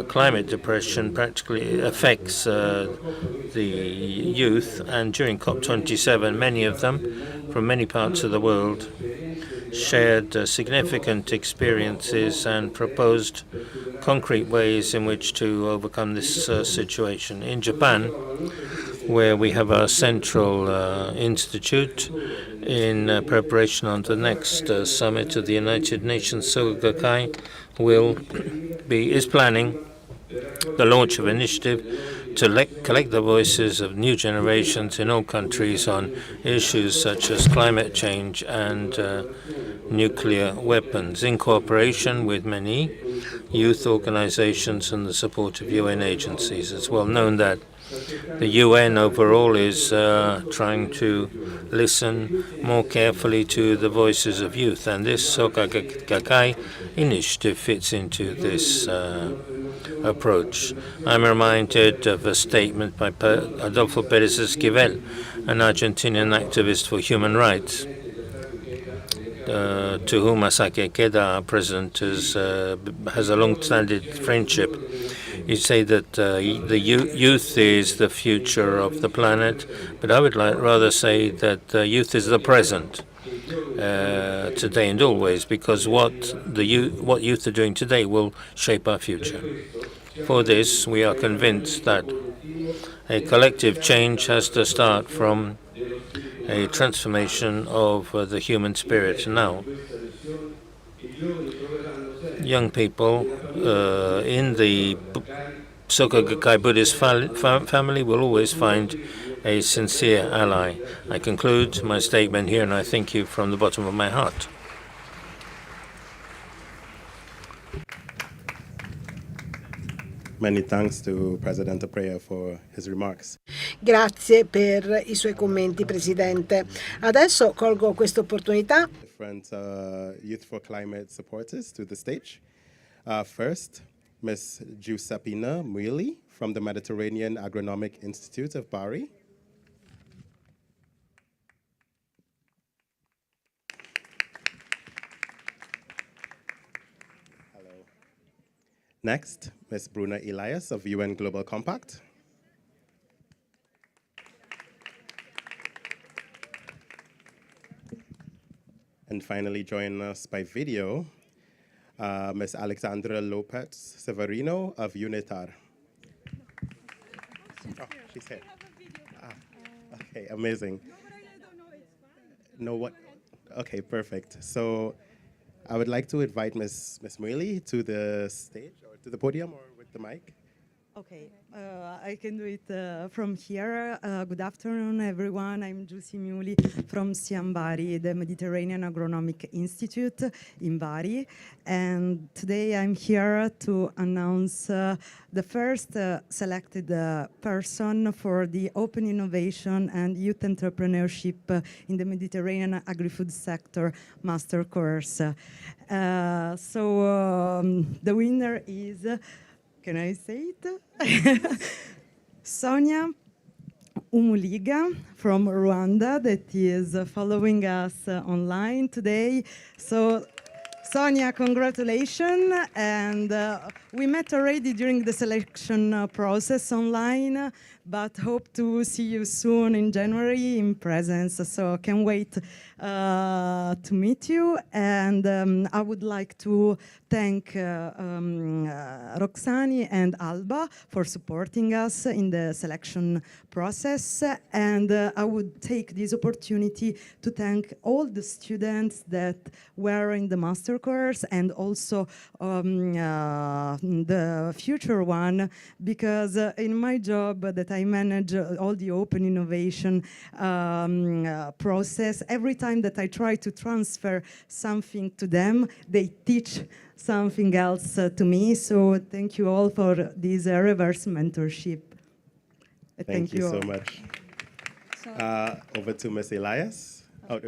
climate depression practically affects the youth, and during COP27, many of them from many parts of the world shared significant experiences and proposed concrete ways in which to overcome this situation. In Japan, where we have our central institute in preparation on the next summit of the United Nations, Soka Gakkai is planning the launch of an initiative to collect the voices of new generations in all countries on issues such as climate change and nuclear weapons, in cooperation with many youth organizations and the support of UN agencies. It's well known that the UN overall is trying to listen more carefully to the voices of youth, and this Soka Gakkai initiative fits into this approach. I'm reminded of a statement by Adolfo Pérez Esquivel, an Argentinian activist for human rights, to whom Asake Gedda, our president, has a long-standing friendship. You say that the youth is the future of the planet, but I would rather say that youth is the present today and always, because what youth are doing today will shape our future. For this, we are convinced that a collective change has to start from a transformation of the human spirit. Now, young people in the Soka Gakkai Buddhist family will always find a sincere ally. I conclude my statement here, and I thank you from the bottom of my heart. Many thanks to President Aprea for his remarks. Grazie per I suoi commenti, Presidente. Adesso colgo questa opportunità. Different Youth for Climate supporters to the stage. First, Ms. Giuseppina Muili from the Mediterranean Agronomic Institute of Bari. Next, Ms. Bruna Elias of UN Global Compact. And finally, join us by video, Ms. Alexandra Lopez Severino of UNITAR. Oh, she's here. Okay, amazing. No, what? Okay, perfect. So I would like to invite Ms. Muili to the stage or to the podium or with the mic. Okay, I can do it from here. Good afternoon, everyone. I'm Giussi Muili from SIAM Bari, the Mediterranean Agronomic Institute in Bari. And today I'm here to announce the first selected person for the Open Innovation and Youth Entrepreneurship in the Mediterranean Agri-Food Sector Master Course. The winner is... Can I say it? Sonia Umuliga from Rwanda, that is following us online today. So, Sonia, congratulations. And we met already during the selection process online, but hope to see you soon in January in presence. So can't wait to meet you. And I would like to thank Roxani and Alba for supporting us in the selection process. And I would take this opportunity to thank all the students that were in the master course and also the future one, because in my job that I manage all the open innovation process, every time that I try to transfer something to them, they teach something else to me. So thank you all for this reverse mentorship. Thank you so all. much. Over to Ms. Elias. Oh,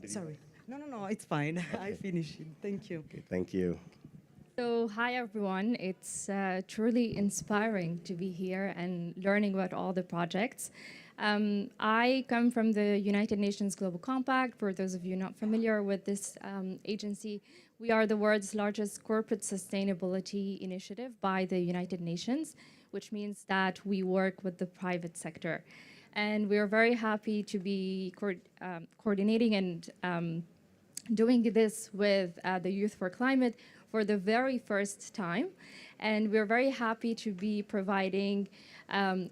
Sorry. No, it's fine. Okay. I finished it. Thank you. Okay, thank you. So, hi everyone. It's truly inspiring to be here and learning about all the projects. I come from the United Nations Global Compact. For those of you not familiar with this agency, we are the world's largest corporate sustainability initiative by the United Nations, which means that we work with the private sector. And we are very happy to be coordinating and doing this with the Youth for Climate for the very first time. And we're very happy to be providing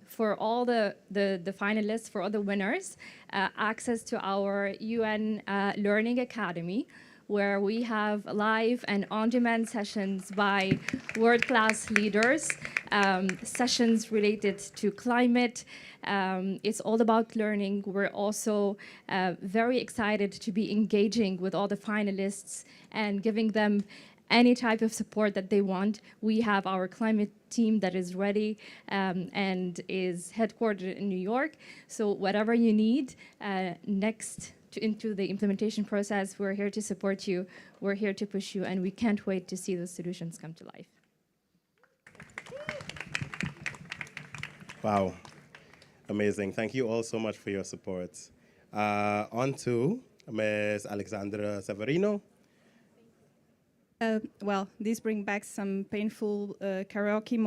for all the finalists, for all the winners, access to our UN Learning Academy, where we have live and on-demand sessions by world-class leaders, sessions related to climate. It's all about learning. We're also very excited to be engaging with all the finalists and giving them any type of support that they want. We have our climate team that is ready and is headquartered in New York. So whatever you need into the implementation process, we're here to support you, we're here to push you, and we can't wait to see those solutions come to life. Wow, amazing. Thank you all so much for your support. On to Ms. Alexandra Severino. Well, this brings back some painful karaoke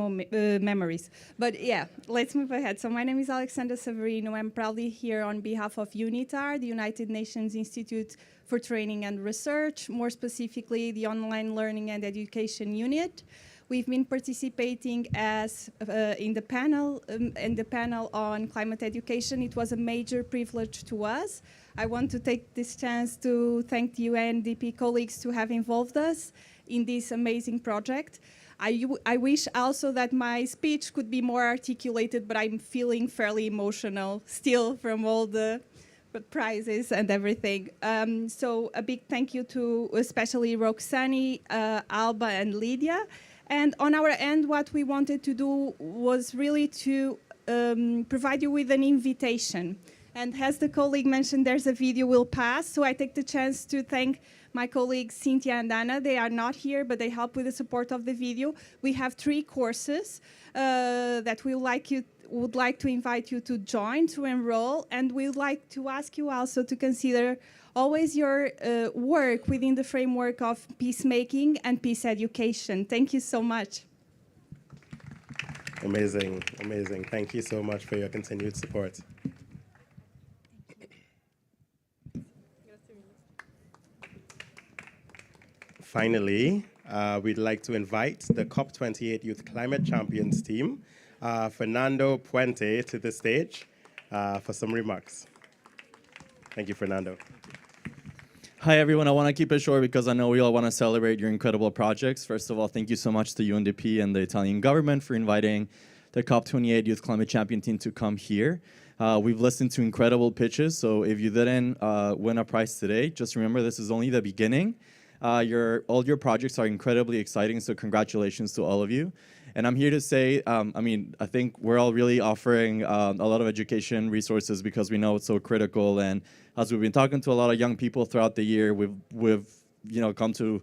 memories. But yeah, let's move ahead. So my name is Alexandra Severino. I'm proudly here on behalf of UNITAR, the United Nations Institute for Training and Research, more specifically the Online Learning and Education Unit. We've been participating as in the panel on climate education. It was a major privilege to us. I want to take this chance to thank the UNDP colleagues to have involved us in this amazing project. I wish also that my speech could be more articulated, but I'm feeling fairly emotional still from all the prizes and everything. So a big thank you to especially Roxani, Alba, and Lydia. And on our end, what we wanted to do was really to provide you with an invitation. And as the colleague mentioned, there's a video will pass. So I take the chance to thank my colleagues Cynthia and Anna. They are not here, but they help with the support of the video. We have 3 courses that we would like to invite you to join, to enroll. And we'd like to ask you also to consider always your work within the framework of peacemaking and peace education. Thank you so much. Amazing, amazing. Thank you so much for your continued support. Finally, we'd like to invite the COP28 Youth Climate Champions team, Fernando Puente, to the stage for some remarks. Thank you, Fernando. Hi, everyone. I want to keep it short because I know we all want to celebrate your incredible projects. First of all, thank you so much to UNDP and the Italian government for inviting the COP28 Youth Climate Champion team to come here. We've listened to incredible pitches, so if you didn't win a prize today, just remember this is only the beginning. All your projects are incredibly exciting, so congratulations to all of you. And I'm here to say, I think we're all really offering a lot of education resources because we know it's so critical. And as we've been talking to a lot of young people throughout the year, we've come to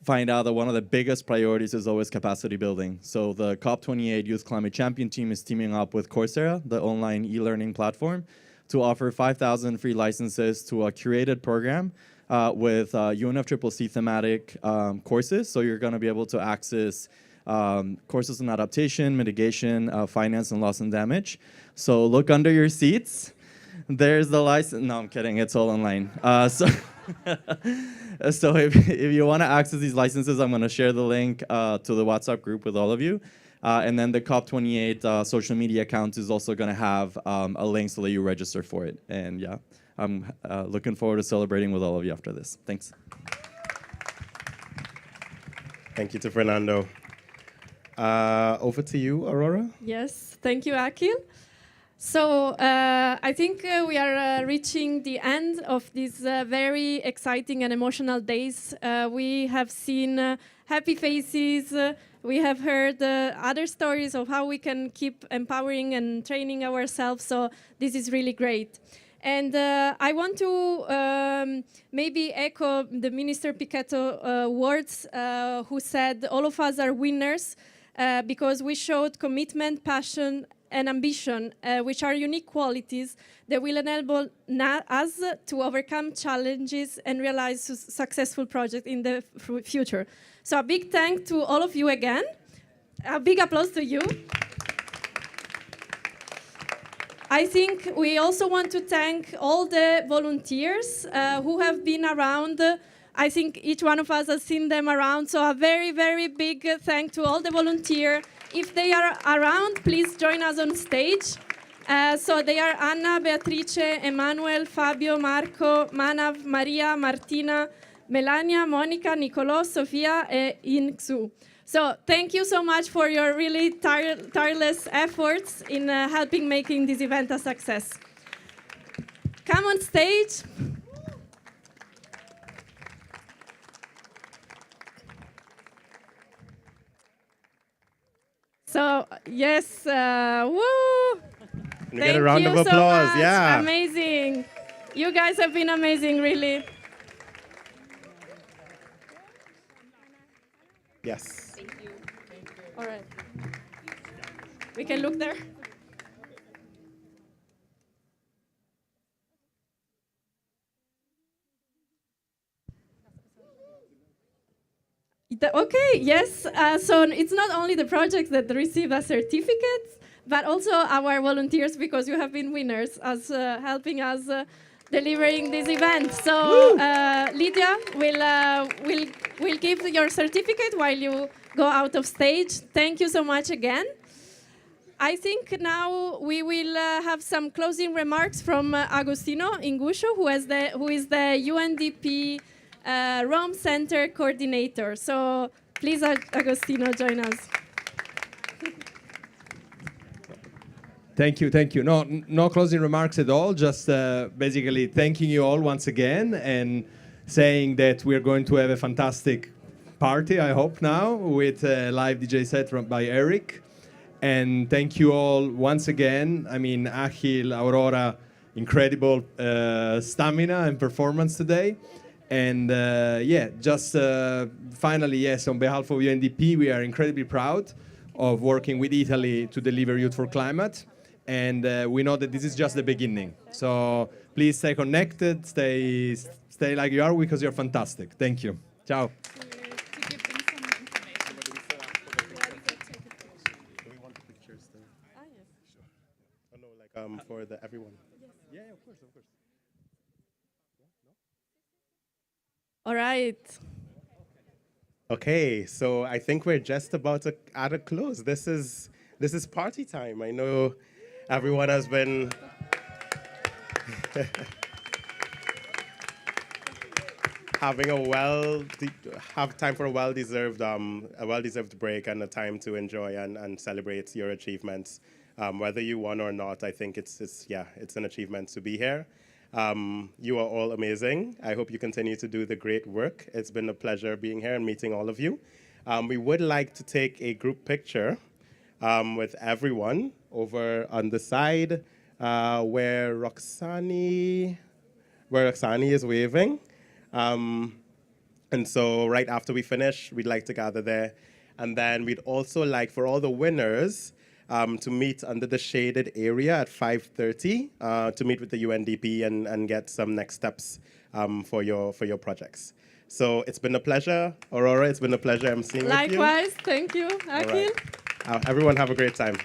find out that one of the biggest priorities is always capacity building. So the COP28 Youth Climate Champion team is teaming up with Coursera, the online e-learning platform, to offer 5,000 free licenses to a curated program with UNFCCC thematic courses. So you're going to be able to access courses on adaptation, mitigation, finance, and loss and damage. So look under your seats. There's the license. No, I'm kidding. It's all online. So if you want to access these licenses, I'm going to share the link to the WhatsApp group with all of you. And then the COP28 social media account is also going to have a link so that you register for it. And yeah, I'm looking forward to celebrating with all of you after this. Thanks. Thank you to Fernando. Over to you, Aurora. Yes, thank you, Akil. So I think we are reaching the end of these very exciting and emotional days. We have seen happy faces. We have heard other stories of how we can keep empowering and training ourselves. So this is really great. And I want to maybe echo the Minister Pichetto words who said all of us are winners because we showed commitment, passion, and ambition, which are unique qualities that will enable us to overcome challenges and realize successful projects in the future. So a big thank to all of you again. A big applause to you. I think we also want to thank all the volunteers who have been around. I think each one of us has seen them around, so a very, very big thank to all the volunteers. If they are around, please join us on stage. So they are Anna, Beatrice, Emanuel, Fabio, Marco, Manav, Maria, Martina, Melania, Monica, Nicolò, Sofia, and Inxu. So thank you so much for your really tireless efforts in helping making this event a success. Come on stage. So, yes, woo! Can we get a round of applause? So much. Yeah. Amazing. You guys have been amazing, really. Yes. Thank you. All right. We can look there. Okay, yes. So it's not only the projects that receive a certificate, but also our volunteers, because you have been winners as helping us delivering this event. So Lydia will give your certificate while you go out of stage. Thank you so much again. I think now we will have some closing remarks from Agostino Inguscio, who is the UNDP Rome Center Coordinator. So please, Agostino, join us. Thank you, thank you. No closing remarks at all, just basically thanking you all once again and saying that we're going to have a fantastic party, I hope now, with a live DJ set by Eric. And thank you all once again. I mean, Akil, Aurora, incredible stamina and performance today. And yeah, just finally, yes, on behalf of UNDP, we are incredibly proud of working with Italy to deliver Youth for Climate. And we know that this is just the beginning. So please stay connected, stay like you are, because you're fantastic. Thank you. Ciao. for everyone. Yeah, of course, of course. All right. Okay, so I think we're just about to add a close. This is party time. I know everyone has been having have time for a well-deserved break and a time to enjoy and celebrate your achievements. Whether you won or not, I think it's an achievement to be here. You are all amazing. I hope you continue to do the great work. It's been a pleasure being here and meeting all of you. We would like to take a group picture with everyone over on the side where Roxani is waving. And so right after we finish, we'd like to gather there. And then we'd also like for all the winners to meet under the shaded area at 5:30 to meet with the UNDP and get some next steps for your projects. So it's been a pleasure, Aurora. It's been a pleasure emceeing with you. Likewise, thank you, Akil. All right. Everyone have a great time.